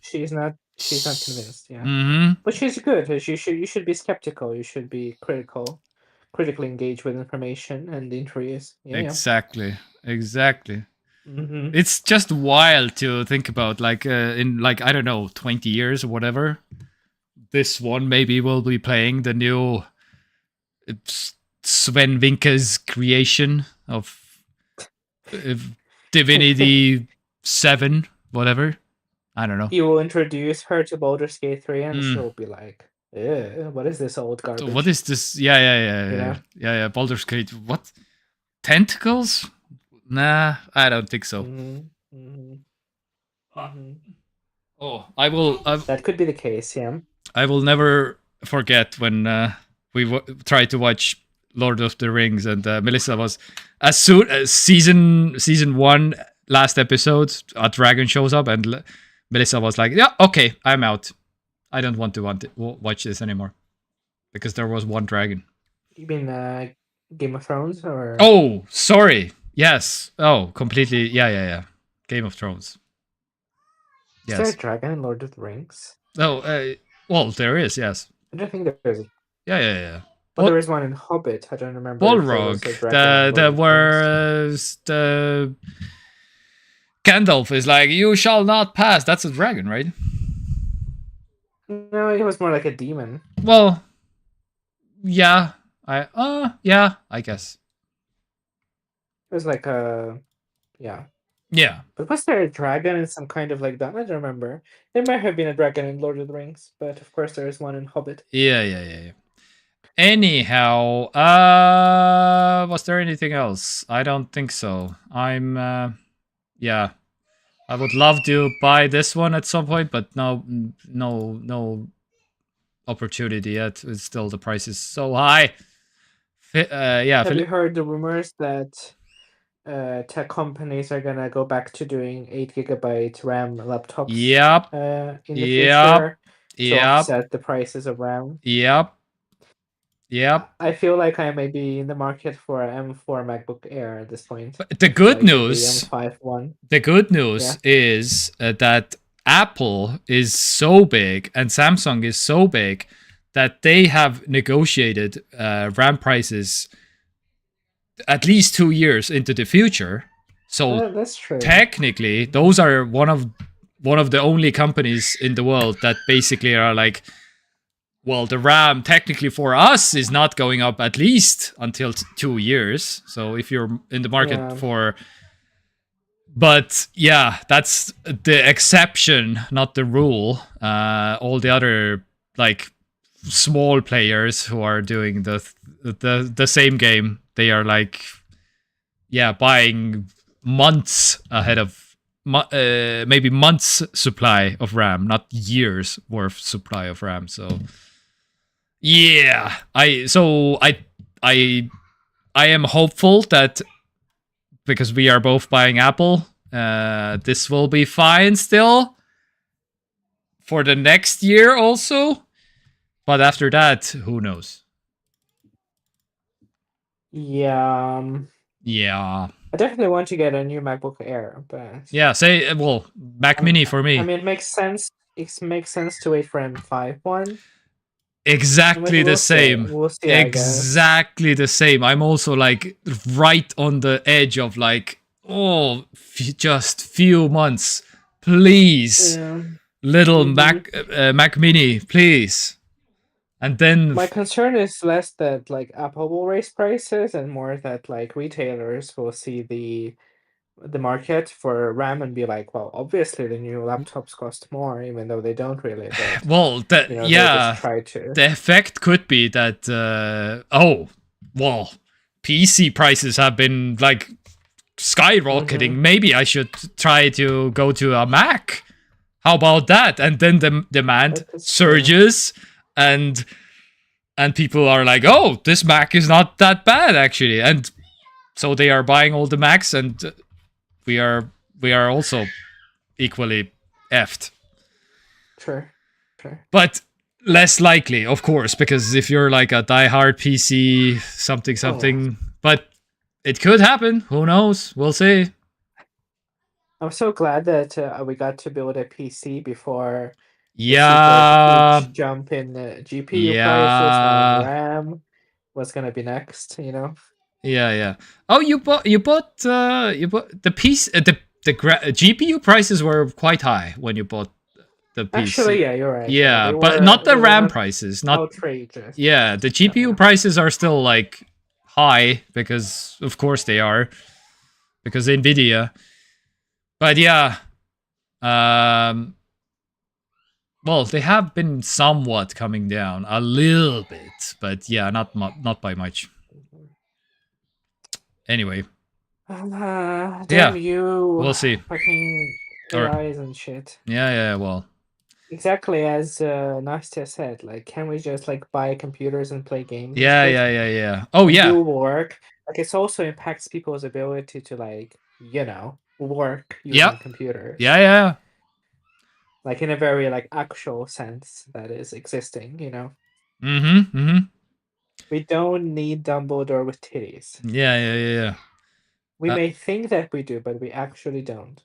convinced. Yeah, but she's good. You should be skeptical. You should be critically engaged with information and interviews. Yeah, exactly. It's just wild to think about. Like in like I don't know 20 years or whatever. This one maybe will be playing the new Sven Vinke's creation of Divinity 7, whatever. I don't know. You will introduce her to Baldur's Gate 3 and she'll be like, what is this old garbage? What is this? Yeah. Baldur's Gate. What? Tentacles? Nah, I don't think so. Oh, I will. That could be the case, yeah. I will never forget when we tried to watch Lord of the Rings, and Melissa was as soon as season 1 last episode, a dragon shows up, and Melissa was like, "Yeah, okay, I'm out. I don't want to watch this anymore because there was one dragon." You mean Game of Thrones or? Oh, sorry. Yes. Oh, completely. Yeah. Game of Thrones. Yes. Is there a dragon in Lord of the Rings? Oh, well, there is. Yes. I don't think there is. Yeah. But there is one in Hobbit. I don't remember. Balrog. The Gandalf is like, you shall not pass. That's a dragon, right? No, it was more like a demon. Well, yeah. I guess. It was like yeah. Yeah. But was there a dragon in some kind of like that? I don't remember. There might have been a dragon in Lord of the Rings, but of course there is one in Hobbit. Yeah. Anyhow, was there anything else? I don't think so. Yeah. I would love to buy this one at some point, but no opportunity yet. It's still, the price is so high. Yeah. Have you heard the rumors that tech companies are gonna go back to doing 8GB RAM laptops? Yep. In the future to offset the prices of RAM. Yep. Yep. I feel like I may be in the market for an M4 MacBook Air at this point. But the good Like the news, M5 one. the good news Yeah. is that Apple is so big and Samsung is so big that they have negotiated RAM prices at least 2 years into the future. So That's true. technically, those are one of the only companies in the world that basically are like, well, the RAM technically for us is not going up at least until 2 years. So if you're in the market Yeah. for, but yeah, that's the exception, not the rule. All the other like small players who are doing the same game, they are like, yeah, buying months ahead of maybe months supply of RAM, not years worth supply of RAM. So yeah, I am hopeful that because we are both buying Apple, this will be fine still for the next year also. But after that, who knows? Yeah. Yeah. I definitely want to get a new MacBook Air, but Yeah, Mac Mini for me. I mean, it makes sense. It makes sense to wait for M5 one. Exactly the same. We'll see. Exactly the same. I'm also like right on the edge of like, oh, just few months, please, little Mac Mini, please. And then my concern is less that like Apple will raise prices and more that like retailers will see the market for RAM and be like, well, obviously the new laptops cost more, even though they don't really. But well, they'll just try to. The effect could be that PC prices have been like skyrocketing. Maybe I should try to go to a Mac. How about that? And then the demand surges and people are like, oh, this Mac is not that bad actually. And so they are buying all the Macs, and we are also equally effed. Sure. But less likely, of course, because if you're like a diehard PC something, but it could happen. Who knows? We'll see. I'm so glad that we got to build a PC before the huge jump in GPU prices and RAM was gonna be next. Yeah. Oh, you bought the piece. The GPU prices were quite high when you bought the PC. Actually, yeah, you're right. Yeah, but not the RAM prices. Not outrageous. Yeah, the GPU prices are still like high because, of course, they are because Nvidia. But yeah, well, they have been somewhat coming down a little bit, but yeah, not by much. Anyway. Damn you. We'll see. Fucking AIs and shit. Yeah, well. Exactly as Nastya said, like, can we just like buy computers and play games? Yeah. Oh, yeah. Do work. Like, it also impacts people's ability to like, work using computers. Yeah. Like in a very like actual sense that is existing, Mm-hmm. We don't need Dumbledore with titties. Yeah. We may think that we do, but we actually don't.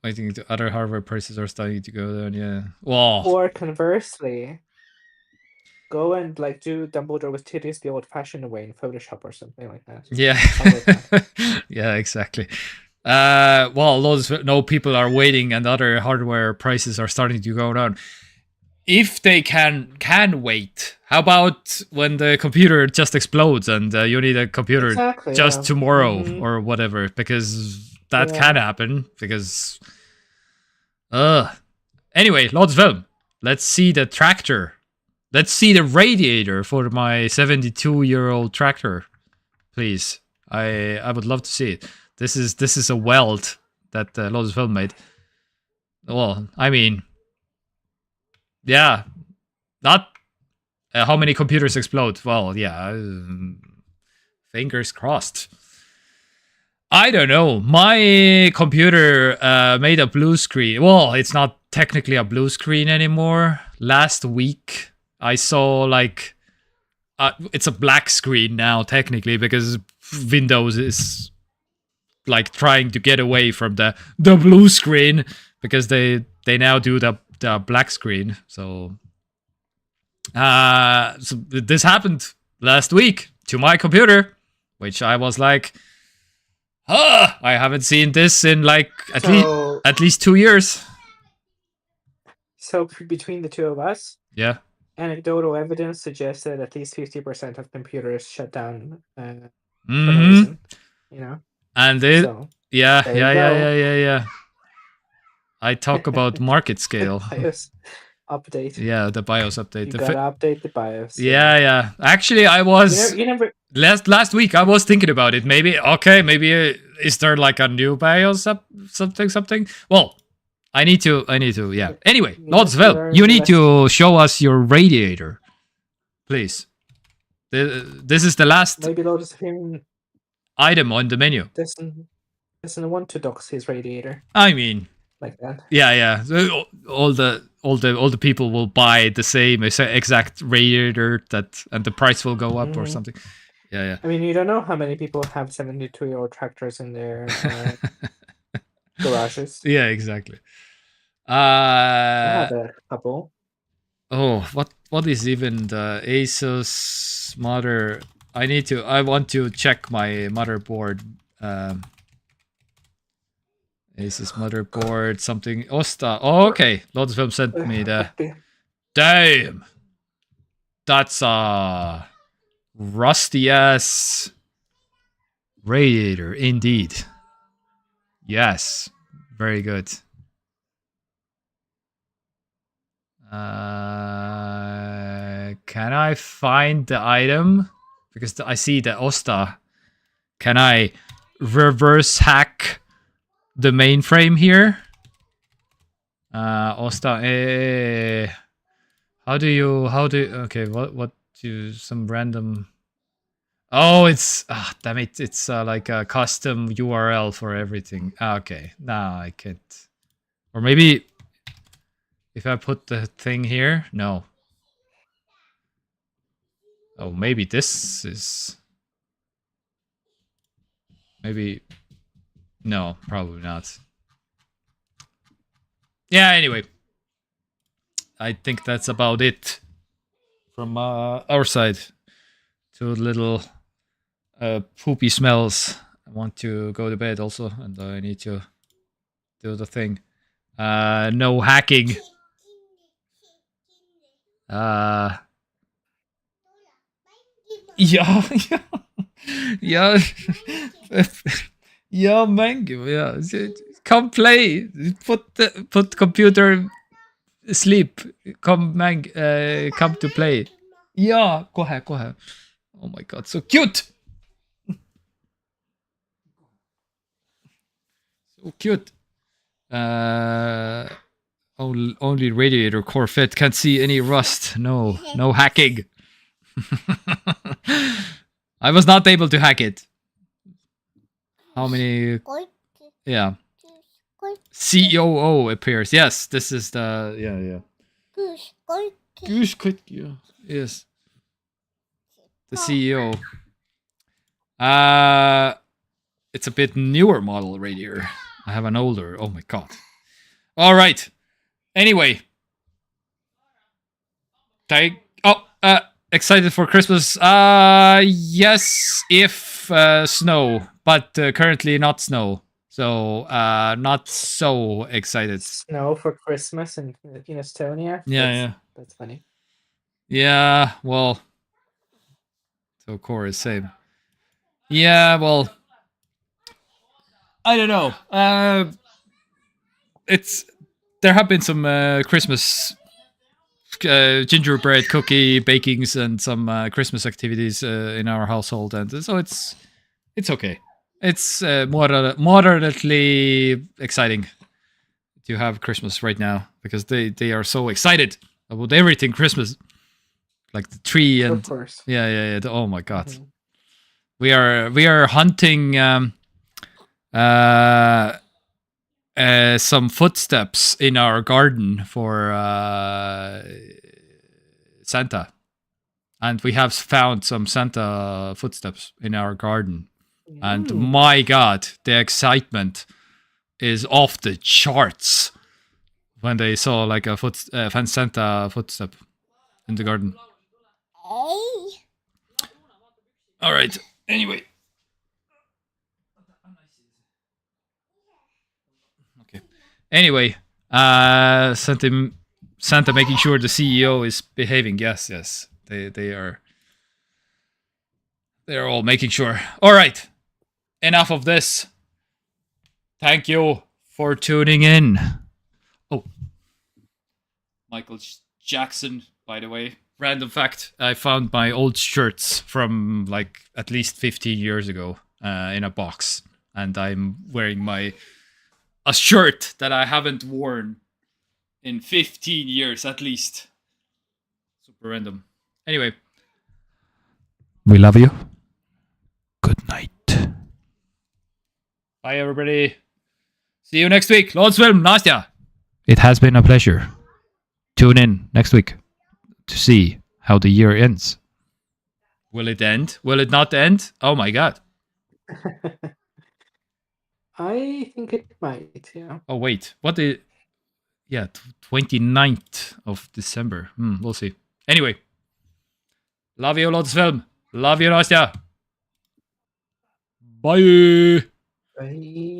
I think the other hardware prices are starting to go down, yeah. Well, or conversely, go and like do Dumbledore with titties the old-fashioned way in Photoshop or something like that. Yeah. Yeah, exactly. Well, people are waiting, and other hardware prices are starting to go down. If they can wait, how about when the computer just explodes and you need a computer tomorrow or whatever? Because that can happen. Because, anyway, Lord's Film. Let's see the tractor. Let's see the radiator for my 72-year-old tractor, please. I would love to see it. This is a weld that Lord's Film made. Well, I mean, yeah, not how many computers explode. Well, yeah, fingers crossed. I don't know. My computer made a blue screen. Well, it's not technically a blue screen anymore. Last week, I saw like it's a black screen now technically because Windows is like trying to get away from the blue screen because they now do the black screen. So so this happened last week to my computer, which I was like, I haven't seen this in like at least 2 years. So between the two of us, Yeah. anecdotal evidence suggests that at least 50% of computers shut down for no Mhm. reason. You know, And so yeah. there you go. I talk about market scale. BIOS update. Yeah, the BIOS update. You gotta update the BIOS. Yeah. Actually, I was You never. last week. I was thinking about it. Maybe is there like a new BIOS something? Well, I need to. Yeah. Anyway, Lodsvel, you need to show us your radiator, please. This is the last Maybe Lotus him item on the menu. doesn't want to dox his radiator I mean, like that. yeah. So all the people will buy the same exact radiator and the price will go up or something. Yeah. I mean, you don't know how many people have 72-year-old tractors in their garages. Yeah, exactly. I have a couple. Oh, what is even the ASUS mother? I want to check my motherboard. Asus motherboard, something. Osta. Oh, okay. Lodsfilm sent me the. Damn. That's a rusty ass radiator, indeed. Yes. Very good. Can I find the item? Because I see the Osta. Can I reverse hack the mainframe here? Osta. How do you? Okay. What do some random? Oh, it's damn it! It's like a custom URL for everything. Okay. Nah, I can't. Or maybe if I put the thing here, no. Oh, maybe this is. Maybe. No, probably not. Yeah, anyway. I think that's about it from our side. Two little poopy smells. I want to go to bed also, and I need to do the thing. No hacking. Yeah. Yeah. Yeah, Mango. Yeah, come play. Put computer sleep. Come to play. Yeah, go ahead. Oh my god, so cute. So cute. Only radiator core fit. Can't see any rust. No hacking. I was not able to hack it. How many? Yeah. COO appears. Yes, this is the yeah. Goose yeah. Yes. The CEO. It's a bit newer model radiator. I have an older. Oh my god. All right. Anyway. Excited for Christmas. Yes, if snow, but currently not snow. So not so excited. Snow for Christmas in Estonia. Yeah. That's funny. Yeah, well. So core is same. Yeah, well. I don't know. There have been some Christmas gingerbread cookie bakings and some Christmas activities in our household, and so it's okay. It's moderately exciting to have Christmas right now because they are so excited about everything Christmas, like the tree and of course. Yeah. Oh my god, we are hunting some footsteps in our garden for Santa. and we have found some Santa footsteps in our garden. And Mm. my God, the excitement is off the charts when they saw like a Santa footstep in the garden. All right. Anyway. Okay. Anyway, Santa making sure the CEO is behaving. Yes. They're all making sure. All right. Enough of this. Thank you for tuning in. Oh, Michael Jackson, by the way. Random fact: I found my old shirts from like at least 15 years ago in a box, and I'm wearing a shirt that I haven't worn in 15 years at least. Super random. Anyway, we love you. Good night. Bye, everybody. See you next week. Lordsfilm, Nastya. It has been a pleasure. Tune in next week to see how the year ends. Will it end? Will it not end? Oh my God. I think it might, yeah. Oh, wait. What the... Yeah, 29th of December. We'll see. Anyway. Love you, Lordsfilm. Love you, Nastya. Bye. Bye.